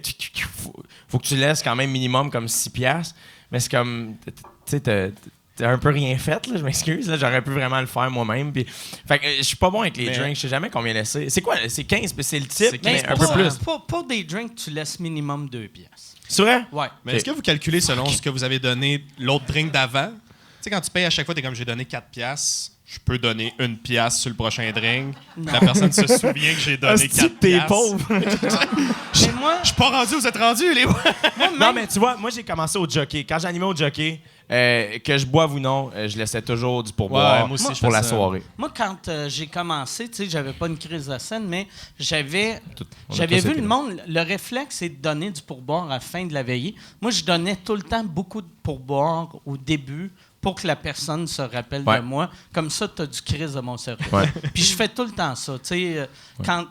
faut que tu laisses quand même minimum comme 6 piastres. Mais c'est comme, tu sais, t'as un peu rien fait, là, je m'excuse. Là, j'aurais pu vraiment le faire moi-même. Puis, fait que je suis pas bon avec les drinks, je sais jamais combien laisser. C'est quoi? C'est 15, puis c'est le type, Mais mais un peu plus. Pour des drinks, tu laisses minimum 2 piastres. C'est vrai? Ouais. Mais est-ce que vous calculez selon ce que vous avez donné l'autre drink d'avant? Tu sais, quand tu payes à chaque fois, t'es comme, j'ai donné 4 piastres. Je peux donner 1 piastre sur le prochain drink. La personne se souvient que j'ai donné 4 t'es piastres. pauvre. Mais moi, Je suis pas rendu, vous êtes rendus, les Non, mais tu vois, moi, j'ai commencé au jockey. Quand j'animais au jockey, que je boive ou non, je laissais toujours du pourboire Ouais, moi aussi, je pour fais la ça. soirée. moi, quand j'ai commencé, tu sais, j'avais pas une crise de scène, mais j'avais On a tous vu été le là. monde, le réflexe, c'est de donner du pourboire à la fin de la veillée. Moi, je donnais tout le temps beaucoup de pourboire au début pour que la personne se rappelle Ouais. de moi. Comme ça, tu as du crise de mon cerveau. Ouais. Puis je fais tout le temps ça, tu sais, quand...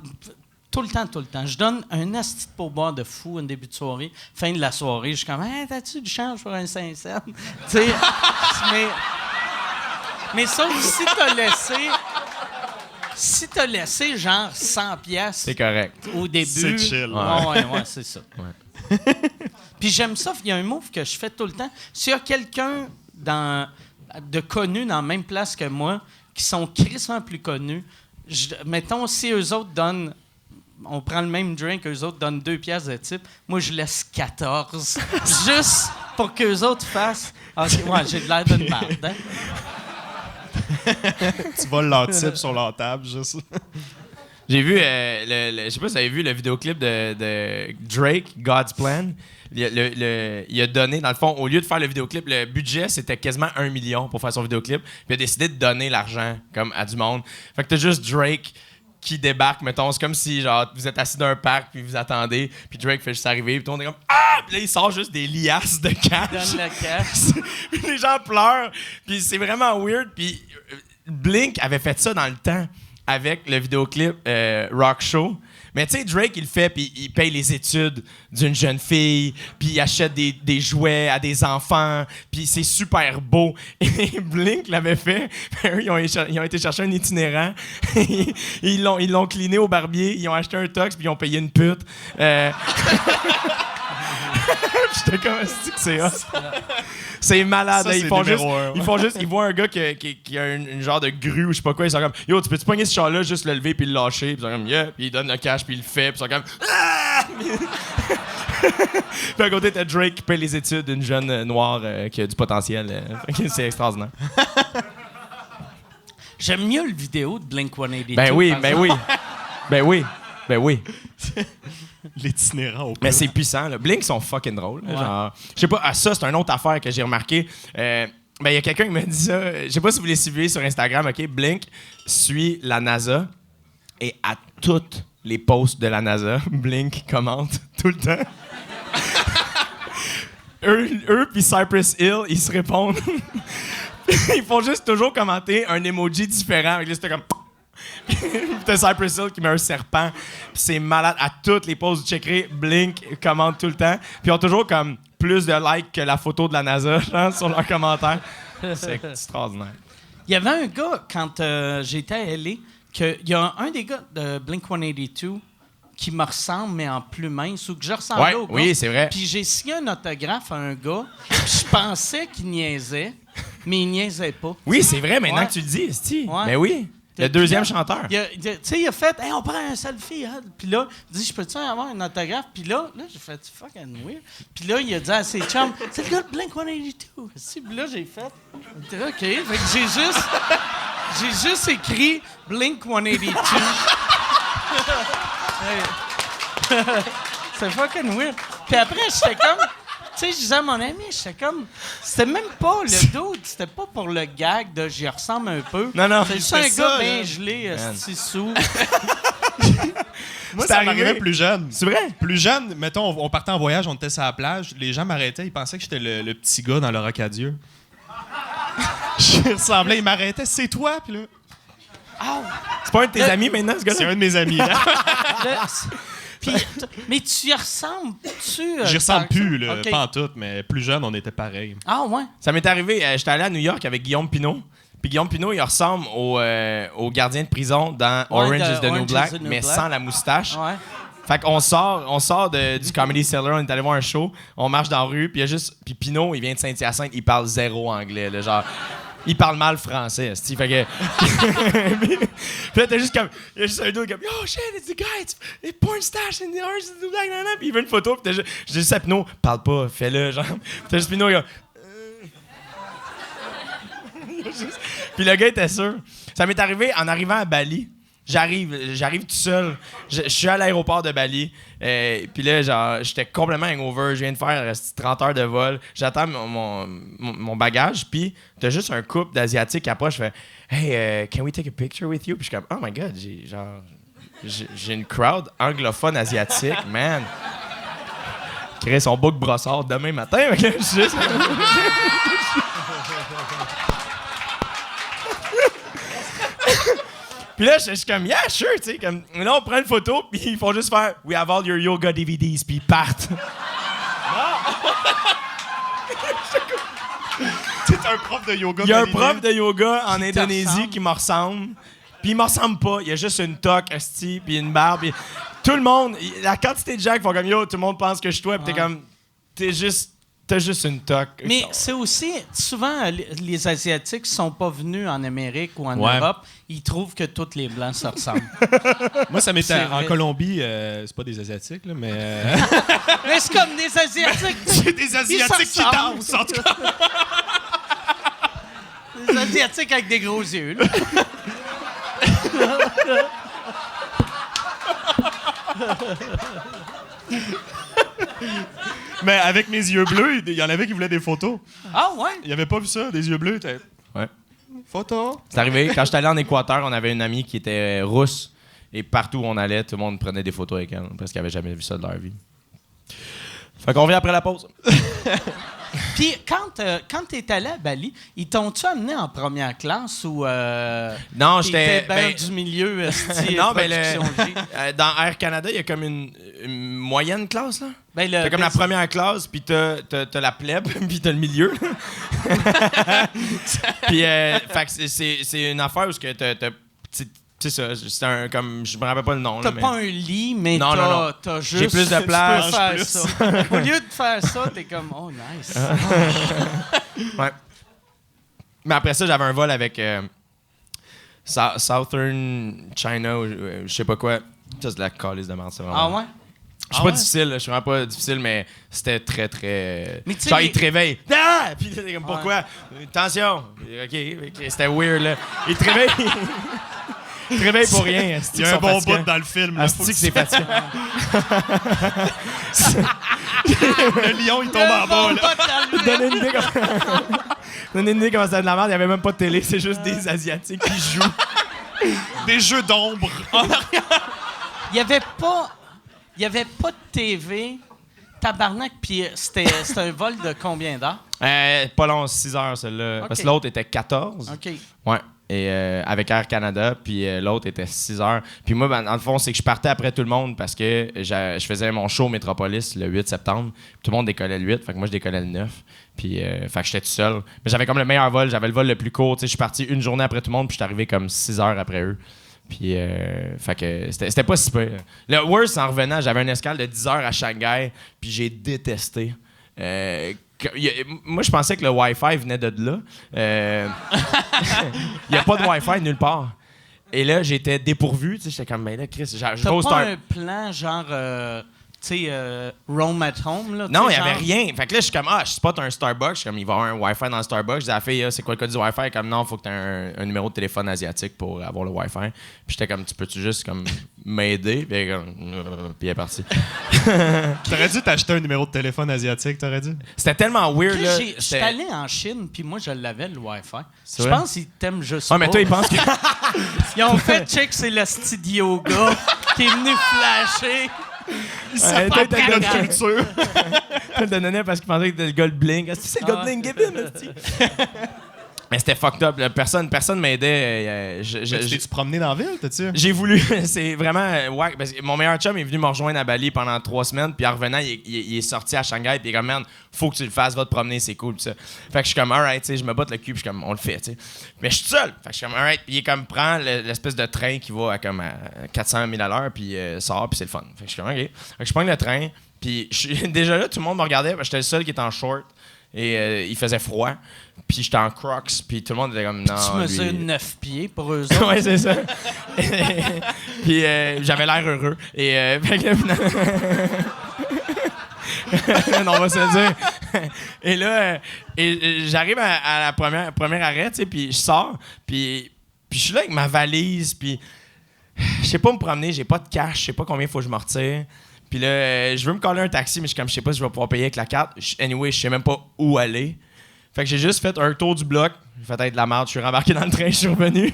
Tout le temps. Je donne un asti de pourboire de fou en début de soirée. Fin de la soirée, je suis comme, hey, t'as-tu du change pour un 5 cents? Tu sais, mais ça, si t'as laissé genre 100 pièces C'est correct. au début. C'est chill. Ouais, c'est ça. Puis j'aime ça. Il y a un move que je fais tout le temps. S'il y a quelqu'un de connu dans la même place que moi, qui sont crissement plus connus, mettons, si eux autres donnent, on prend le même drink, eux autres donnent 2 piastres de type, moi je laisse 14. Juste pour qu'eux autres fassent. Ah, ouais, j'ai de l'air d'une merde, hein? Tu voles leur type sur leur table, juste. J'ai vu, je sais pas si vous avez vu le vidéoclip de Drake, God's Plan. Il a donné, dans le fond, au lieu de faire le vidéoclip, le budget, c'était quasiment 1 million pour faire son vidéoclip. Puis il a décidé de donner l'argent comme à du monde. Fait que t'as juste Drake qui débarque, mettons. C'est comme si, genre, vous êtes assis dans un parc, puis vous attendez, puis Drake fait juste arriver, puis tout le monde est comme « Ah! » Puis là, il sort juste des liasses de cash. Donne le cash. Puis les gens pleurent. Puis c'est vraiment weird. Puis Blink avait fait ça dans le temps avec le vidéoclip Rock Show. Mais tu sais, Drake, il le fait, puis il paye les études d'une jeune fille, puis il achète des jouets à des enfants, puis c'est super beau. Et Blink l'avait fait. Eux, ils ont été chercher un itinérant. Ils l'ont cleané au barbier, ils ont acheté un tox, puis ils ont payé une pute. J'étais comme, est-ce que c'est hot? C'est malade. Ça, Là, c'est numéro un, ouais. ils voient un gars qui a une genre de grue ou je sais pas quoi, ils sont comme, yo, tu peux-tu pogner ce char-là, juste le lever puis le lâcher? Puis ils sont comme, yeah, puis ils donnent le cash puis ils le fait, puis ils sont comme, ah! Puis à côté, t'as Drake qui paye les études d'une jeune noire qui a du potentiel. C'est extraordinaire. J'aime mieux le vidéo de Blink-182. Ben oui, par ben exemple. oui. Ben oui. Ben oui. L'itinérant au Mais pire. c'est puissant. Là. Blink sont fucking drôles. Là, Ouais. genre, je sais pas, ça, c'est une autre affaire que j'ai remarqué. Ben, il y a quelqu'un qui m'a dit ça. Je sais pas si vous les suivez sur Instagram, OK? Blink suit la NASA et à toutes les posts de la NASA, Blink commente tout le temps. eux puis Cypress Hill, ils se répondent. Ils font juste toujours commenter un emoji différent. Là, c'était comme... Puis t'as Cypress Hill qui met un serpent. Puis c'est malade. À toutes les posts, vous checkerez, Blink commente tout le temps. Puis ils ont toujours comme plus de likes que la photo de la NASA genre, sur leurs commentaires. C'est extraordinaire. Il y avait un gars, quand j'étais à L.A., il y a un des gars de Blink-182 qui me ressemble, mais en plus mince, ou que je ressemblais au gars. Oui, c'est vrai. Puis j'ai signé un autographe à un gars, puis je pensais qu'il niaisait, mais il niaisait pas. Oui, c'est vrai, maintenant Ouais. que tu le dis, esti. Ouais. Mais oui, le deuxième chanteur. Tu sais, il a fait, hey, on prend un selfie. Hein? Puis là, il dit, je peux-tu avoir un autographe? Puis là j'ai fait, fucking weird. Puis là, il a dit à ses chums, c'est le gars de Blink-182. Puis là, j'ai fait, OK. Fait que j'ai juste écrit Blink-182. C'est fucking weird. Puis après, j'étais comme... Tu sais, je disais à mon ami, j'étais comme... C'était même pas le dude, c'était pas pour le gag de « j'y ressemble un peu ». Non. C'est juste c'est un ça, gars là. bien gelé, Man. sous. Moi, C'est ça arrivé. m'arrivait plus jeune. C'est vrai? Plus jeune, mettons, on partait en voyage, on était sur la plage, les gens m'arrêtaient, ils pensaient que j'étais le petit gars dans le Rocadieu. Je ressemblais, ils m'arrêtaient, c'est toi, puis là... C'est pas un de tes amis maintenant, ce C'est gars-là? un de mes amis. là. Mais tu y ressembles-tu? J'y ressemble plus, là, OK. pas en tout, mais plus jeune, on était pareil. Ah, ouais? Ça m'est arrivé, j'étais allé à New York avec Guillaume Pinot. Puis Guillaume Pinot, il ressemble au gardien de prison dans Orange is the New Black, mais sans la moustache. Ouais. Fait qu'on sort du Comedy Cellar, on est allé voir un show, on marche dans la rue, puis il y a juste... Puis Pinot, il vient de Saint-Hyacinthe, il parle zéro anglais, là, genre... Il parle mal français, esti. Fait que... Puis là, t'as juste comme... Il y a juste un dude comme... Yo, shit, it's the guy, it's porn stash in the Orange is the New Black, nanana. Puis il veut une photo, puis j'ai juste à Pinot, parle pas, fais-le, genre. Puis t'as juste Pinot, il a... Puis le gars était sûr. Ça m'est arrivé en arrivant à Bali. J'arrive tout seul. Je suis à l'aéroport de Bali. Puis là, genre, j'étais complètement hangover. Je viens de faire 30 heures de vol. J'attends mon bagage. Puis t'as juste un couple d'Asiatiques qui approche. Je fais Hey, can we take a picture with you? Puis je suis comme Oh my God, j'ai une crowd anglophone asiatique, man. Créer son bouc brossard demain matin. Mais là, je suis juste... Puis là, je suis comme, yeah, sure, tu sais. Comme, là, on prend une photo, puis ils font juste faire, we have all your yoga DVDs, puis ils partent. C'est un prof de yoga. Il y a un validé. prof de yoga en Indonésie ressemble. qui me ressemble. Puis il me ressemble pas. Il y a juste une toque, esti, puis une barbe. Puis tout le monde, la quantité de gens qui font comme, yo, tout le monde pense que je suis toi, puis t'es comme, t'as juste une toque. Mais c'est aussi, souvent, les Asiatiques sont pas venus en Amérique ou en Ouais. Europe, ils trouvent que tous les Blancs se ressemblent. Moi, ça m'était C'est en vrai. Colombie, c'est pas des Asiatiques, là, mais. Mais c'est comme des Asiatiques. C'est des Asiatiques qui ressemblent. dansent, en tout cas. Des Asiatiques avec des gros yeux. là. Mais avec mes yeux bleus, il y en avait qui voulaient des photos. Ah, ouais? Il avait pas vu ça, des yeux bleus. Ouais. Photo. C'est arrivé, quand j'étais allé en Équateur, on avait une amie qui était rousse. Et partout où on allait, tout le monde prenait des photos avec elle. Parce qu'ils n'avaient jamais vu ça de leur vie. Fait qu'on revient après la pause. Puis quand t'es allé à Bali, ils t'ont-tu amené en première classe ou Non, t'étais j'étais. bien du milieu, esti, Non, ben, production G? dans Air Canada, il y a comme une moyenne classe, là. Ben, T'as comme la première classe, puis t'as la plèbe, puis t'as le milieu. Puis, fait que c'est une affaire où ce que t'as c'est ça, c'est un comme je me rappelle pas le nom. T'as là, pas un lit, mais Non, non. t'as juste. J'ai plus de tu peux place. faire ça. Au lieu de faire ça, t'es comme oh nice. Ouais. Mais après ça, j'avais un vol avec Southern China ou je sais pas quoi. Ça, c'est de la calice de merde, c'est vraiment. Ah ouais? Je suis pas difficile, là, je suis vraiment pas difficile, mais c'était très, très. Mais tu sais, genre, les- il te réveille. Ah! Puis t'es comme, pourquoi? Attention! OK, c'était weird, là. Il te réveille. Il te réveille pour rien. Il y a un bon bout dans le film. là. Asti que c'est fatigant. Le lion, il tombe en bas. Là. Donnez une idée comment c'était de la merde. Il y avait même pas de télé, c'est juste des Asiatiques qui jouent. Des jeux d'ombre. Il y avait pas de TV. Tabarnak, puis c'était un vol de combien d'heures? Pas long, 6 heures, celle-là. OK. Parce que l'autre était 14. OK. Ouais. Et avec Air Canada, puis l'autre était 6 heures. Puis moi, ben, dans le fond, c'est que je partais après tout le monde parce que je faisais mon show au Métropolis le 8 septembre. Puis tout le monde décollait le 8, fait que moi, je décollais le 9. Puis, fait que j'étais tout seul. Mais j'avais comme le meilleur vol, j'avais le vol le plus court. Tu sais, je suis parti une journée après tout le monde, puis je suis arrivé comme 6 heures après eux. Puis, fait que c'était pas si peu. Le worst, en revenant, j'avais une escale de 10 heures à Shanghai, puis j'ai détesté. Moi, je pensais que le Wi-Fi venait de là. Il n'y a pas de Wi-Fi nulle part. Et là, j'étais dépourvu. J'étais comme, mais là, Chris, je vais T'as au pas Star... un plan genre, tu sais, Roam at Home, là? Non, il tu n'y sais, avait rien. Fait que là, je suis comme, je spot un Starbucks. Je suis comme, il va y avoir un Wi-Fi dans le Starbucks. Je dis à la fille, c'est quoi le code du Wi-Fi? Elle est comme, non, il faut que tu aies un numéro de téléphone asiatique pour avoir le Wi-Fi. Puis j'étais comme, tu peux-tu juste comme m'aider? Puis elle est comme, puis elle est partie. T'aurais dû t'acheter un numéro de téléphone asiatique, t'aurais dû. C'était tellement weird, là. Je suis allé en Chine, puis moi, je l'avais, le Wi-Fi. Je vrai? pense qu'ils t'aiment juste Ah, mais pas. toi, il pense que. Ils ont fait check, c'est le style yoga qui est venu flasher. Ouais, toi, t'as le gars de cagant. culture. Tu le donnais parce qu'il pensait que t'étais le gars de bling. Est-ce que c'est le gars de bling, Gibbon? esti? Mais c'était fucked up. Là. Personne m'aidait. T'es-tu promené dans la ville, t'as-tu? J'ai voulu. C'est vraiment wack. Parce que mon meilleur chum est venu me rejoindre à Bali pendant 3 semaines. Puis en revenant, il est sorti à Shanghai. Puis il est comme, man, faut que tu le fasses, va te promener, c'est cool. Pis ça. Fait que je suis comme, alright, je me batte le cul. Puis je suis comme, on le fait. T'sais. Mais je suis seul. Fait que je suis comme, alright. Puis il est comme, prend l'espèce de train qui va à comme à 400 000 à l'heure. Puis sort. Puis c'est le fun. Fait que je suis comme, ok. Fait que je prends le train. Puis déjà là, tout le monde me regardait. Parce que j'étais le seul qui était en short. Et il faisait froid. Puis j'étais en Crocs. Puis tout le monde était comme, non. Tu mesures lui... 9 pieds pour eux autres. ouais, c'est ça. Puis j'avais l'air heureux. Et fait que, non, on va se le dire. Et là, j'arrive à la première arrêt, tu sais, puis je sors, puis je suis là avec ma valise, puis je sais pas me promener, j'ai pas de cash, je sais pas combien il faut que je me retire. Puis là, je veux me coller un taxi, mais je suis comme, je sais pas si je vais pouvoir payer avec la carte. Anyway, je sais même pas où aller. Fait que j'ai juste fait un tour du bloc. J'ai fait être de la merde. Je suis rembarqué dans le train, je suis revenu.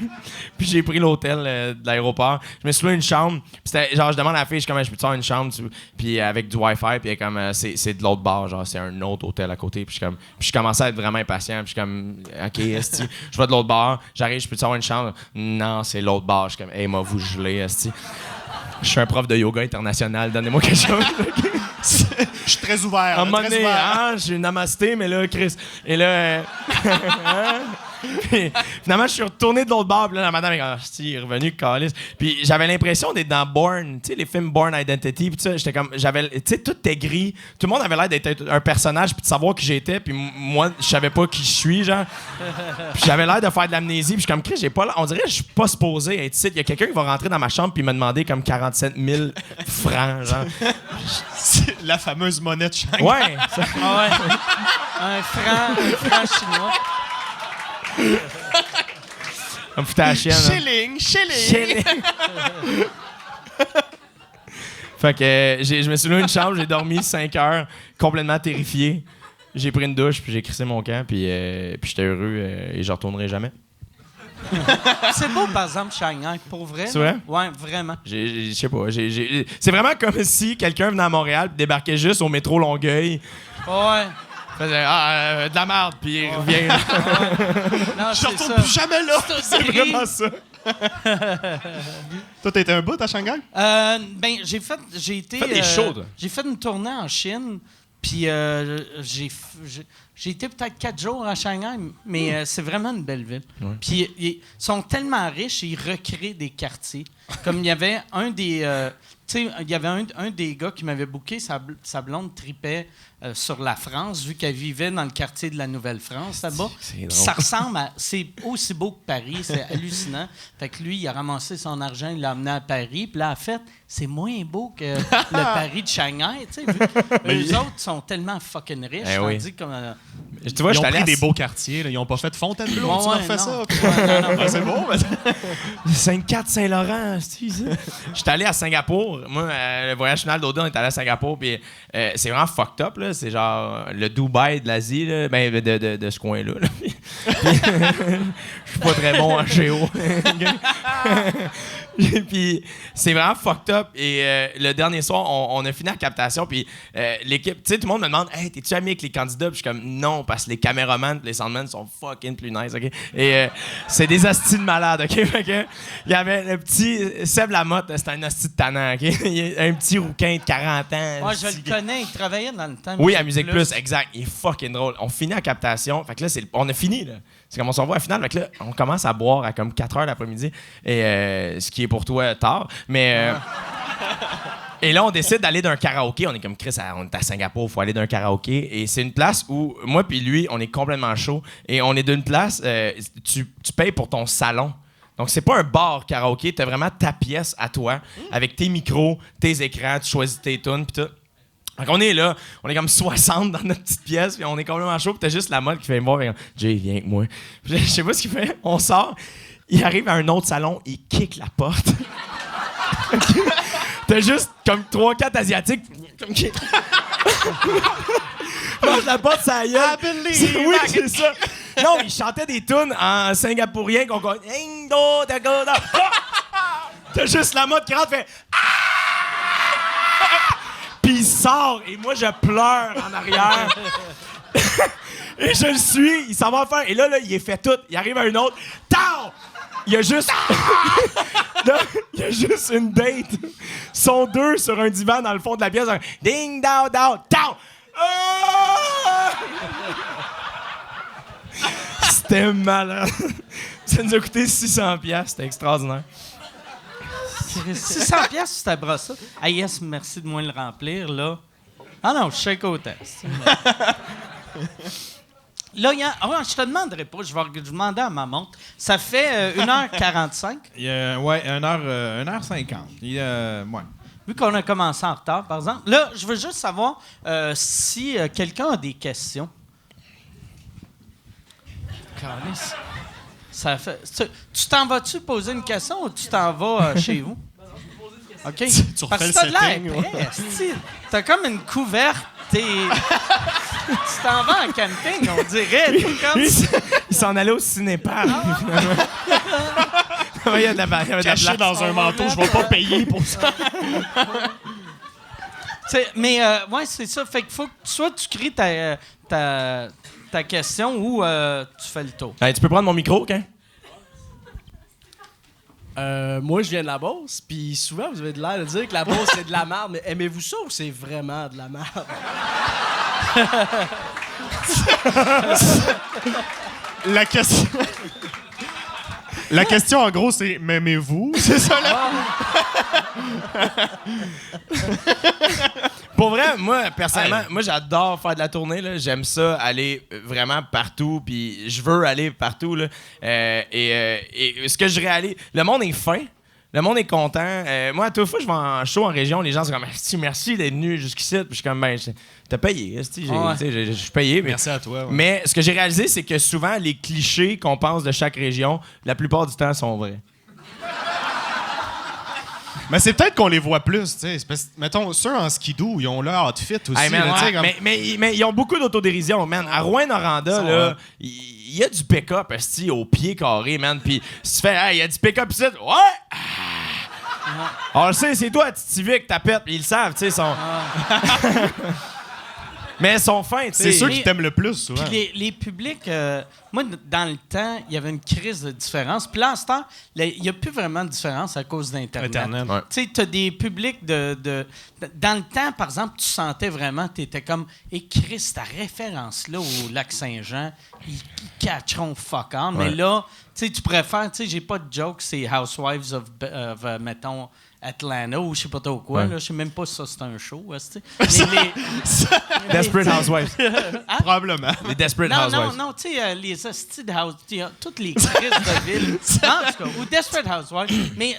Puis j'ai pris l'hôtel de l'aéroport. Je me suis loué une chambre. Puis c'était genre, je demande à la fille, je suis comme, je peux te faire une chambre? Puis avec du Wi-Fi. Puis elle est comme, c'est de l'autre bar. Genre, c'est un autre hôtel à côté. Puis je suis comme, puis je commençais à être vraiment impatient. Puis je suis comme, OK, esti. Je vais de l'autre bar. J'arrive, je peux te faire une chambre? Non, c'est l'autre bar. Je suis comme, hey, m'a vous gelé, esti. Je suis un prof de yoga international. Donnez-moi quelque chose. Je suis très ouvert. À un là, moment très donné, ouvert. j'ai une namasté, mais là, Chris. Et là. Puis, finalement, je suis retourné de l'autre bord. Puis là, la madame est revenue, calice. Puis j'avais l'impression d'être dans Bourne, tu sais, les films Bourne Identity. Puis ça, j'étais comme. Tu sais, tout était gris. Tout le monde avait l'air d'être un personnage, puis de savoir qui j'étais. Puis moi, je savais pas qui je suis, genre. Puis j'avais l'air de faire de l'amnésie. Puis je suis comme, Chris, j'ai pas. On dirait que je suis pas supposé être ici. Il y a quelqu'un qui va rentrer dans ma chambre, puis me demander comme 47 000 francs, genre. C'est la fameuse monnaie de Shanghai. Ouais. ça- Ah ouais. Un franc chinois. On me foutait la chienne. hein. Shilling. Fait que je me suis loué une chambre, j'ai dormi 5 heures, complètement terrifié. J'ai pris une douche, puis j'ai crissé mon camp, puis j'étais heureux et je retournerai jamais. C'est beau, par exemple, Shanghai, pour vrai. C'est vrai? Ouais, vraiment. Je sais pas. C'est vraiment comme si quelqu'un venait à Montréal et débarquait juste au métro Longueuil. Ouais. faisait de la merde, puis il revient. Non, Je c'est retourne ça. plus jamais là. C'est C'est gris. vraiment ça. Toi, t'as été un bout à Shanghai? Ben, j'ai été. Fais des shows, toi. J'ai fait une tournée en Chine, puis j'ai été peut-être 4 jours à Shanghai, mais c'est vraiment une belle ville. Puis ils sont tellement riches, ils recréent des quartiers. Comme il y avait un des. Tu sais, il y avait un des gars qui m'avait booké, sa blonde tripait sur la France, vu qu'elle vivait dans le quartier de la Nouvelle-France, là-bas. C'est drôle. Ça ressemble à... C'est aussi beau que Paris, c'est hallucinant. Fait que lui, il a ramassé son argent, il l'a amené à Paris, puis là, en fait, c'est moins beau que le Paris de Shanghai, tu sais, vu que eux autres sont tellement fucking riches, Eh oui. tandis comme... Tu vois, Ils je ont suis allé pris à des beaux quartiers. Là. Ils ont pas fait Fontainebleau. Ouais, tu m'as ouais, refait non. ça. Ouais, non, non. C'est beau. Mais... Sainte-Cat, Saint-Laurent, c'est ça. J'étais allé à Singapour. Moi, le voyage final d'Odin, on est allé à Singapour. Puis c'est vraiment fucked up. Là. C'est genre le Dubaï de l'Asie, là. Ben, de ce coin-là. Là. Je suis pas très bon en géo. Puis c'est vraiment fucked up. Et le dernier soir, on a fini la captation. Puis l'équipe, tu sais, tout le monde me demande, hey, t'es-tu ami avec les candidats? Puis je suis comme, non, parce que les caméramans, les soundmen sont fucking plus nice, OK? Et c'est des hosties de malades, OK? Fait que, il y avait le petit Seb Lamotte, c'était un hostie de tannant, OK? Il y a un petit rouquin de 40 ans. Moi, je le connais, il travaillait dans le temps. Oui, à Musique Plus, exact. Il est fucking drôle. On finit la captation. Fait que là, on a fini, là. C'est comme on s'en va à la finale. Fait que là, on commence à boire à comme 4 heures l'après-midi. Et ce qui est pour toi tard. Mais. Et là, on décide d'aller d'un karaoké. On est comme Chris, on est à Singapour, il faut aller d'un karaoké. Et c'est une place où moi puis lui, on est complètement chaud. Et on est d'une place, tu payes pour ton salon. Donc, c'est pas un bar karaoké, t'as vraiment ta pièce à toi, avec tes micros, tes écrans, tu choisis tes tunes, pis tout. Donc, on est là, on est comme 60 dans notre petite pièce, puis on est complètement chaud, puis t'as juste la mode qui fait me voir, Jay, viens avec moi. Puis là, je sais pas ce qu'il fait, on sort, il arrive à un autre salon, il kick la porte. T'as juste comme 3-4 Asiatiques, comme qui. Mange la porte, ça y est. Oui, c'est ça. Non, il chantait des tunes en singapourien qu'on connaît. T'as juste la mode qui rentre, fait. Puis il sort, et moi, je pleure en arrière. Et je le suis, il s'en va faire. Et là, il est fait tout. Il arrive à une autre. Tao! Il y a juste. Non, il y a juste une date. Ils sont deux sur un divan dans le fond de la pièce. Un ding, down, down, down! C'était malade. Ça nous a coûté 600$. C'était extraordinaire. 600 pièces sur ta brosse. Ah yes, merci de moins le remplir, là. Ah non, je sais qu'au test. Là, je te demanderai pas, je vais demander à ma montre. Ça fait 1h45. Ouais, 1h50. Ouais. Vu qu'on a commencé en retard, par exemple. Là, je veux juste savoir si quelqu'un a des questions. Calice. Ça fait, tu t'en vas-tu poser une question ou tu t'en vas chez vous? OK. Tu Parce refais que le t'as de l'air setting, prêt, esti. T'as comme une couverte. Tu t'en vas en camping, on dirait. T'es comme... Il s'en allait au cinépark, finalement. Il y a de la Caché place. dans un manteau, je vais pas payer pour ça. Mais, ouais, c'est ça. Fait qu'il faut que soit tu cries ta question ou tu fais le tour. Hey, tu peux prendre mon micro, OK? Moi, je viens de la Beauce, puis souvent, vous avez de l'air de dire que la Beauce, c'est de la merde, mais aimez-vous ça ou c'est vraiment de la merde? La question... La question, en gros, c'est « M'aimez-vous? » C'est ça, là? Pour vrai, moi, personnellement, moi, j'adore faire de la tournée. Là. J'aime ça, aller vraiment partout, puis je veux aller partout. Là. Et ce que je réalise... Le monde est fin. Le monde est content. Moi, à toute fois, je vais en show en région, les gens sont comme « Merci d'être venu jusqu'ici. » Puis je suis comme « Ben, t'as payé. Je suis payé. » Merci à toi. Ouais. Mais ce que j'ai réalisé, c'est que souvent, les clichés qu'on pense de chaque région, la plupart du temps, sont vrais. Mais c'est peut-être qu'on les voit plus, tu sais. Mettons, ceux en skidoo, ils ont leur outfit aussi. Hey, man, là, tu sais, ouais, comme- mais ils ont beaucoup d'autodérision, man. À Rouyn-Noranda, là, il y a du pick-up, esti, au pied carré, man. Puis si tu fais, hey, il y a du pick-up ici, ouais! On le sait, c'est toi, Titi Vic, ta pète, ils le savent, tu sais, ils sont... Mais elles sont fins, tu sais. C'est ceux Mais- qui t'aiment le plus, souvent. Puis les publics, moi, dans le temps, il y avait une crise de différence. Puis là, en ce temps, il n'y a plus vraiment de différence à cause d'Internet. Internet. Ouais. Tu sais, tu as des publics Dans le temps, par exemple, tu sentais vraiment, tu étais comme, et Chris, ta référence-là au Lac-Saint-Jean, ils catcheront fuck on. Mais Ouais. là, tu sais, tu préfères, tu sais, j'ai pas de joke, c'est Housewives of mettons, Atlanta ou je sais pas trop quoi. Ouais. Là, je sais même pas si ça c'est un show. Tu sais. Desperate Housewives. Probablement. Les Desperate Non, Housewives. non, tu sais, les hosties de house, toutes les crises de ville. Non, en tout cas, ou Desperate Housewives. Mais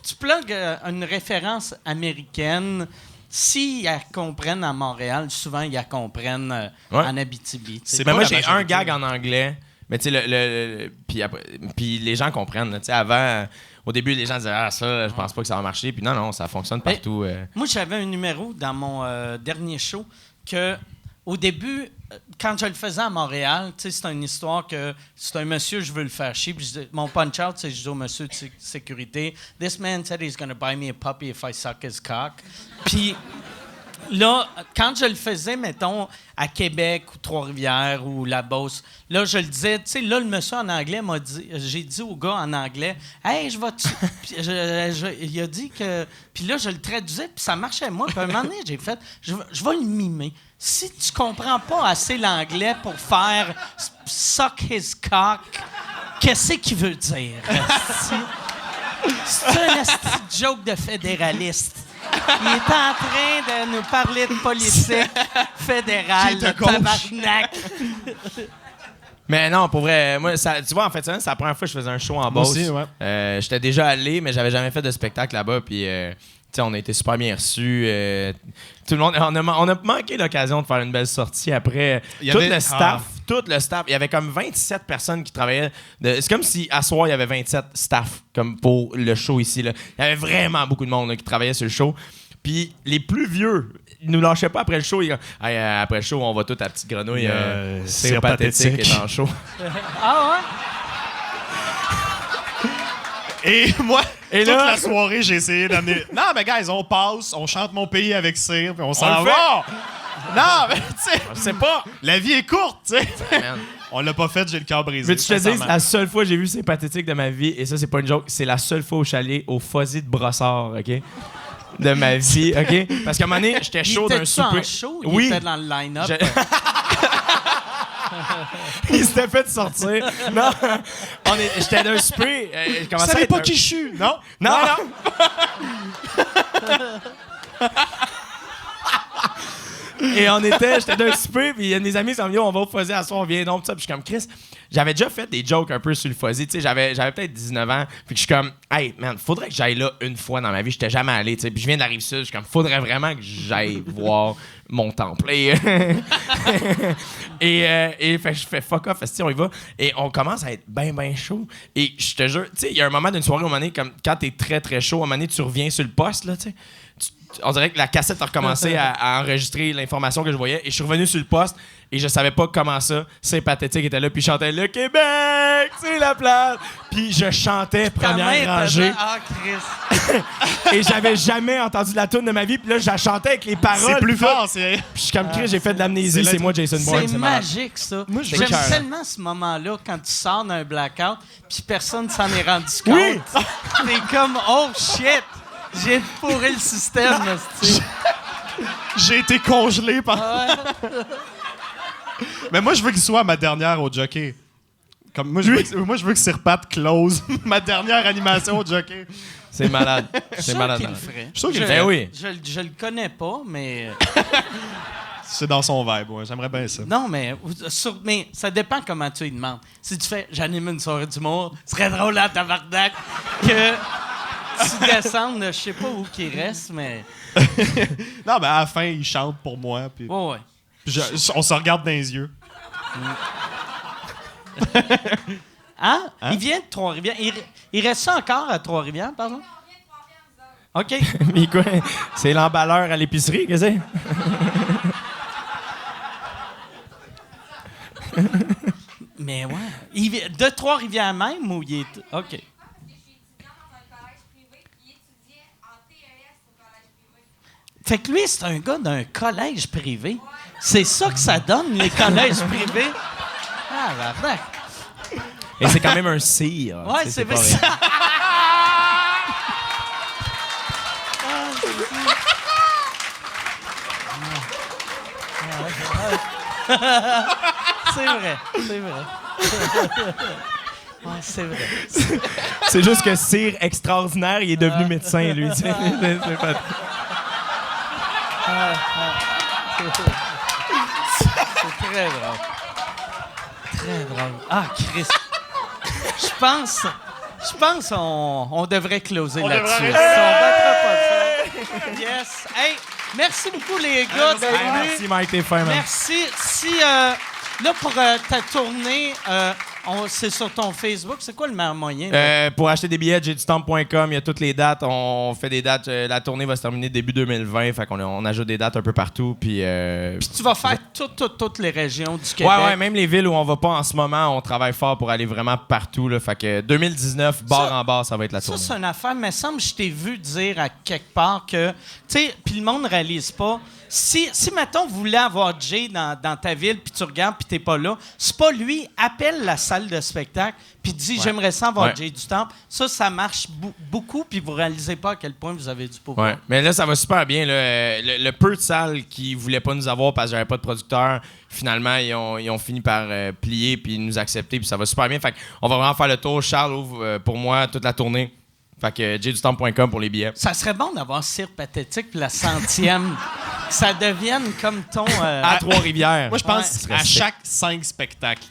tu plugues une référence américaine. S'ils la comprennent à Montréal, souvent ils la comprennent Ouais. en Abitibi. tu sais. C'est Mais pas moi, la j'ai un majorité. gag en anglais. Mais tu sais, puis les gens comprennent. là. Tu sais, avant, au début, les gens disaient ah ça, je pense pas que ça va marcher. Puis non, ça fonctionne Ben, partout. Moi, j'avais un numéro dans mon dernier show que, au début, quand je le faisais à Montréal, tu sais, c'est une histoire que c'est un monsieur, je veux le faire chier. Puis mon punch-out, c'est je dis au monsieur de sécurité, "This man said he's gonna buy me a puppy if I suck his cock." Puis là, quand je le faisais, mettons, à Québec ou Trois-Rivières ou La Beauce, là, je le disais, tu sais, là, le monsieur en anglais m'a dit, j'ai dit au gars en anglais, "Hey, je vais Puis il a dit que. Puis là, je le traduisais, puis ça marchait, moi. Puis à un moment donné, j'ai fait, je vais le mimer. Si tu comprends pas assez l'anglais pour faire suck his cock, qu'est-ce qu'il veut dire? esti? C'est un esti de joke de fédéraliste. Il est en train de nous parler de politique fédérale, Qui est de de gauche. tabarnak. Mais non, pour vrai, moi, tu vois, en fait, c'est la première fois que je faisais un show en Moi Beauce. aussi, ouais. J'étais déjà allé, mais j'avais jamais fait de spectacle là-bas. Puis, tu sais, on a été super bien reçus. Tout le monde, on a manqué l'occasion de faire une belle sortie après. Il y Tout avait- le staff, il y avait comme 27 personnes qui travaillaient. C'est comme si à soir, il y avait 27 staff comme pour le show ici. Là. Il y avait vraiment beaucoup de monde là, qui travaillait sur le show. Puis les plus vieux, ils nous lâchaient pas après le show. Ils disaient, hey, après le show, on va tout à Petite Grenouille. C'est pathétique est en show. Ah Et moi, Et toute là- la soirée, j'ai essayé d'amener. Non, mais guys, on passe, on chante Mon pays avec cire, puis on On s'en le va. Non, mais tu sais, Je sais pas. la vie est courte, tu sais. Man. On l'a pas fait, j'ai le cœur brisé. Mais tu te dis, sincèrement. la seule fois que j'ai vu C'est pathétique de ma vie, et ça, c'est pas une joke, c'est la seule fois où je suis allé au Fuzzy de Brossard, OK? De ma vie, OK? Parce qu'à un moment donné, j'étais Il chaud d'un était-tu souper. en show? Il Oui. était dans le line-up. Je- Il s'était fait sortir. Non, j'étais d'un souper. Je Vous commençais à savez être pas un- qui je suis, non? Non, non. Et j'étais d'un souper, puis il y a des amis qui sont venus, on va au Fuzzy à soir, on vient donc, pis ça. Puis je suis comme, Chris, j'avais déjà fait des jokes un peu sur le Fuzzy, tu sais, j'avais peut-être 19 ans, puis que je suis comme, hey, man, faudrait que j'aille là une fois dans ma vie, j'étais jamais allé, tu sais, puis je viens de la Rive-Sud, je suis comme, faudrait vraiment que j'aille voir mon temple. Et fait que je fais fuck off, on y va, et on commence à être ben chaud, et je te jure, tu sais, il y a un moment d'une soirée, au moment donné, comme quand t'es très très chaud, au moment donné, tu reviens sur le poste, là, tu sais, on dirait que la cassette a recommencé à enregistrer l'information que je voyais. Et je suis revenu sur le poste et je savais pas comment ça. C'est pathétique était là. Puis je chantais Le Québec, c'est la place. Puis je chantais Ta main première rangée. était- Ah, Chris. Et j'avais jamais entendu la tune de ma vie. Puis là, je la chantais avec les paroles. C'est plus puis tout. fort, c'est. Puis je suis comme Chris, j'ai fait de l'amnésie. c'est C'est moi, Jason Bourne. C'est malade. magique, ça. Moi, je veux J'aime écœurant. tellement ce moment-là quand tu sors d'un blackout puis personne s'en est rendu compte. Oui! T'es comme, oh shit, j'ai pourri le système. là, c'est-tu. J'ai été congelé par. Ouais. Mais moi, je veux qu'il soit ma dernière au jockey. Comme moi, je veux que Sirpat close ma dernière animation au jockey. C'est malade. Je suis C'est sûr malade. qu'il le malade. ferait. Je suis sûr qu'il Je- le ferait. Ben oui. Je le connais pas, mais... C'est dans son vibe, ouais. J'aimerais bien ça. Non, mais ça dépend comment tu lui demandes. Si tu fais « j'anime une soirée d'humour », ce serait drôle à tabarnak que tu descendes, je sais pas où qu'il reste, mais... Non, mais à la fin, il chante pour moi. Puis Ouais. on se regarde dans les yeux. Hein? Il vient de Trois-Rivières. Il reste ça encore à Trois-Rivières, pardon? OK. Mais quoi? C'est l'emballeur à l'épicerie, qu'est-ce que c'est? Mais ouais. De Trois-Rivières même ou il est... OK. Je suis étudiante dans un collège privé, puis il étudiait en TES au collège privé. Fait que lui, c'est un gars d'un collège privé. C'est ça que ça donne, les collèges privés. Ah, la Et c'est quand même un cire. ouais, Tu sais, c'est pas vrai. vrai. C'est vrai, c'est vrai. Ouais, c'est vrai. C'est juste que cire extraordinaire, il est devenu médecin, lui. C'est pas... C'est très drôle. Très drôle. Ah, Chris. Je pense on devrait closer là-dessus. On battra pas ça. Yes. Hey, merci beaucoup, les gars, d'être venus. Merci, Mike, t'es fin, man. Merci. Si, là, pour ta tournée, c'est sur ton Facebook. C'est quoi le meilleur moyen? Pour acheter des billets, jdutemps.com, il y a toutes les dates. On fait des dates. La tournée va se terminer début 2020. Fait qu'on on ajoute des dates un peu partout. Puis Tu vas faire toutes les régions du Québec. ouais, même les villes où on va pas en ce moment, on travaille fort pour aller vraiment partout. Là. Fait que 2019, bar en bar, ça va être la Ça, tournée. c'est une affaire, mais semble que je t'ai vu dire à quelque part que, tu sais, puis le monde ne réalise pas. Si mettons, vous voulez avoir Jay dans ta ville, puis tu regardes, puis t'es pas là, c'est pas lui, appelle la salle de spectacle, puis dis j'aimerais ça avoir Ouais. Jay du Temple. Ça marche beaucoup, puis vous réalisez pas à quel point vous avez du pouvoir. Ouais, mais là, ça va super bien. Là. Le peu de salles qui voulaient pas nous avoir parce que j'avais pas de producteur, finalement, ils ont fini par plier puis nous accepter, puis ça va super bien. Fait qu'on va vraiment faire le tour. Charles ouvre pour moi toute la tournée. Fait que jdutemps.com pour les billets. Ça serait bon d'avoir Cire Pathétique puis la 100e. Ça devienne comme ton... À Trois-Rivières. Moi, je pense Ouais. à chaque 5 spectacles.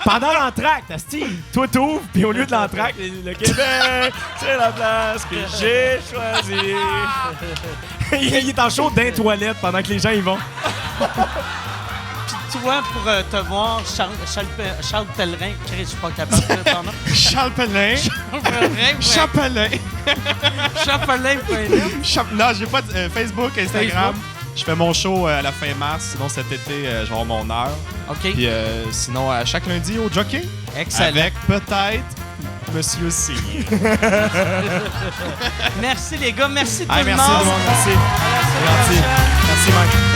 Pendant l'entracte, asti, toi t'ouvres, puis au lieu de l'entracte, le Québec, c'est la place que j'ai choisie. Il est en show d'un toilette pendant que les gens y vont. Toi, pour te voir, Charles Pellerin, Chris, je suis pas capable de dire ton nom. Charles Pellerin. Chapelin. Chapelin.net. Non, j'ai pas de Facebook, Instagram. Je fais mon show à la fin mars. Sinon, cet été, je vais avoir mon heure. OK. Puis sinon, à chaque lundi au Jockey. Excellent. Avec peut-être Monsieur Cyr. Merci, les gars. Merci tout Hey, le merci monde. tout le monde, merci. À la semaine Merci. prochaine. Merci, Mike.